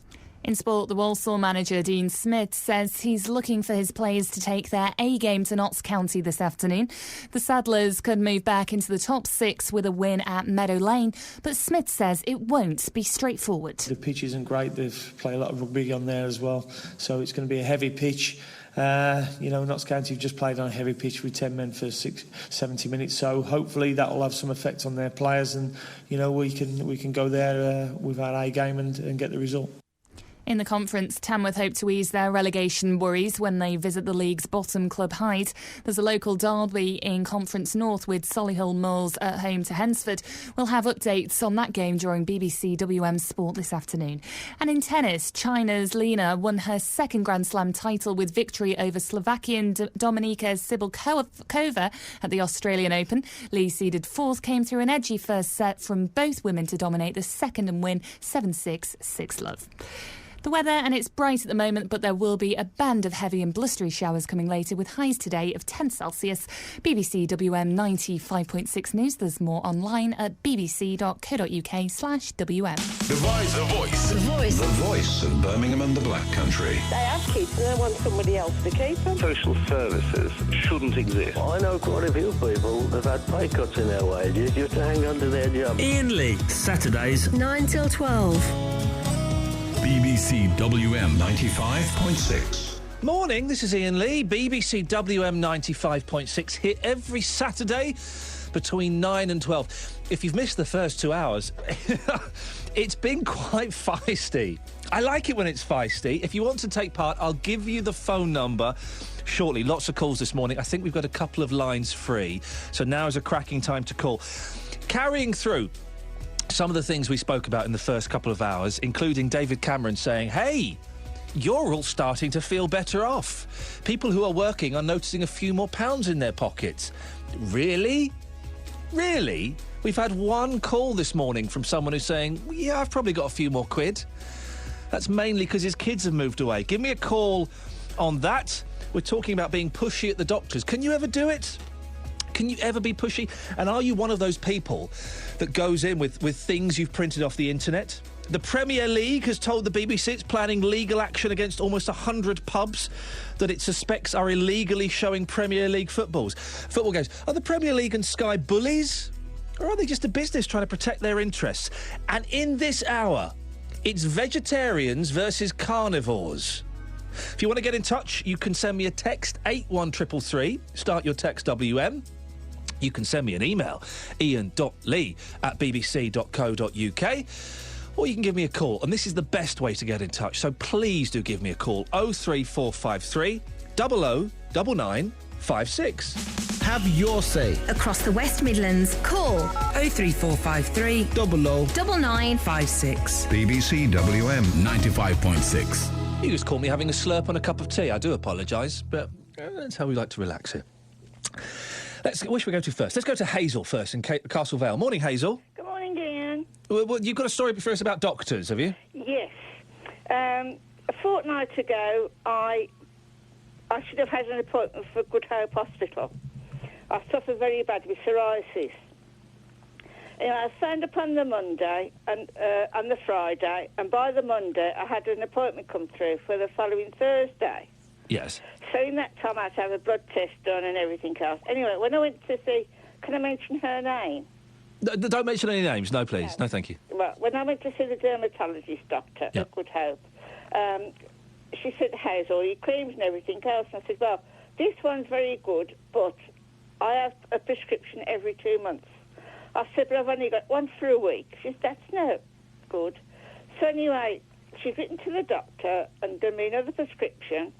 In sport, the Walsall manager Dean Smith says he's looking for his players to take their A-game to Notts County this afternoon. The Saddlers could move back into the top 6 with a win at Meadow Lane, but Smith says it won't be straightforward. The pitch isn't great. They've played a lot of rugby on there as well, so it's going to be a heavy pitch. Notts County have just played on a heavy pitch with 10 men for 70 minutes, so hopefully that will have some effect on their players, and we can go there with our A game and get the result. In the conference, Tamworth hope to ease their relegation worries when they visit the league's bottom club Hyde. There's a local derby in Conference North with Solihull Moors at home to Hensford. We'll have updates on that game during BBC WM Sport this afternoon. And in tennis, China's Lina won her second Grand Slam title with victory over Slovakian Dominika Sibylkova at the Australian Open. Lee, seeded 4th, came through an edgy first set from both women to dominate the second and win 7-6, 6-love. The weather, and it's bright at the moment, but there will be a band of heavy and blustery showers coming later with highs today of 10 Celsius. BBC WM 95.6 News. There's more online at bbc.co.uk/WM. The Voice. The Voice. The Voice. The Voice of Birmingham and the Black Country. They have kids and they want somebody else to keep them. Social services shouldn't exist. I know quite a few people that have had pay cuts in their wages just to hang on to their job. Iain Lee, Saturdays 9 till 12. BBC WM 95.6. Morning, this is Iain Lee, BBC WM 95.6, here every Saturday between 9 and 12. If you've missed the first 2 hours, it's been quite feisty. I like it when it's feisty. If you want to take part, I'll give you the phone number shortly. Lots of calls this morning. I think we've got a couple of lines free, so now is a cracking time to call. Carrying through some of the things we spoke about in the first couple of hours, including David Cameron saying, hey, you're all starting to feel better off. People who are working are noticing a few more pounds in their pockets. Really? Really? We've had one call this morning from someone who's saying, yeah, I've probably got a few more quid. That's mainly because his kids have moved away. Give me a call on that. We're talking about being pushy at the doctors. Can you ever do it? Can you ever be pushy? And are you one of those people that goes in with things you've printed off the internet? The Premier League has told the BBC it's planning legal action against almost 100 pubs that it suspects are illegally showing Premier League football games. Are the Premier League and Sky bullies? Or are they just a business trying to protect their interests? And in this hour, it's vegetarians versus carnivores. If you want to get in touch, you can send me a text, 81333. Start your text WM. You can send me an email, iain.lee@bbc.co.uk. Or you can give me a call, and this is the best way to get in touch, so please do give me a call, 03453 00 9956. Have your say. Across the West Midlands, call 03453 00 9956. BBC WM 95.6. You just caught me having a slurp on a cup of tea. I do apologise, but that's how we like to relax here. Where should we go to first? Let's go to Hazel first in Castle Vale. Morning, Hazel. Good morning, Ian. Well, you've got a story for us about doctors, have you? Yes. A fortnight ago, I should have had an appointment for Good Hope Hospital. I suffer very bad with psoriasis. Anyway, I phoned up on the Monday and on the Friday, and by the Monday, I had an appointment come through for the following Thursday. Yes. So in that time, I had to have a blood test done and everything else. Anyway, when I went to see... Can I mention her name? No, don't mention any names. No, please. No, thank you. Well, when I went to see the dermatologist doctor at Good Hope, she said, how's all your creams and everything else? And I said, well, this one's very good, but I have a prescription every 2 months. I said, but I've only got one for a week. She said, that's no good. So anyway, she's written to the doctor and done me another prescription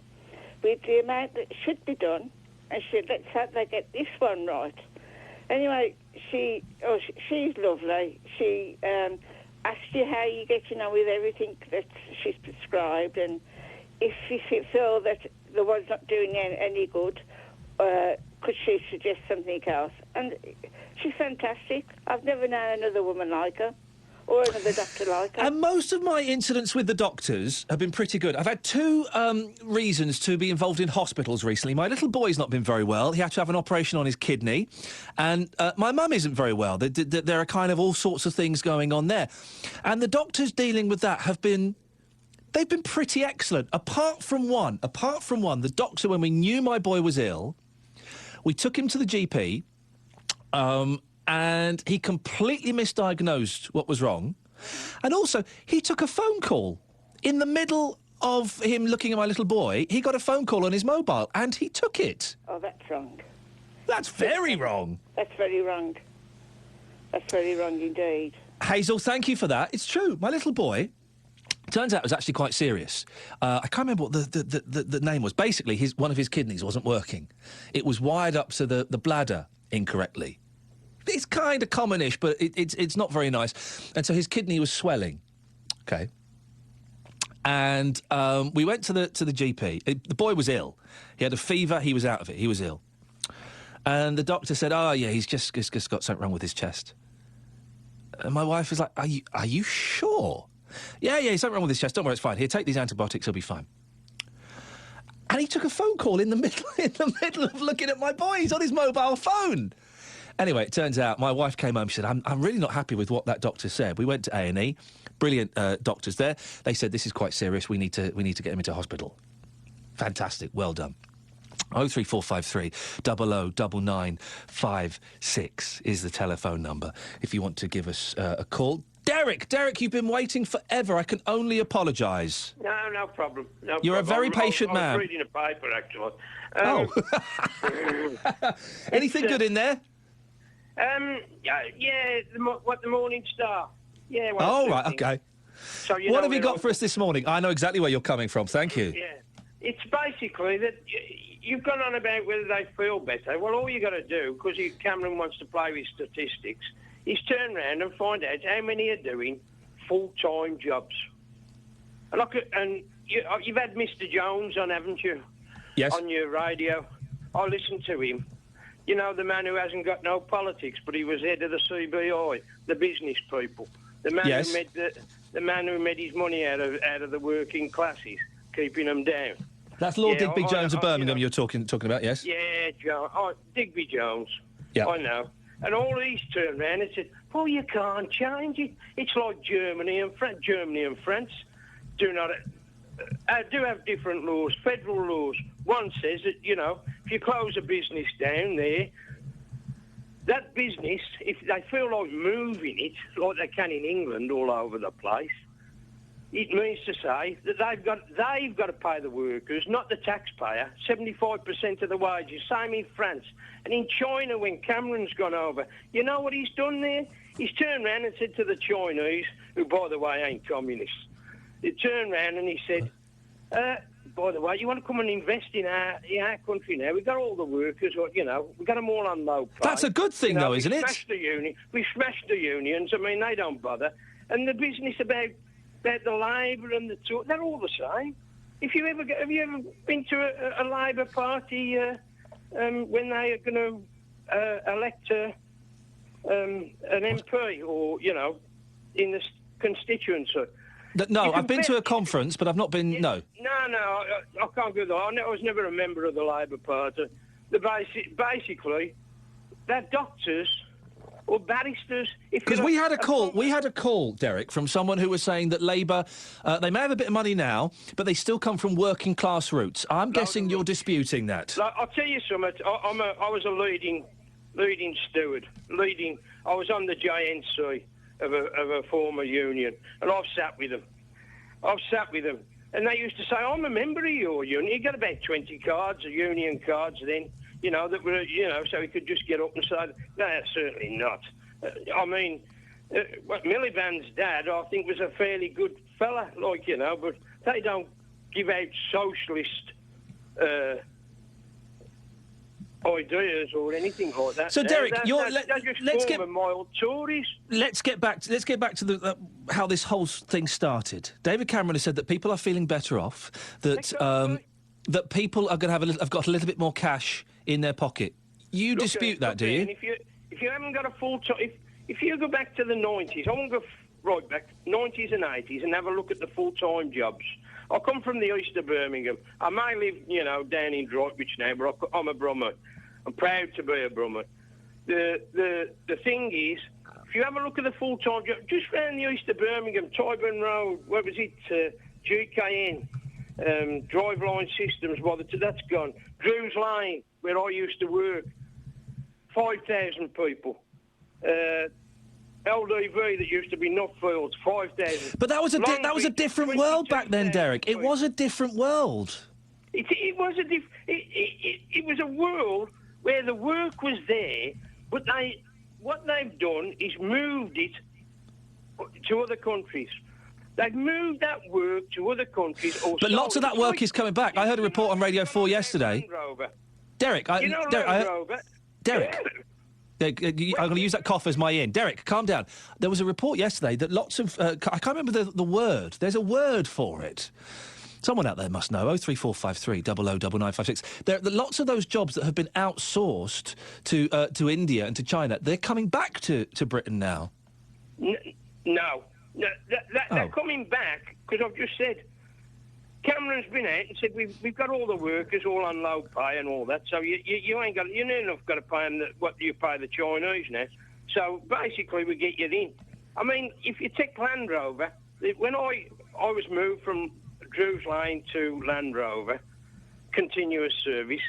with the amount that should be done, and she said, let's hope they get this one right. Anyway, she's lovely. She asked you how you're getting on with everything that she's prescribed, and if you feel that the one's not doing any good, could she suggest something else? And she's fantastic. I've never known another woman like her. Or another doctor like her. And most of my incidents with the doctors have been pretty good. I've had two reasons to be involved in hospitals recently. My little boy's not been very well. He had to have an operation on his kidney. And my mum isn't very well. There are kind of all sorts of things going on there. And the doctors dealing with that they've been pretty excellent. Apart from one, the doctor, when we knew my boy was ill, we took him to the GP, and he completely misdiagnosed what was wrong. And also, he took a phone call. In the middle of him looking at my little boy, he got a phone call on his mobile, and he took it. Oh, that's wrong. That's very wrong. That's very wrong. That's very wrong indeed. Hazel, thank you for that. It's true. My little boy, turns out it was actually quite serious. I can't remember what the name was. Basically, one of his kidneys wasn't working. It was wired up to the bladder incorrectly. It's kind of commonish, but it's not very nice. And so his kidney was swelling. Okay. And we went to the GP. The boy was ill. He had a fever. He was out of it. He was ill. And the doctor said, oh, yeah, he's just got something wrong with his chest. And my wife was like, are you sure? Yeah, something wrong with his chest. Don't worry, it's fine. Here, take these antibiotics, he'll be fine. And he took a phone call in the middle of looking at my boy. He's on his mobile phone. Anyway, it turns out my wife came home. She said, I'm really not happy with what that doctor said. We went to A&E. Brilliant doctors there. They said, this is quite serious. We need to get him into hospital. Fantastic. Well done. 03453 009956 is the telephone number if you want to give us a call. Derek, you've been waiting forever. I can only apologise. No problem. You're a very patient man. I was reading a paper, actually. Anything good in there? The Morning Star. Yeah. Oh, right, okay. So what have you got for us this morning? I know exactly where you're coming from. Thank you. Yeah. It's basically that you've gone on about whether they feel better. Well, all you got to do, because Cameron wants to play with statistics, is turn around and find out how many are doing full-time jobs. And you've had Mr. Jones on, haven't you? Yes. On your radio. I listened to him. You know, the man who hasn't got no politics, but he was head of the CBI, the business people. The man yes. the man who made his money out of the working classes, keeping them down. That's Lord Digby Jones of Birmingham you're talking about, yes? Yeah, Digby Jones. Yeah. I know. And all these turned around and said, well, you can't change it. It's like Germany and France. Do have different laws, federal laws. One says that, if you close a business down there, that business, if they feel like moving it, like they can in England all over the place, it means to say that they've got to pay the workers, not the taxpayer, 75% of the wages. Same in France. And in China, when Cameron's gone over, you know what he's done there? He's turned around and said to the Chinese, who, by the way, ain't communists, he turned around and he said, by the way, you want to come and invest in our country now? We've got all the workers, we've got them all on low pay. That's a good thing, though, isn't it? We smashed the unions. I mean, they don't bother. And the business about the Labour and they're all the same. Have you ever been to a Labour Party when they are going to elect an MP or, in the constituency? No, I've been to a conference, but I've not been, no. No, I can't go there. I was never a member of the Labour Party. Basically, they're doctors or barristers. Because we had a call, Derek, from someone who was saying that Labour, they may have a bit of money now, but they still come from working class roots. I'm guessing you're disputing that. I'll tell you something. I was a leading steward. I was on the JNC of a former union, and I've sat with them. And they used to say, I'm a member of your union. You got about 20 cards, union cards then, that were, so he could just get up and say, no, certainly not. Miliband's dad, I think, was a fairly good fella, but they don't give out socialist ideas or anything like that. So, Derek, let's get mild Tories. Let's get back to the how this whole thing started. David Cameron has said that people are feeling better off, that that people are going to have got a little bit more cash in their pocket. You dispute that, do you? If you haven't got a full time, if you go back to the 90s, I want to go right back 90s and 80s and have a look at the full time jobs. I come from the east of Birmingham. I may live, down in Droitwich now, but I'm a Brummer. I'm proud to be a Brummer. The thing is, if you have a look at the full-time job, just round the east of Birmingham, Tyburn Road, where was it? GKN, Driveline Systems, that's gone. Drew's Lane, where I used to work, 5,000 people. LDV that used to be Nutfields, 5,000. But that was a different world back then, Derek. It was a different world. It was a world where the work was there, but what they've done is moved it to other countries. They've moved that work to other countries. But lots of that work is coming back. I heard a report on Radio 4 yesterday. Derek, Derek. I'm going to use that cough as my in. Derek, calm down. There was a report yesterday that lots of... I can't remember the word. There's a word for it. Someone out there must know. 03453 009956. There are lots of those jobs that have been outsourced to India and to China. They're coming back to Britain now. No. No, they're coming back, because I've just said, Cameron's been out and said we've got all the workers all on low pay and all that, so you ain't got, you near enough got to pay them what you pay the Chinese now. So basically we get you in. I mean, if you take Land Rover, when I was moved from Drews Lane to Land Rover, continuous service,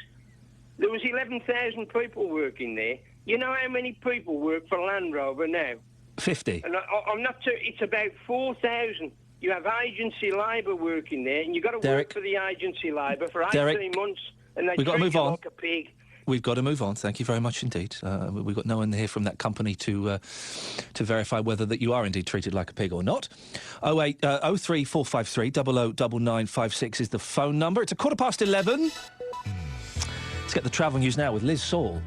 there was 11,000 people working there. You know how many people work for Land Rover now? 50. And I'm not too, it's about 4,000. You have agency labour working there, and you've got to work for the agency labour for 18 months, and they treat you like a pig. We've got to move on. Thank you very much indeed. We've got no one here from that company to verify whether that you are indeed treated like a pig or not. 03453 009956 is the phone number. It's 11:15. Let's get the travel news now with Liz Saul.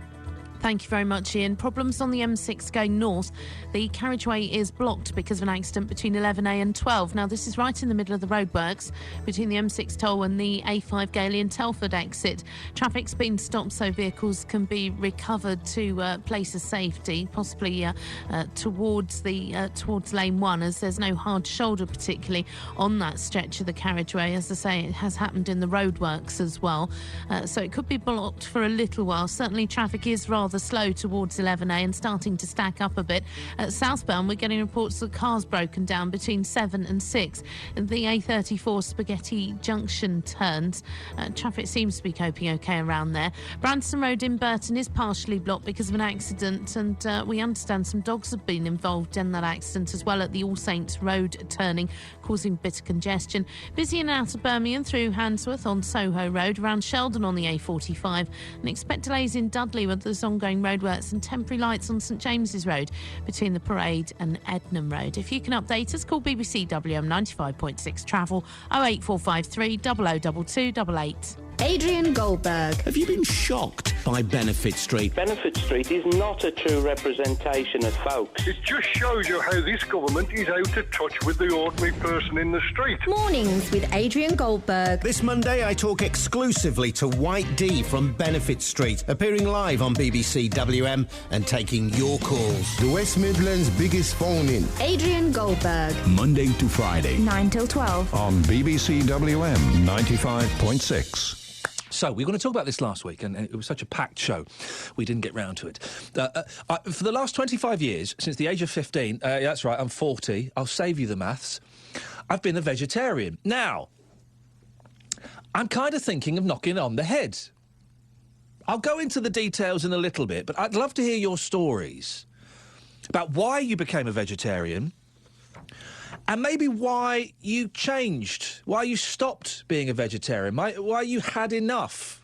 Thank you very much, Ian. Problems on the M6 going north. The carriageway is blocked because of an accident between 11A and 12. Now, this is right in the middle of the roadworks between the M6 toll and the A5 Gailey and Telford exit. Traffic's been stopped so vehicles can be recovered to a place of safety, possibly towards lane 1, as there's no hard shoulder particularly on that stretch of the carriageway. As I say, it has happened in the roadworks as well. So it could be blocked for a little while. Certainly traffic is rather slow towards 11A and starting to stack up a bit. At southbound, we're getting reports that cars broken down between 7 and 6. The A34 Spaghetti Junction turns. Traffic seems to be coping OK around there. Branson Road in Burton is partially blocked because of an accident, and we understand some dogs have been involved in that accident as well at the All Saints Road turning, causing a bit of congestion. Busy in and out of Birmingham through Handsworth on Soho Road, around Sheldon on the A45, and expect delays in Dudley with there's ongoing roadworks and temporary lights on St James's Road between the Parade and Ednam Road. If you can update us, call BBC WM 95.6 Travel 08453 002288. Adrian Goldberg. Have you been shocked by Benefit Street? Benefit Street is not a true representation of folks. It just shows you how this government is out of touch with the ordinary person in the street. Mornings with Adrian Goldberg. This Monday, I talk exclusively to White D from Benefit Street, appearing live on BBC WM and taking your calls. The West Midlands' biggest phone-in. Adrian Goldberg. Monday to Friday. 9 till 12. On BBC WM 95.6. So, we were going to talk about this last week, and it was such a packed show, we didn't get round to it. For the last 25 years, since the age of 15, that's right, I'm 40, I'll save you the maths, I've been a vegetarian. Now, I'm kind of thinking of knocking it on the head. I'll go into the details in a little bit, but I'd love to hear your stories about why you became a vegetarian, and maybe why you changed, why you stopped being a vegetarian, why you had enough.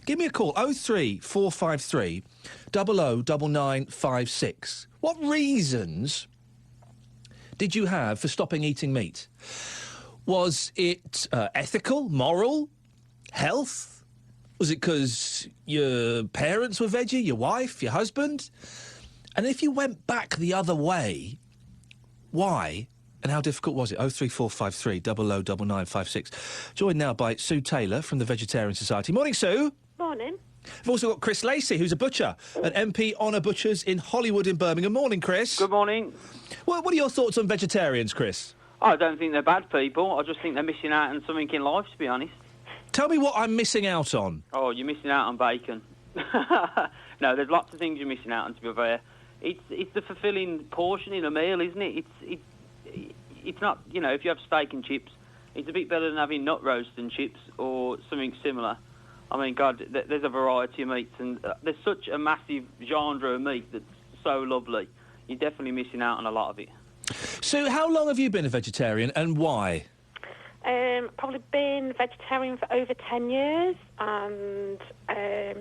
Give me a call, 03453 009956. What reasons did you have for stopping eating meat? Was it ethical, moral, health? Was it because your parents were veggie, your wife, your husband? And if you went back the other way, why and how difficult was it? 03453 009956. Joined now by Sue Taylor from the Vegetarian Society. Morning, Sue. Morning. We've also got Chris Lacey, who's a butcher, an MP Honour Butchers in Hollywood in Birmingham. Morning, Chris. Good morning. Well, what are your thoughts on vegetarians, Chris? I don't think they're bad people. I just think they're missing out on something in life, to be honest. Tell me what I'm missing out on. Oh, you're missing out on bacon. No, there's lots of things you're missing out on, to be fair. It's the fulfilling portion in a meal, isn't it? It's not, you know, if you have steak and chips, it's a bit better than having nut roast and chips or something similar. I mean, God, there's a variety of meats, and there's such a massive genre of meat that's so lovely. You're definitely missing out on a lot of it. So how long have you been a vegetarian, and why? Probably been vegetarian for over 10 years, and I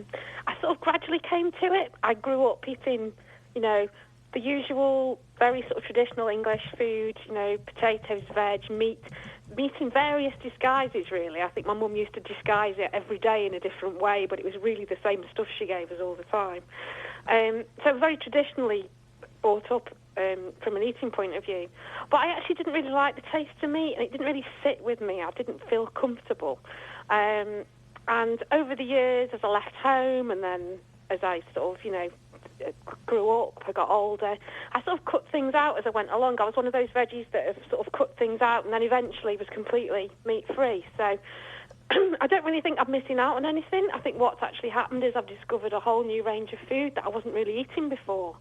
sort of gradually came to it. I grew up eating, you know, the usual, very sort of traditional English food, you know, potatoes, veg, meat in various disguises, really. I think my mum used to disguise it every day in a different way, but it was really the same stuff she gave us all the time. So very traditionally brought up from an eating point of view. But I actually didn't really like the taste of meat, and it didn't really sit with me. I didn't feel comfortable. And over the years, as I left home, and then as I sort of, you know, grew up, I got older, I sort of cut things out as I went along. I was one of those veggies that have sort of cut things out and then eventually was completely meat-free. So I don't really think I'm missing out on anything. I think what's actually happened is I've discovered a whole new range of food that I wasn't really eating before.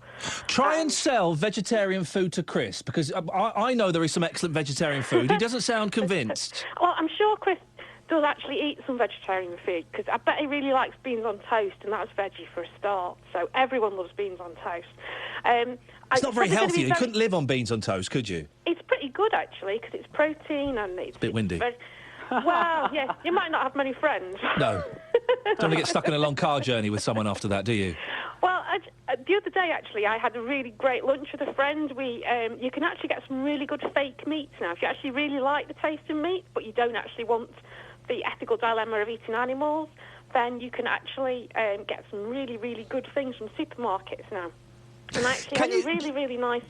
Try and sell vegetarian food to Chris, because I know there is some excellent vegetarian food. He doesn't sound convinced. Well, I'm sure Chris does actually eat some vegetarian food, because I bet he really likes beans on toast, and that's veggie for a start. So everyone loves beans on toast. It's not very healthy. You couldn't live on beans on toast, could you? It's pretty good, actually, because it's protein and it's... A bit windy. Well, yes, you might not have many friends. No. Don't want to get stuck in a long car journey with someone after that, do you? Well, the other day, actually, I had a really great lunch with a friend. You can actually get some really good fake meats now. If you actually really like the taste of meat, but you don't actually want the ethical dilemma of eating animals, then you can actually get some really, really good things from supermarkets now. And I actually had a really, really nice...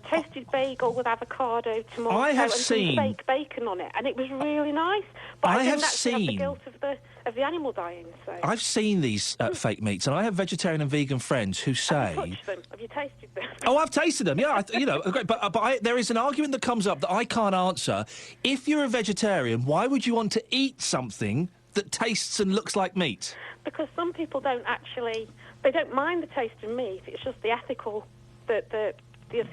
toasted bagel with avocado, tomato, and some fake bacon on it, and it was really nice. But I think that's the guilt of the animal dying. So I've seen these fake meats, and I have vegetarian and vegan friends who say... Have you touched them? Have you tasted them? Oh, I've tasted them. Yeah, but there is an argument that comes up that I can't answer. If you're a vegetarian, why would you want to eat something that tastes and looks like meat? Because some people don't mind the taste of meat. It's just the ethical, the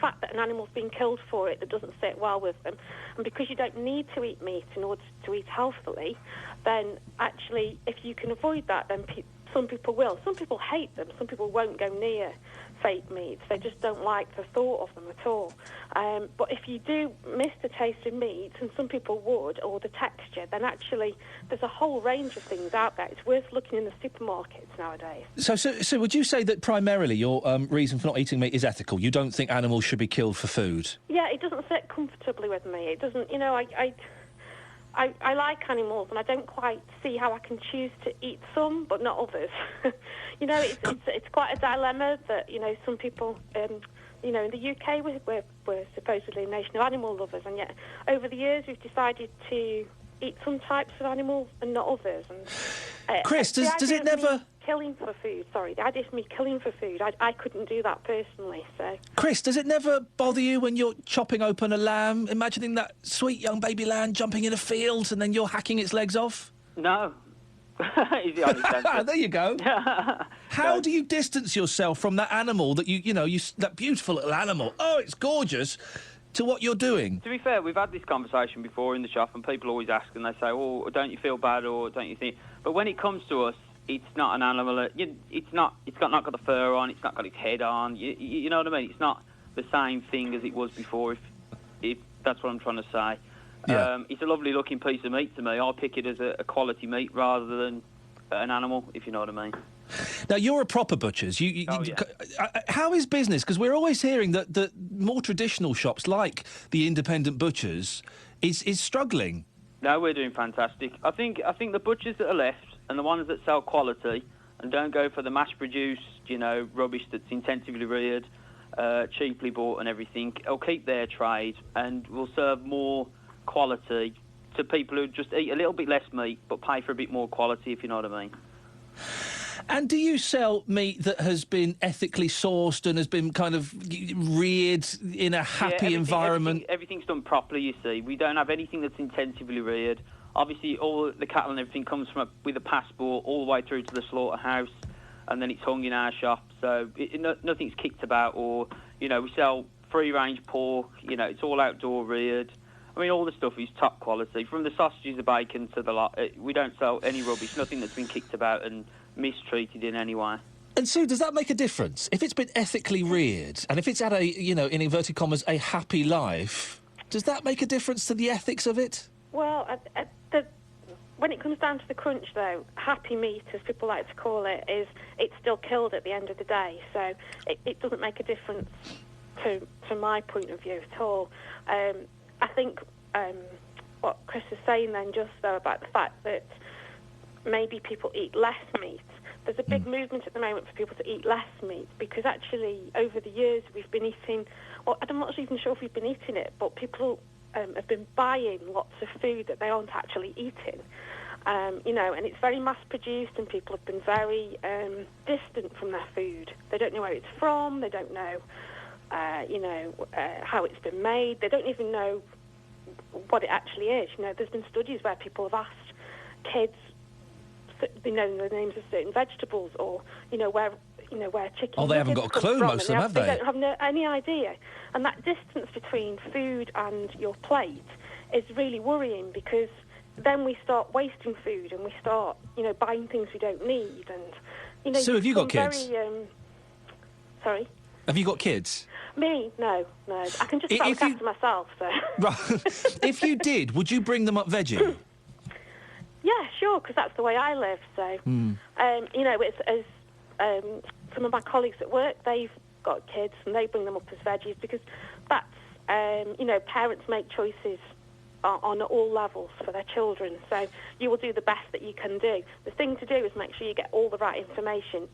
fact that an animal's been killed for it that doesn't sit well with them. And because you don't need to eat meat in order to eat healthily, then actually, if you can avoid that, then some people will. Some people hate them. Some people won't go near fake meats. They just don't like the thought of them at all. But if you do miss the taste of meat, and some people would, or the texture, then actually there's a whole range of things out there. It's worth looking in the supermarkets nowadays. So would you say that primarily your reason for not eating meat is ethical? You don't think animals should be killed for food? Yeah, it doesn't sit comfortably with me. It doesn't, I like animals, and I don't quite see how I can choose to eat some, but not others. It's quite a dilemma that, some people, in the UK we're supposedly a nation of animal lovers, and yet over the years we've decided to eat some types of animals and not others. And Chris, does it never... Killing for food, sorry. The idea of me killing for food, I couldn't do that personally, so... Chris, does it never bother you when you're chopping open a lamb, imagining that sweet young baby lamb jumping in a field and then you're hacking its legs off? No. Is the honest answer. There you go. How do you distance yourself from that animal that that beautiful little animal? Oh, it's gorgeous. To what you're doing. To be fair, we've had this conversation before in the shop, and people always ask, and they say, "Oh, don't you feel bad, or don't you think?" But when it comes to us, it's not an animal. It's not got the fur on. It's not got its head on. You know what I mean? It's not the same thing as it was before. If that's what I'm trying to say. Yeah. It's a lovely looking piece of meat to me. I'll pick it as a quality meat rather than an animal, if you know what I mean. Now, you're a proper butcher's. How is business? Because we're always hearing that the more traditional shops, like the independent butchers, is struggling. No, we're doing fantastic. I think the butchers that are left and the ones that sell quality and don't go for the mass-produced, rubbish that's intensively reared, cheaply bought and everything, will keep their trade and will serve more quality to people who just eat a little bit less meat but pay for a bit more quality, if you know what I mean. And do you sell meat that has been ethically sourced and has been kind of reared in a happy environment? Everything's done properly, you see. We don't have anything that's intensively reared. Obviously, all the cattle and everything comes with a passport all the way through to the slaughterhouse, and then it's hung in our shop. So nothing's kicked about, or, we sell free-range pork, it's all outdoor reared. I mean, all the stuff is top quality. From the sausages, the bacon, to the lot. We don't sell any rubbish, nothing that's been kicked about and mistreated in any way. And Sue, does that make a difference? If it's been ethically reared, and if it's had a, in inverted commas, a happy life, does that make a difference to the ethics of it? Well, when it comes down to the crunch, though, happy meat, as people like to call it, it's still killed at the end of the day. So it doesn't make a difference to my point of view at all. I think what Chris is saying then just, though, about the fact that maybe people eat less meat. There's a big movement at the moment for people to eat less meat, because actually over the years we've been eating, or I'm not even sure if we've been eating it, but people have been buying lots of food that they aren't actually eating. You know, and it's very mass-produced, and people have been very distant from their food. They don't know where it's from. They don't know, how it's been made. They don't even know what it actually is. You know, there's been studies where people have asked kids, the names of certain vegetables, or where chicken. Oh, they haven't got a clue, most of them, have they? They don't have any idea. And that distance between food and your plate is really worrying, because then we start wasting food, and we start, buying things we don't need. And, So have you got kids? Sorry? Have you got kids? Me? No. I can just look after myself, so... Right. If you did, would you bring them up veggie? Yeah, sure, because that's the way I live, so... It's as some of my colleagues at work, they've got kids, and they bring them up as veggies, because that's, parents make choices on all levels for their children, so you will do the best that you can do. The thing to do is make sure you get all the right information,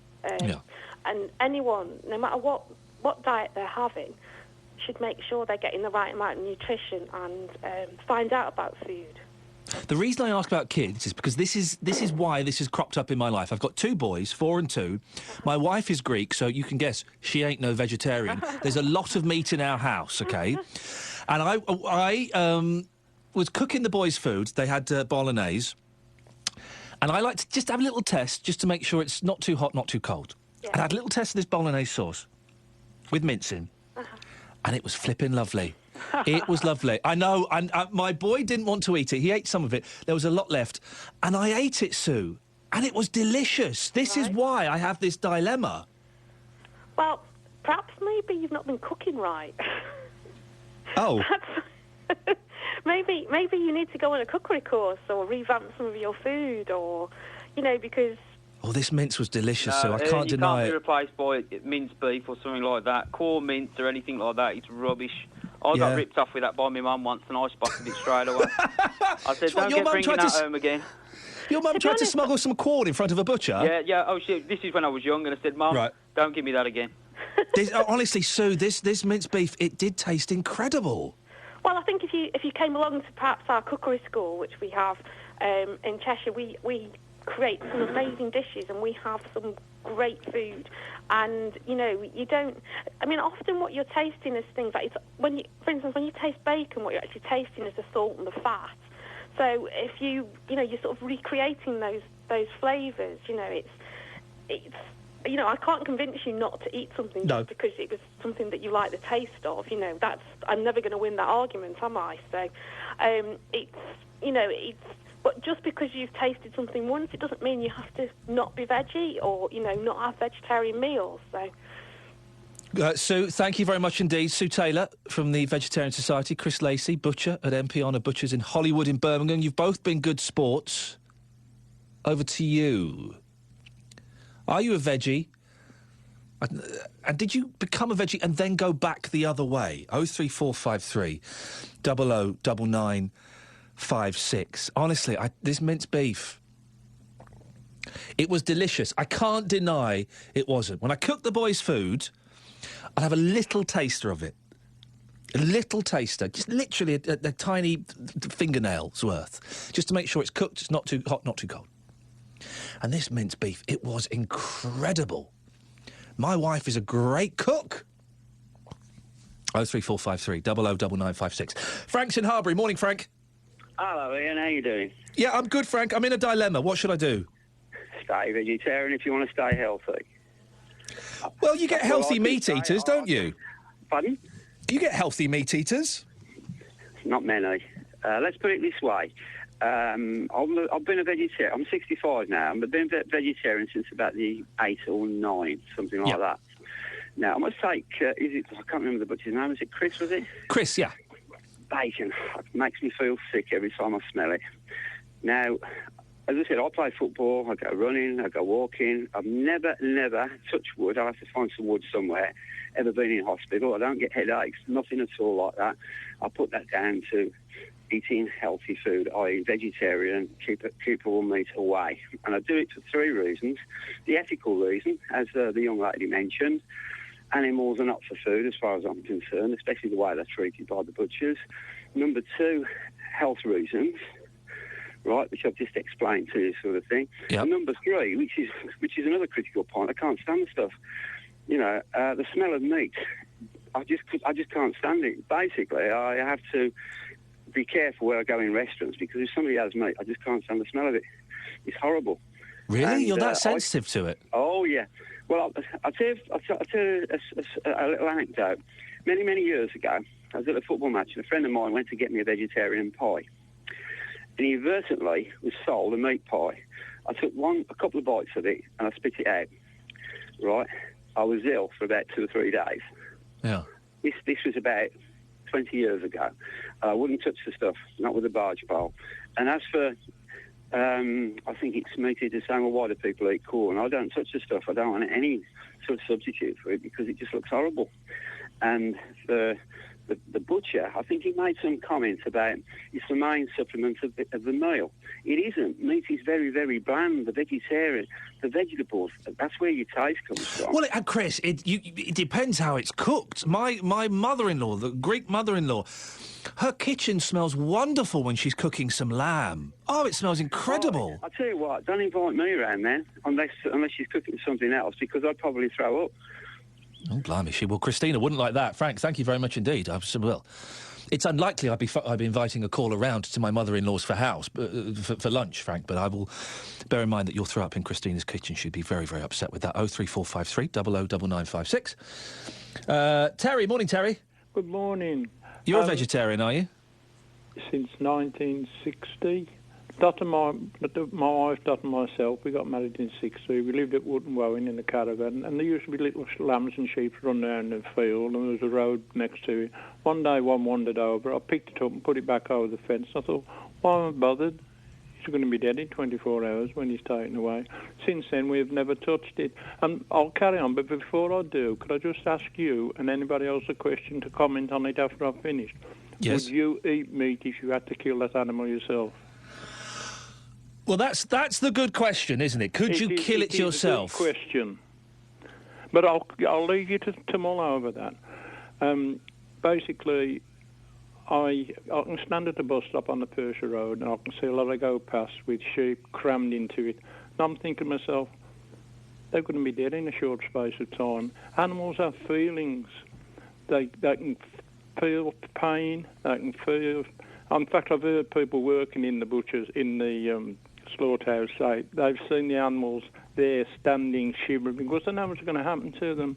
and anyone, no matter what diet they're having, should make sure they're getting the right amount of nutrition and find out about food. The reason I ask about kids is because this is why this has cropped up in my life. I've got two boys, 4 and 2. My wife is Greek, so you can guess she ain't no vegetarian. There's a lot of meat in our house, okay? And I was cooking the boys' food. They had bolognese. And I like to just have a little test, just to make sure it's not too hot, not too cold. Yeah. And I had a little test of this bolognese sauce with mince in. And it was flipping lovely. It was lovely. I know, and my boy didn't want to eat it. He ate some of it. There was a lot left. And I ate it, Sue. And it was delicious. This is why I have this dilemma. Well, perhaps maybe you've not been cooking right. Oh. Maybe you need to go on a cookery course, or revamp some of your food, or, because... Oh, this mince was delicious, so I can't deny it. It can't be replaced by minced beef or something like that. Core mince or anything like that, it's rubbish. I got ripped off with that by my mum once, and I spotted it straight away. I said, don't get bringing that home again. Your mum tried to smuggle some corn in front of a butcher? Yeah. Oh, shit, this is when I was young, and I said, Mum, don't give me that again. Honestly, Sue, this minced beef, it did taste incredible. Well, I think if you came along to perhaps our cookery school, which we have in Cheshire, we create some amazing dishes, and we have some great food. And you don't. I mean, often what you're tasting is things like for instance, when you taste bacon, what you're actually tasting is the salt and the fat. So if you're sort of recreating those flavours, it's. I can't convince you not to eat something just because it was something that you like the taste of. I'm never going to win that argument, am I? So, but just because you've tasted something once, it doesn't mean you have to not be veggie or, not have vegetarian meals. So. Sue, thank you very much indeed. Sue Taylor from the Vegetarian Society, Chris Lacey, butcher at MP Honor Butchers in Hollywood in Birmingham. You've both been good sports. Over to you. Are you a veggie? And did you become a veggie and then go back the other way? 03453 009956. Honestly, this minced beef, it was delicious. I can't deny it wasn't. When I cooked the boys' food, I'd have a little taster of it. A little taster, just literally a tiny fingernail's worth, just to make sure it's cooked, it's not too hot, not too cold. And this minced beef, it was incredible. My wife is a great cook. 03453 009956. Frank's in Harbury. Morning, Frank. Hello, Ian. How you doing? Yeah, I'm good, Frank. I'm in a dilemma. What should I do? Stay vegetarian if you want to stay healthy. Well, you get healthy meat eaters, don't you? Pardon? You get healthy meat eaters. Not many. Let's put it this way. I've been a vegetarian. I'm 65 now. I've been a vegetarian since about the 8 or 9, something like that. Now, I must take, I can't remember the butcher's name. Is it Chris, was it? Chris, yeah. Bacon. It makes me feel sick every time I smell it. Now, as I said, I play football, I go running, I go walking. I've never, touch wood, I have to find some wood somewhere, ever been in hospital. I don't get headaches, nothing at all like that. I put that down to eating healthy food, i.e. vegetarian, keep all meat away. And I do it for 3 reasons. The ethical reason, as the young lady mentioned, animals are not for food as far as I'm concerned, especially the way they're treated by the butchers. Number 2, health reasons. right, which I've just explained to you, sort of thing. Yep. And number 3, which is another critical point, I can't stand the stuff. You know, the smell of meat. I just can't stand it. Basically, I have to be careful where I go in restaurants, because if somebody has meat, I just can't stand the smell of it. It's horrible. Really? And, You're that sensitive to it? Oh, yeah. Well, I'll tell you a little anecdote. Many, many years ago, I was at a football match, and a friend of mine went to get me a vegetarian pie. And he inadvertently was sold a meat pie. I took a couple of bites of it, and I spit it out. Right? I was ill for about 2 or 3 days. Yeah. This was about 20 years ago. I wouldn't touch the stuff, not with a barge pole. And as for, I think it's meat is the same, well, why do people eat corn? I don't touch the stuff. I don't want any sort of substitute for it, because it just looks horrible. And the butcher, I think he made some comments about it's the main supplement of the meal. It isn't. Meat is very, very bland. The vegetables, that's where your taste comes from. Well, Chris, it depends how it's cooked. My mother-in-law, the Greek mother-in-law, her kitchen smells wonderful when she's cooking some lamb. Oh, it smells incredible. I'll tell you what, don't invite me around then, unless she's cooking something else, because I'd probably throw up. Oh, blimey, she will. Christina wouldn't like that. Frank, thank you very much indeed. I will. It's unlikely I'd be inviting a call around to my mother-in-law's for lunch, Frank, but I will bear in mind that you'll throw up in Christina's kitchen. She'd be very, very upset with that. 03453 009956. Terry, morning, Terry. Good morning. You're a vegetarian, are you? Since 1960. My wife, Dot, and myself, we got married in 60. We lived at Wootton Wowen in a caravan, and there used to be little lambs and sheep run down the field, and there was a road next to it. One day one wandered over. I picked it up and put it back over the fence. I thought, why am I bothered? He's going to be dead in 24 hours when he's taken away. Since then, we've never touched it. And I'll carry on, but before I do, could I just ask you and anybody else a question to comment on it after I've finished? Yes. Would you eat meat if you had to kill that animal yourself? Well, that's the good question, isn't it? Could you kill it yourself? It's a good question. But I'll leave you to mull over that. Basically, I can stand at the bus stop on the Persia Road, and I can see a lot of go past with sheep crammed into it. And I'm thinking to myself, they're going to be dead in a short space of time. Animals have feelings. They can feel pain. They can feel. In fact, I've heard people working in the butchers in the slaughterhouse say they've seen the animals there standing shivering because they know what's going to happen to them.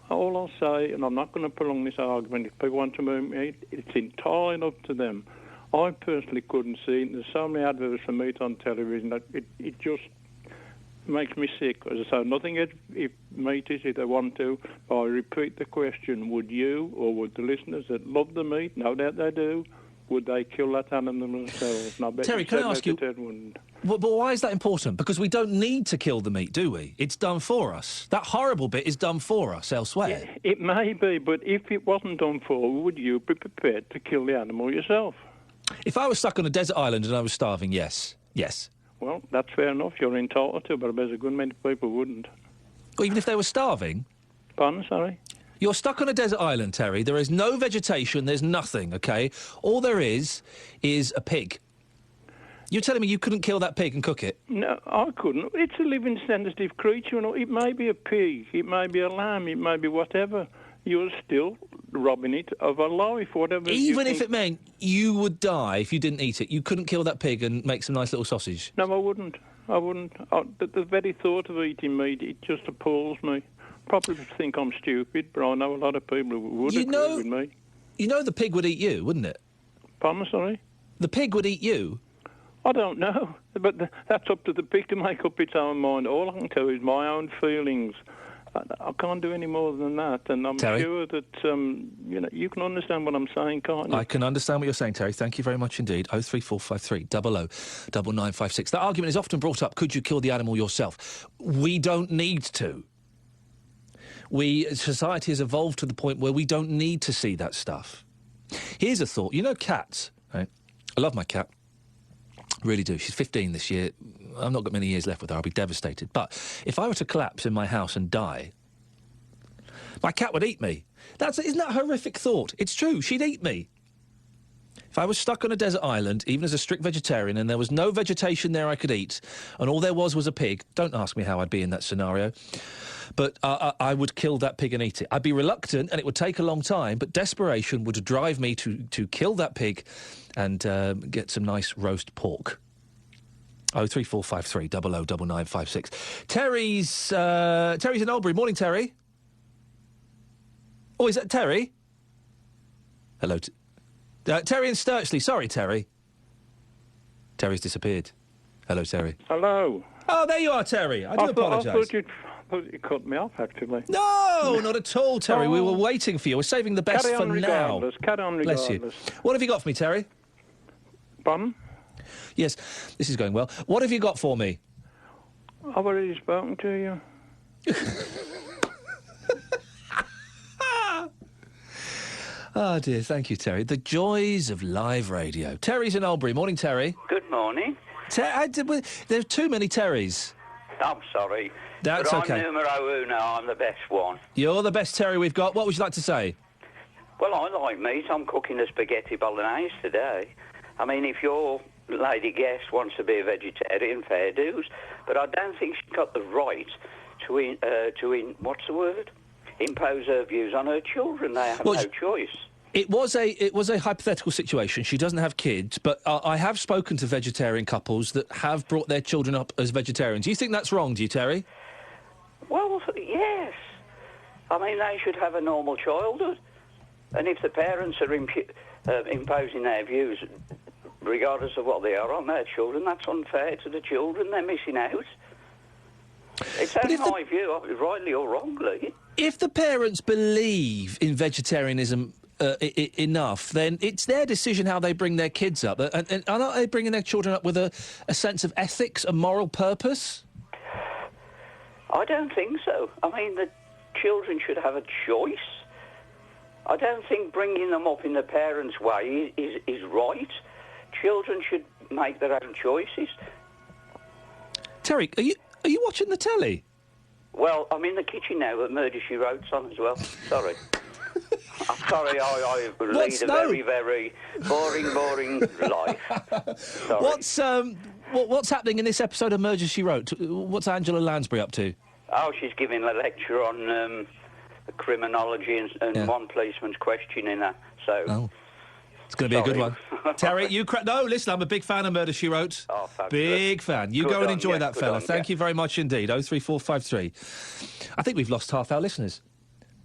All I'll say, and I'm not going to prolong this argument, if people want to move meat, it's entirely up to them. I personally couldn't see it. There's so many adverts for meat on television that it just makes me sick. As I say, nothing if meat is if they want to, but I repeat the question, would you or would the listeners that love the meat, no doubt they do, would they kill that animal themselves? Terry, can I ask you, but why is that important? Because we don't need to kill the meat, do we? It's done for us. That horrible bit is done for us elsewhere. Yeah, it may be, but if it wasn't done for, would you be prepared to kill the animal yourself? If I was stuck on a desert island and I was starving, yes. Yes. Well, that's fair enough. You're entitled to, but there's a good many people wouldn't. Well, even if they were starving? Pardon, sorry? You're stuck on a desert island, Terry. There is no vegetation. There's nothing, OK? All there is a pig. You're telling me you couldn't kill that pig and cook it? No, I couldn't. It's a living, sensitive creature. It may be a pig. It may be a lamb. It may be whatever. You're still robbing it of a life, whatever. Even if it meant you would die if you didn't eat it, you couldn't kill that pig and make some nice little sausage? No, I wouldn't. The very thought of eating meat, it just appalls me. Probably think I'm stupid, but I know a lot of people who would agree with me. You know the pig would eat you, wouldn't it? Pardon, sorry? The pig would eat you? I don't know, but that's up to the pig to make up its own mind. All I can tell you is my own feelings. I can't do any more than that, and I'm Terry? sure that you can understand what I'm saying, can't you? I can understand what you're saying, Terry. Thank you very much indeed. 03453 009956. That argument is often brought up, could you kill the animal yourself? We don't need to. Society has evolved to the point where we don't need to see that stuff. Here's a thought. You know cats, right? I love my cat. Really do. She's 15 this year. I've not got many years left with her. I'll be devastated. But if I were to collapse in my house and die, my cat would eat me. Isn't that a horrific thought? It's true. She'd eat me. If I was stuck on a desert island, even as a strict vegetarian, and there was no vegetation there I could eat, and all there was a pig, don't ask me how I'd be in that scenario, but I would kill that pig and eat it. I'd be reluctant, and it would take a long time, but desperation would drive me to kill that pig and get some nice roast pork. 03453 009956. Terry's in Oldbury. Morning, Terry. Oh, is that Terry? Hello, Terry in Sturchley. Sorry, Terry. Terry's disappeared. Hello, Terry. Hello. Oh, there you are, Terry. I do apologise. I thought you cut me off, actually. No, not at all, Terry. We were waiting for you. We're saving the best for now. Carry on regardless. Bless you. What have you got for me, Terry? Pardon? Yes, this is going well. What have you got for me? I've already spoken to you. Oh, dear. Thank you, Terry. The joys of live radio. Terry's in Oldbury. Morning, Terry. Good morning. There are too many Terrys. I'm sorry. That's but okay. I'm numero uno. I'm the best one. You're the best Terry we've got. What would you like to say? Well, I like meat. I'm cooking a spaghetti bolognese today. I mean, if your lady guest wants to be a vegetarian, fair dues. But I don't think she's got the right to what's the word? Impose her views on her children. They have no choice. It was a hypothetical situation. She doesn't have kids, but I have spoken to vegetarian couples that have brought their children up as vegetarians. Do you think that's wrong, do you, Terry? Well, yes. I mean, they should have a normal childhood. And if the parents are imposing their views, regardless of what they are, on their children, that's unfair to the children. They're missing out. It's only my view, rightly or wrongly. If the parents believe in vegetarianism enough, then it's their decision how they bring their kids up. And aren't they bringing their children up with a sense of ethics, a moral purpose? I don't think so. I mean, the children should have a choice. I don't think bringing them up in the parents' way is right. Children should make their own choices. Terry, are you watching the telly? Well, I'm in the kitchen now, but Murder, She Wrote's on as well. Sorry. I'm sorry, I lead a very, very boring life. Sorry. What's happening in this episode of Murder, She Wrote? What's Angela Lansbury up to? Oh, she's giving a lecture on criminology and one policeman's questioning her, so... Oh. It's going to be a good one. Terry, No, listen, I'm a big fan of Murder, She Wrote. Oh, fabulous. Big fan. You go and enjoy that, fella. Thank you very much indeed. 03453. I think we've lost half our listeners.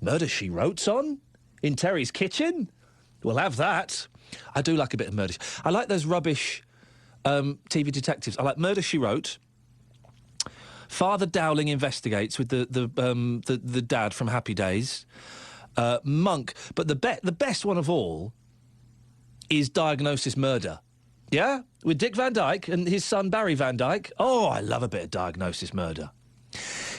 Murder, She Wrote's on? In Terry's kitchen? We'll have that. I do like a bit of murder. I like those rubbish TV detectives. I like Murder, She Wrote. Father Dowling Investigates with the dad from Happy Days. Monk. But the best one of all is Diagnosis Murder. Yeah? With Dick Van Dyke and his son Barry Van Dyke. Oh, I love a bit of Diagnosis Murder.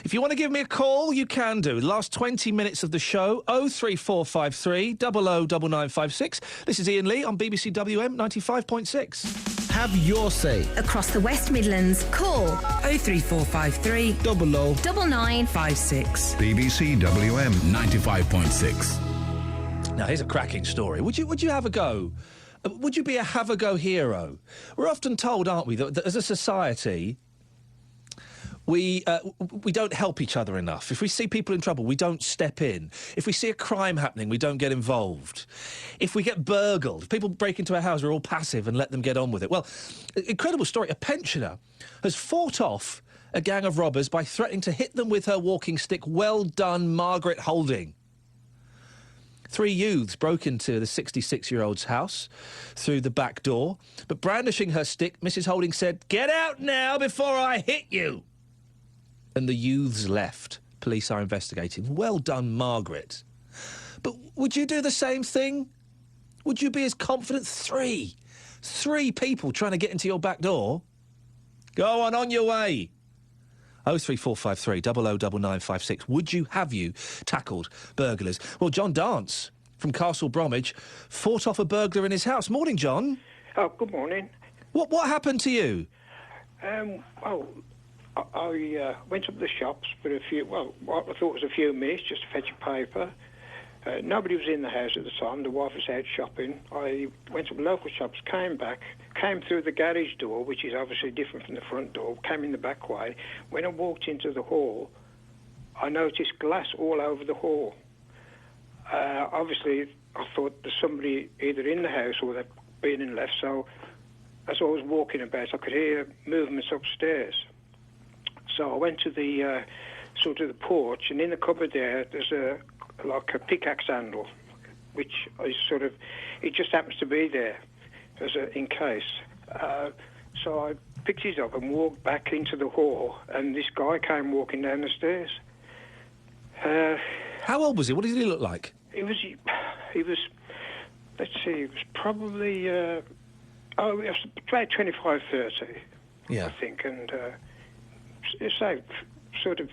If you want to give me a call, you can do. The last 20 minutes of the show, 03453 009956. This is Iain Lee on BBC WM 95.6. Have your say. Across the West Midlands, call 03453 009956. BBC WM 95.6. Now, here's a cracking story. Would you have a go? Would you be a have-a-go hero? We're often told, aren't we, that as a society, we don't help each other enough. If we see people in trouble, we don't step in. If we see a crime happening, we don't get involved. If we get burgled, if people break into our house, we're all passive and let them get on with it. Well, incredible story. A pensioner has fought off a gang of robbers by threatening to hit them with her walking stick. Well done, Margaret Holding. 3 youths broke into the 66-year-old's house through the back door, but brandishing her stick, Mrs. Holding said, "Get out now before I hit you!" And the youths left. Police are investigating. Well done, Margaret. But would you do the same thing? Would you be as confident? Three people trying to get into your back door? Go on your way. 03453 009956. Would you tackled burglars? Well, John Dance from Castle Bromwich fought off a burglar in his house. Morning, John. Oh, good morning. What happened to you? Well, I went up the shops for what I thought was a few minutes just to fetch a paper. Nobody was in the house at the time. The wife was out shopping. I went to local shops, came back, came through the garage door, which is obviously different from the front door, came in the back way. When I walked into the hall, I noticed glass all over the hall. Obviously, I thought there's somebody either in the house or they've been and left, so as I was walking about, I could hear movements upstairs. So I went to the sort of the porch, and in the cupboard there's a pickaxe handle, which is sort of, it just happens to be there in case. So I picked it up and walked back into the hall, and this guy came walking down the stairs. How old was he? What did he look like? He was, let's see, he was probably, it was about 25, 30, yeah. I think, and it's a sort of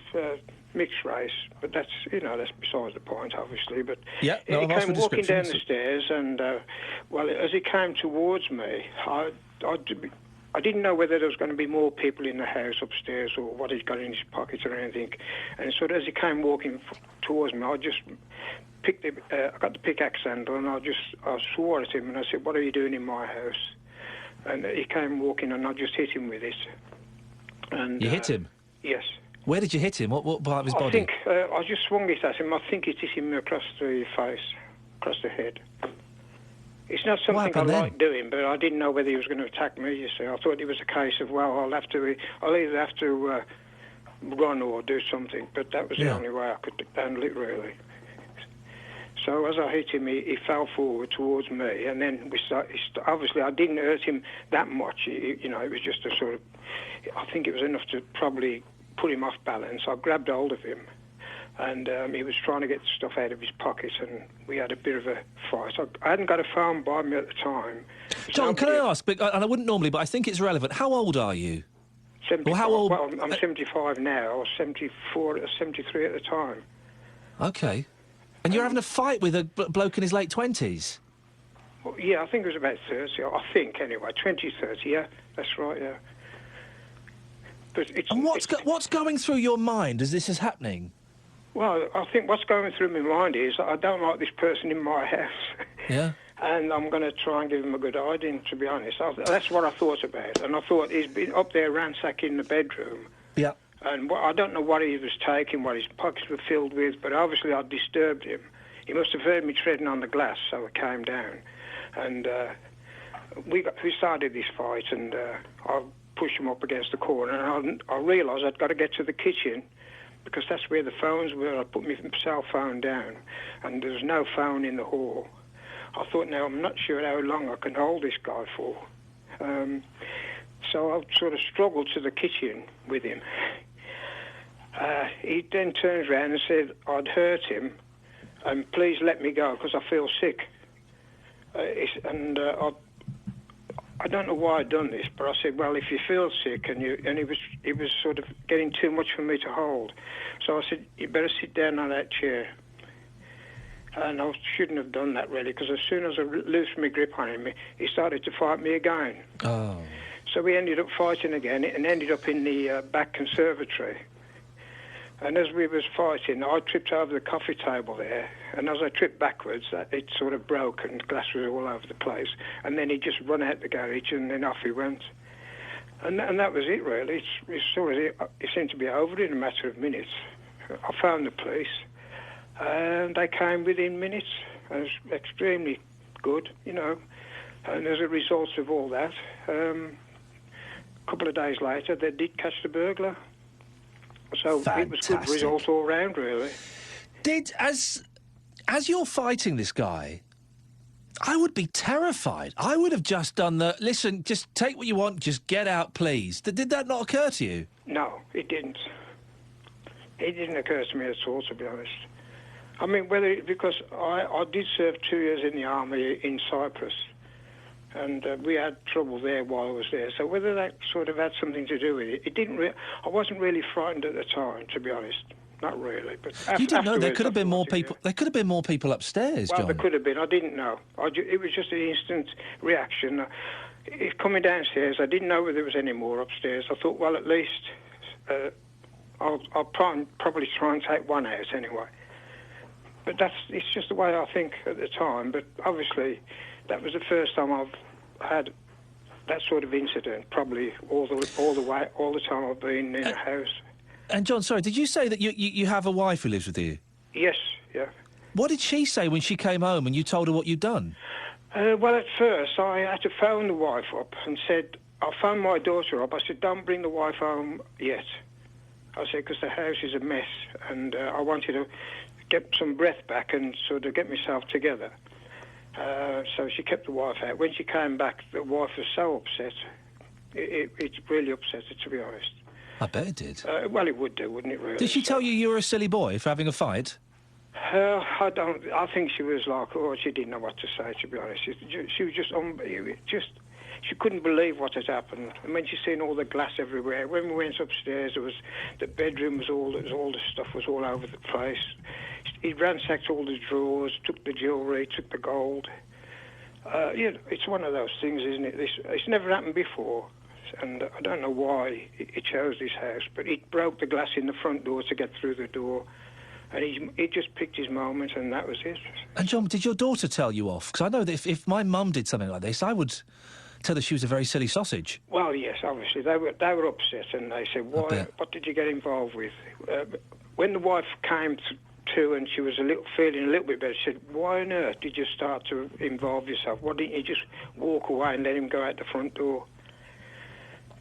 mixed race, but that's besides the point, obviously. But yeah, he came walking down the stairs, and as he came towards me, I didn't know whether there was going to be more people in the house upstairs or what he'd got in his pockets or anything. And so as he came walking towards me, I just picked I got the pickaxe handle, and I swore at him, and I said, "What are you doing in my house?" And he came walking, and I just hit him with it. And you hit him? Yes. Where did you hit him? What part of his body? I think I just swung it at him. I think it hit him across the face, across the head. It's not something I like doing, but I didn't know whether he was going to attack me, you see. I thought it was a case of, well, I'll either have to run or do something, but that was the only way I could handle it, really. So as I hit him, he fell forward towards me, and then obviously I didn't hurt him that much. It was just a sort of, I think it was enough to probably put him off balance. I grabbed hold of him, and he was trying to get stuff out of his pockets, and we had a bit of a fight. I hadn't got a phone by me at the time. John, can I ask, and I wouldn't normally, but I think it's relevant, how old are you? 75. Or how old? Well, I'm 75 now. I was 74, 73 at the time. OK. And you're having a fight with a bloke in his late 20s? Well, yeah, I think it was about 30, I think, anyway. 20, 30, yeah. That's right, yeah. But and what's going through your mind as this is happening? Well, I think what's going through my mind is I don't like this person in my house. Yeah. And I'm going to try and give him a good hiding, to be honest. That's what I thought about. And I thought he's been up there ransacking the bedroom. Yeah. And I don't know what he was taking, what his pockets were filled with, but obviously I disturbed him. He must have heard me treading on the glass, so I came down. And we started this fight, and I pushed him up against the corner, and I realised I'd got to get to the kitchen, because that's where the phones were. I put my cell phone down, and there was no phone in the hall. I thought, now, I'm not sure how long I can hold this guy for. So I sort of struggled to the kitchen with him. He then turns around and said I'd hurt him, and please let me go because I feel sick. I don't know why I'd done this, but I said, well, if you feel sick, and it was sort of getting too much for me to hold. So I said, you better sit down on that chair. And I shouldn't have done that, really, because as soon as I loosed my grip on him, he started to fight me again. Oh. So we ended up fighting again and ended up in the back conservatory. And as we was fighting, I tripped over the coffee table there, and as I tripped backwards, it sort of broke and glass was all over the place. And then he just run out the garage, and then off he went. And that was it, really. It seemed to be over in a matter of minutes. I phoned the police, and they came within minutes. It was extremely good, And as a result of all that, a couple of days later, they did catch the burglar. So Fantastic. It was good result all round, really. As you're fighting this guy, I would be terrified. I would have just done listen, just take what you want, just get out, please. Did that not occur to you? No, it didn't. It didn't occur to me at all, to be honest. I mean, because I did serve 2 years in the army in Cyprus, and we had trouble there while I was there. So whether that sort of had something to do with it, it didn't. I wasn't really frightened at the time, to be honest. Not really. But you didn't know there could have been more people. There could have been more people upstairs, John. John. There could have been. I didn't know. It was just an instant reaction. Coming downstairs, I didn't know whether there was any more upstairs. I thought, well, at least I'll probably try and take one out anyway. but it's just the way I think at the time. But obviously, that was the first time I've had that sort of incident. Probably all the time I've been in a house. And John, sorry, did you say that you have a wife who lives with you? Yes, yeah. What did she say when she came home and you told her what you'd done? Well, at first, I had to phone the wife up and said, I phoned my daughter up. I said, don't bring the wife home yet. I said, because the house is a mess, and I wanted to get some breath back and sort of get myself together. So she kept the wife out. When she came back, the wife was so upset. It really upset her, to be honest. I bet it did. Well, it would do, wouldn't it, really? Did she tell you were a silly boy for having a fight? I don't. I think she was like, she didn't know what to say. To be honest, she was just, she couldn't believe what had happened. And when she seen all the glass everywhere, when we went upstairs, the bedroom was all the stuff was all over the place. He ransacked all the drawers, took the jewellery, took the gold. It's one of those things, isn't it? It's never happened before, and I don't know why he chose this house, but he broke the glass in the front door to get through the door. And he just picked his moment, and that was it. And, John, did your daughter tell you off? Because I know that if my mum did something like this, I would tell her she was a very silly sausage. Well, yes, obviously. They were upset, and they said, why? What did you get involved with? When the wife came to and she was feeling a little bit better, she said, why on earth did you start to involve yourself? Why didn't you just walk away and let him go out the front door?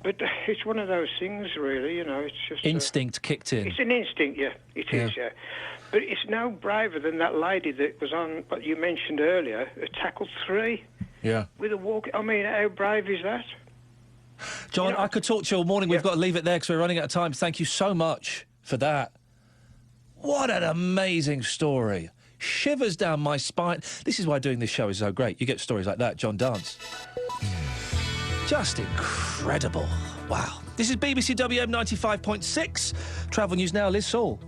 But it's one of those things, really, it's just... Instinct kicked in. It's an instinct, yeah. It is, yeah. But it's no braver than that lady that was on, what you mentioned earlier, a tackle 3. Yeah. With a walk... I mean, how brave is that? John, I could talk to you all morning. We've got to leave it there because we're running out of time. Thank you so much for that. What an amazing story. Shivers down my spine. This is why doing this show is so great. You get stories like that, John Dance. Just incredible. Wow. This is BBC WM 95.6. Travel News Now, Liz Saul.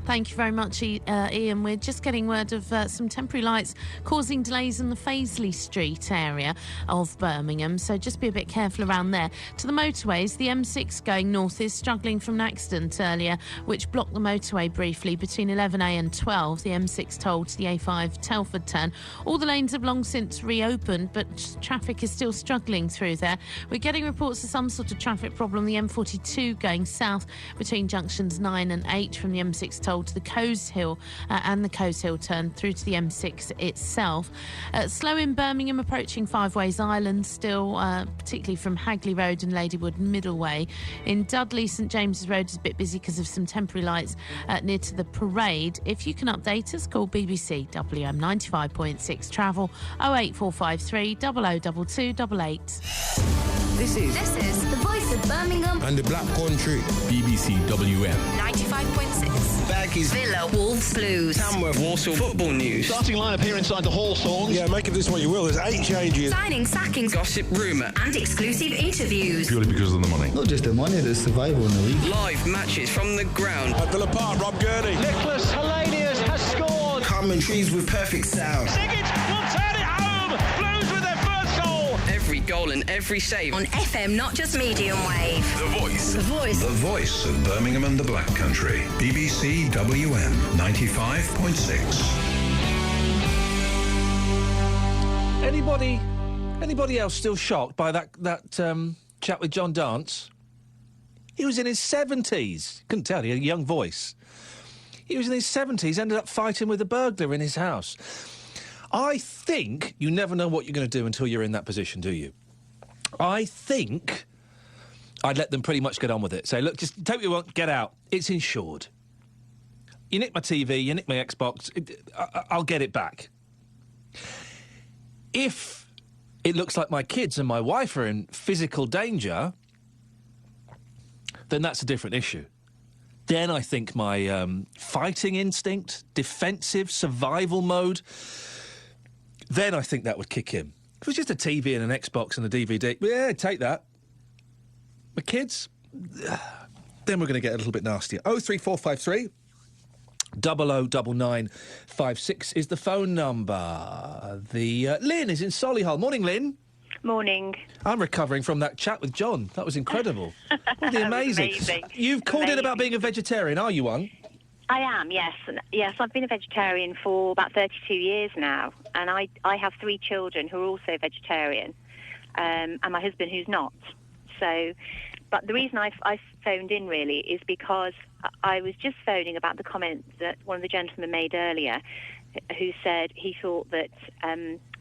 Thank you very much, Ian. We're just getting word of some temporary lights causing delays in the Faisley Street area of Birmingham, so just be a bit careful around there. To the motorways, the M6 going north is struggling from an accident earlier, which blocked the motorway briefly between 11A and 12. The M6 toll to the A5 Telford turn. All the lanes have long since reopened, but traffic is still struggling through there. We're getting reports of some sort of traffic problem, the M42 going south between junctions 9 and 8 from the M6 toll to the Coes Hill and the Coes Hill turn through to the M6 itself. Slow in Birmingham, approaching Five Ways Island still, particularly from Hagley Road and Ladywood Middleway. In Dudley, St James's Road is a bit busy because of some temporary lights near to the parade. If you can update us, call BBC WM 95.6 Travel 08453 002288. This is the voice of Birmingham And the Black Country. BBC WM. 95.6. Baggies. Villa, Wolves, Blues. Tamworth. Walsall football news. Starting lineup here inside the Hawthorns. Yeah, make of this what you will. There's 8 changes. Signing, sackings, Gossip, rumour. and exclusive interviews. Purely because of the money. Not just the money, the survival in the league. Live matches from the ground. At Villa Park, Rob Gurney. Nicholas Hellenius has scored. Commentaries with perfect sound. Siggett will turn it home. Blues with their first goal. Every goal and every save. On FM, not just medium wave. The Voice. The Voice. The voice of Birmingham and the Black Country. BBC WM 95.6. Anybody else still shocked by that chat with John Dance? He was in his 70s. Couldn't tell, he had a young voice. He was in his 70s, ended up fighting with a burglar in his house. I think you never know what you're going to do until you're in that position, do you? I think I'd let them pretty much get on with it. Say, look, just take what you want, get out. It's insured. You nick my TV, you nick my Xbox, I'll get it back. If it looks like my kids and my wife are in physical danger, then that's a different issue. Then I think my fighting instinct, defensive, survival mode, then I think that would kick in. If it was just a TV and an Xbox and a DVD, yeah, take that. My kids, then we're going to get a little bit nastier. 03453 009956 is the phone number. Lynn is in Solihull. Morning, Lynn. Morning. I'm recovering from that chat with John. That was incredible. Really amazing. Amazing. You've called in about being a vegetarian. Are you one? I am, yes. Yes, I've been a vegetarian for about 32 years now, and I have 3 children who are also vegetarian, and my husband who's not. So, but the reason I phoned in really is because I was just phoning about the comment that one of the gentlemen made earlier, who said he thought that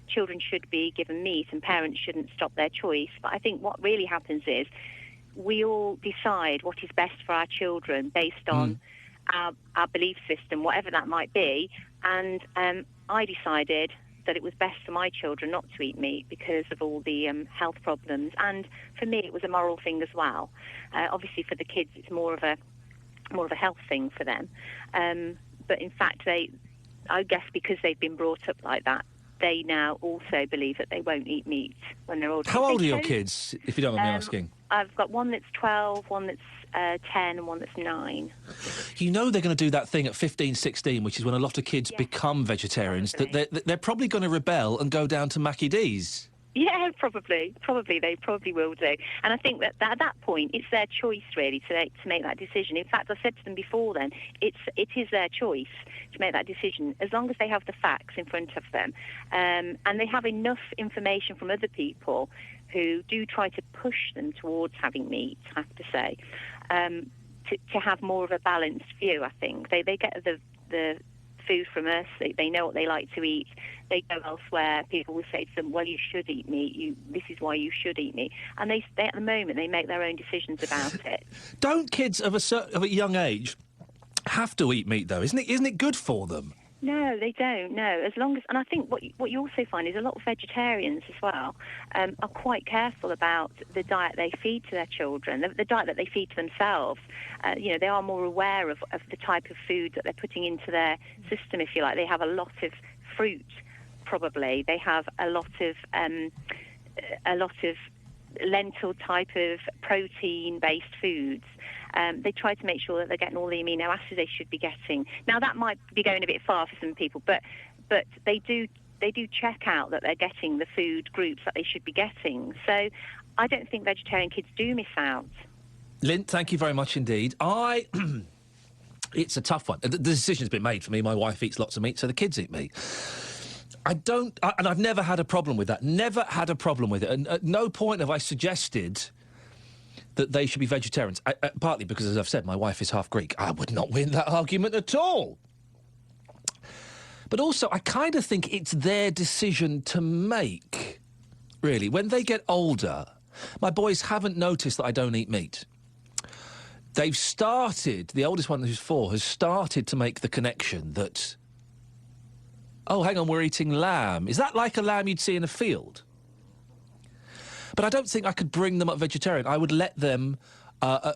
children should be given meat and parents shouldn't stop their choice. But I think what really happens is we all decide what is best for our children based on our belief system, whatever that might be. And I decided that it was best for my children not to eat meat because of all the health problems. And for me, it was a moral thing as well. Obviously, for the kids, it's more of a health thing for them. But in fact, I guess because they've been brought up like that, they now also believe that they won't eat meat when they're older. How old are your kids, if you don't mind me asking? I've got one that's 12, one that's 10, and one that's 9. You know they're going to do that thing at 15, 16, which is when a lot of kids become vegetarians, that they're probably going to rebel and go down to Mackie D's. Yeah, probably. They probably will do. And I think that at that point, it's their choice, really, to make that decision. In fact, I said to them before then, it is their choice to make that decision, as long as they have the facts in front of them. And they have enough information from other people who do try to push them towards having meat, I have to say, to have more of a balanced view, I think. They get the food from us. They know what they like to eat. They go elsewhere. People will say to them, well, you should eat meat. This is why you should eat meat. And they at the moment, they make their own decisions about it. Don't kids of a young age have to eat meat, though? Isn't it good for them? No, they don't. No, as long as, and I think what you also find is a lot of vegetarians as well are quite careful about the diet they feed to their children, the diet that they feed to themselves. They are more aware of the type of food that they're putting into their system, if you like. They have a lot of fruit, probably. They have a lot of lentil type of protein-based foods. They try to make sure that they're getting all the amino acids they should be getting. Now, that might be going a bit far for some people, but they do check out that they're getting the food groups that they should be getting. So I don't think vegetarian kids do miss out. Lynn, thank you very much indeed. It's a tough one. The decision's been made for me. My wife eats lots of meat, so the kids eat meat. And I've never had a problem with that. Never had a problem with it. And at no point have I suggested that they should be vegetarians. Partly because, as I've said, my wife is half Greek. I would not win that argument at all. But also, I kind of think it's their decision to make, really. When they get older, my boys haven't noticed that I don't eat meat. They've started, the oldest one who's 4, has started to make the connection that, oh, hang on, we're eating lamb. Is that like a lamb you'd see in a field? But I don't think I could bring them up vegetarian. I would let them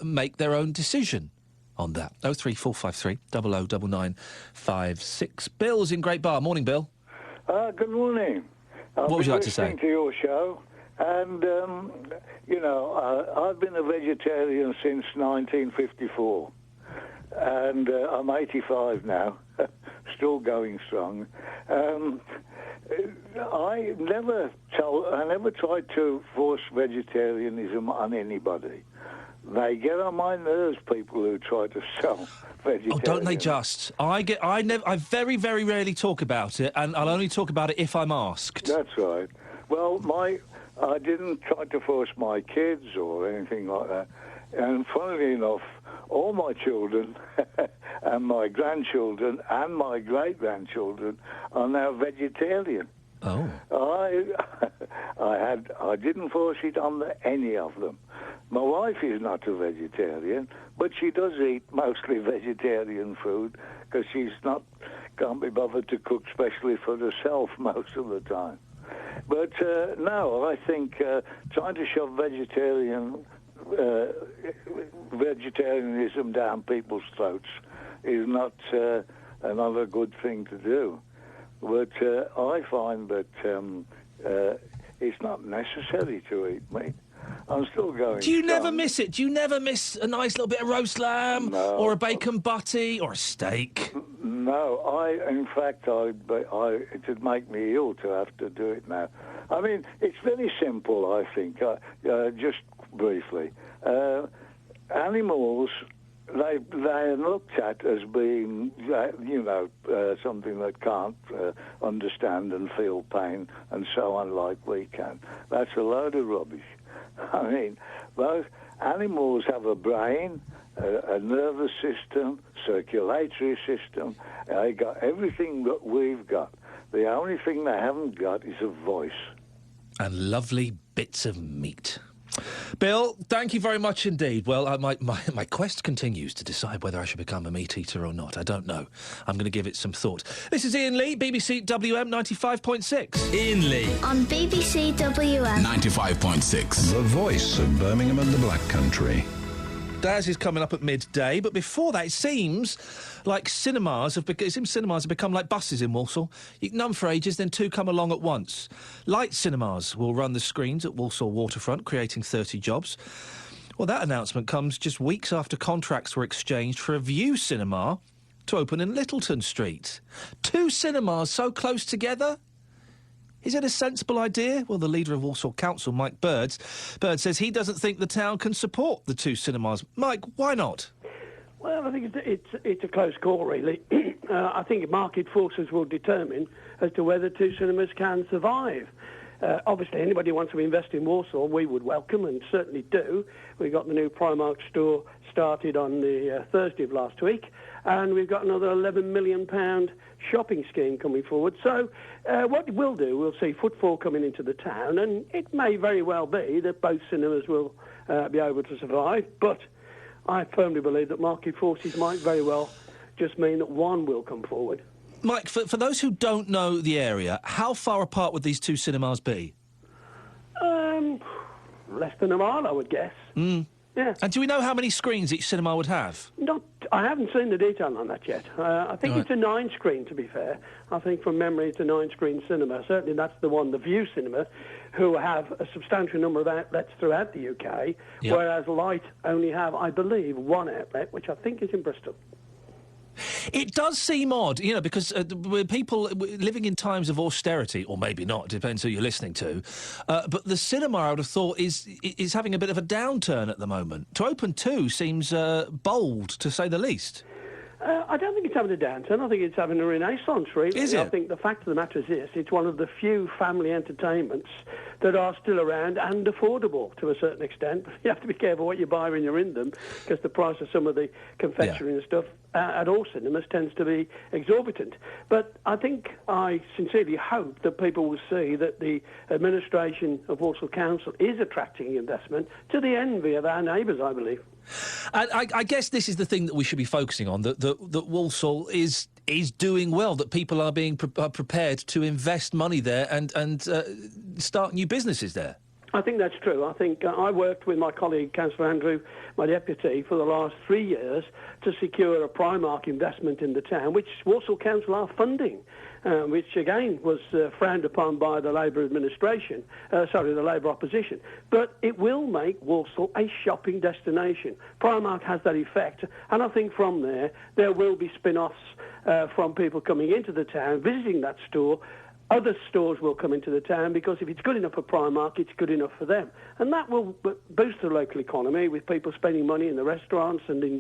make their own decision on that. 03453 009956. Bill's in Great Bar. Morning, Bill. Good morning. What would you like to say? I've been listening to your show, and, I've been a vegetarian since 1954, and I'm 85 now, still going strong. I never tried to force vegetarianism on anybody. They get on my nerves, people who try to sell vegetarianism. Oh, don't they just? I very, very rarely talk about it, and I'll only talk about it if I'm asked. That's right. Well, I didn't try to force my kids or anything like that. And funnily enough, all my children and my grandchildren and my great-grandchildren are now vegetarian. Oh. I didn't force it on any of them. My wife is not a vegetarian, but she does eat mostly vegetarian food because can't be bothered to cook specially for herself most of the time. But no, I think trying to shove vegetarianism down people's throats is not another good thing to do. But I find that it's not necessary to eat meat. I'm still going. Do you never miss it? Do you never miss a nice little bit of roast lamb or a bacon butty or a steak? No, in fact, it'd make me ill to have to do it now. I mean, it's very simple, I think. Just briefly, animals are looked at as being, something that can't understand and feel pain and so on like we can. That's a load of rubbish. I mean, both animals have a brain, a nervous system, circulatory system. They got everything that we've got. The only thing they haven't got is a voice. And lovely bits of meat. Bill, thank you very much indeed. Well, my quest continues to decide whether I should become a meat eater or not. I don't know. I'm going to give it some thought. This is Iain Lee, BBC WM 95.6. Iain Lee. On BBC WM. 95.6. The voice of Birmingham and the Black Country. Daz is coming up at midday, but before that, it seems like cinemas have become like buses in Walsall. You can none for ages, then two come along at once. Light Cinemas will run the screens at Walsall Waterfront, creating 30 jobs. Well, that announcement comes just weeks after contracts were exchanged for a View Cinema to open in Littleton Street. Two cinemas so close together? Is it a sensible idea? Well, the leader of Walsall Council, Mike Bird, says he doesn't think the town can support the two cinemas. Mike, why not? Well, I think it's a close call, really. I think market forces will determine as to whether two cinemas can survive. Obviously, anybody who wants to invest in Walsall, we would welcome and certainly do. We got the new Primark store started on the Thursday of last week, and we've got another £11 million shopping scheme coming forward. So what we'll do, we'll see footfall coming into the town, and it may very well be that both cinemas will be able to survive, but I firmly believe that market forces might very well just mean that one will come forward. Mike, for those who don't know the area, how far apart would these two cinemas be? Less than a mile, I would guess. Yeah. And do we know how many screens each cinema would have? I haven't seen the detail on that yet. I think it's a 9-screen, to be fair. I think from memory it's a 9-screen cinema. Certainly that's the one, the View Cinema, who have a substantial number of outlets throughout the UK, whereas Light only have, I believe, one outlet, which I think is in Bristol. It does seem odd, because we're people living in times of austerity, or maybe not, depends who you're listening to, but the cinema, I would have thought, is having a bit of a downturn at the moment. To open two seems bold, to say the least. I don't think it's having a downturn. I think it's having a renaissance, really. Is it? I think the fact of the matter is this. It's one of the few family entertainments that are still around and affordable to a certain extent. You have to be careful what you buy when you're in them, because the price of some of the confectionery and stuff at all cinemas tends to be exorbitant. But I sincerely hope that people will see that the administration of Walsall Council is attracting investment to the envy of our neighbours, I believe. I guess this is the thing that we should be focusing on, that Walsall is doing well, that people are being prepared to invest money there and start new businesses there. I think that's true. I think I worked with my colleague, Councillor Andrew, my deputy, for the last 3 years to secure a Primark investment in the town, which Walsall Council are funding, which again was frowned upon by the Labour administration, the Labour opposition. But it will make Walsall a shopping destination. Primark has that effect, and I think from there will be spin-offs from people coming into the town, visiting that store. Other stores will come into the town, because if it's good enough for Primark, it's good enough for them. And that will boost the local economy, with people spending money in the restaurants and in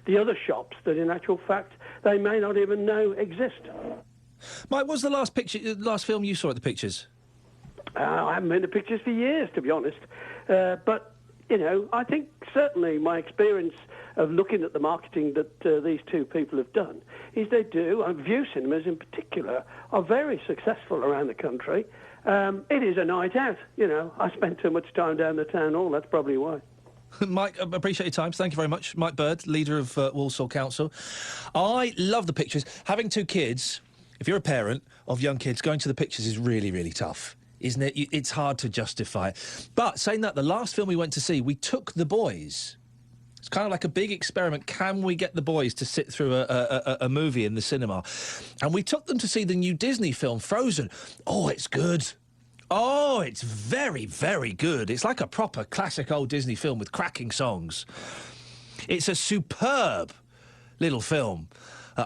the other shops that in actual fact they may not even know exist. Mike, what was the last film you saw at the Pictures? I haven't been to Pictures for years, to be honest. But, I think certainly my experience of looking at the marketing that these two people have done is they do, and View Cinemas in particular, are very successful around the country. It is a night out, I spend too much time down the town hall, that's probably why. Mike, appreciate your time. Thank you very much. Mike Bird, leader of Walsall Council. I love the Pictures. Having two kids, if you're a parent of young kids, going to the Pictures is really, really tough, isn't it? It's hard to justify. But saying that, the last film we went to see, we took the boys. It's kind of like a big experiment. Can we get the boys to sit through a movie in the cinema? And we took them to see the new Disney film, Frozen. Oh, it's good. Oh, it's very, very good. It's like a proper classic old Disney film with cracking songs. It's a superb little film.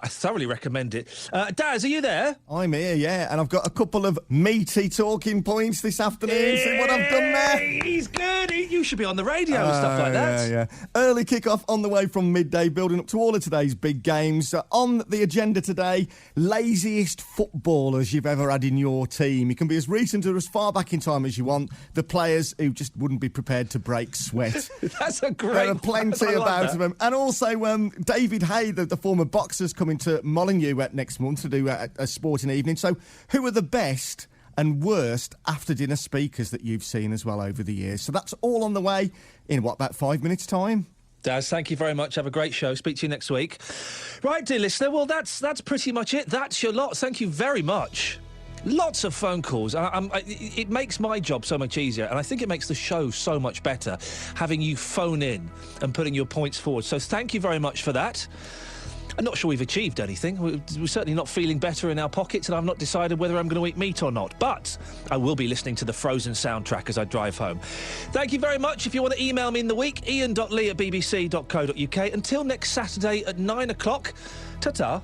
I thoroughly recommend it. Daz, are you there? I'm here, yeah, and I've got a couple of meaty talking points this afternoon. See what I've done there? He's good. You should be on the radio and stuff like that. Yeah. Early kick-off on the way from midday, building up to all of today's big games. On the agenda today, laziest footballers you've ever had in your team. You can be as recent or as far back in time as you want. The players who just wouldn't be prepared to break sweat. That's a great There are plenty about them. And also, David Hay, the former boxer's coming to Molyneux next month to do a sporting evening. So who are the best and worst after-dinner speakers that you've seen as well over the years? So that's all on the way in, about 5 minutes' time? Daz, thank you very much. Have a great show. Speak to you next week. Right, dear listener, well, that's pretty much it. That's your lot. Thank you very much. Lots of phone calls. It makes my job so much easier, and I think it makes the show so much better, having you phone in and putting your points forward. So thank you very much for that. I'm not sure we've achieved anything. We're certainly not feeling better in our pockets, and I've not decided whether I'm going to eat meat or not. But I will be listening to the Frozen soundtrack as I drive home. Thank you very much. If you want to email me in the week, iain.lee@bbc.co.uk. Until next Saturday at 9 o'clock, ta-ta.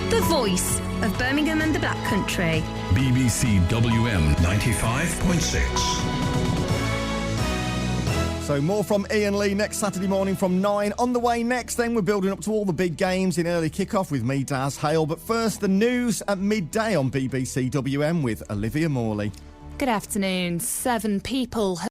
The voice of Birmingham and the Black Country. BBC WM 95.6. So more from Iain Lee next Saturday morning from 9. On the way next, then, we're building up to all the big games in early kick-off with me, Daz Hale. But first, the news at midday on BBC WM with Olivia Morley. Good afternoon. 7 people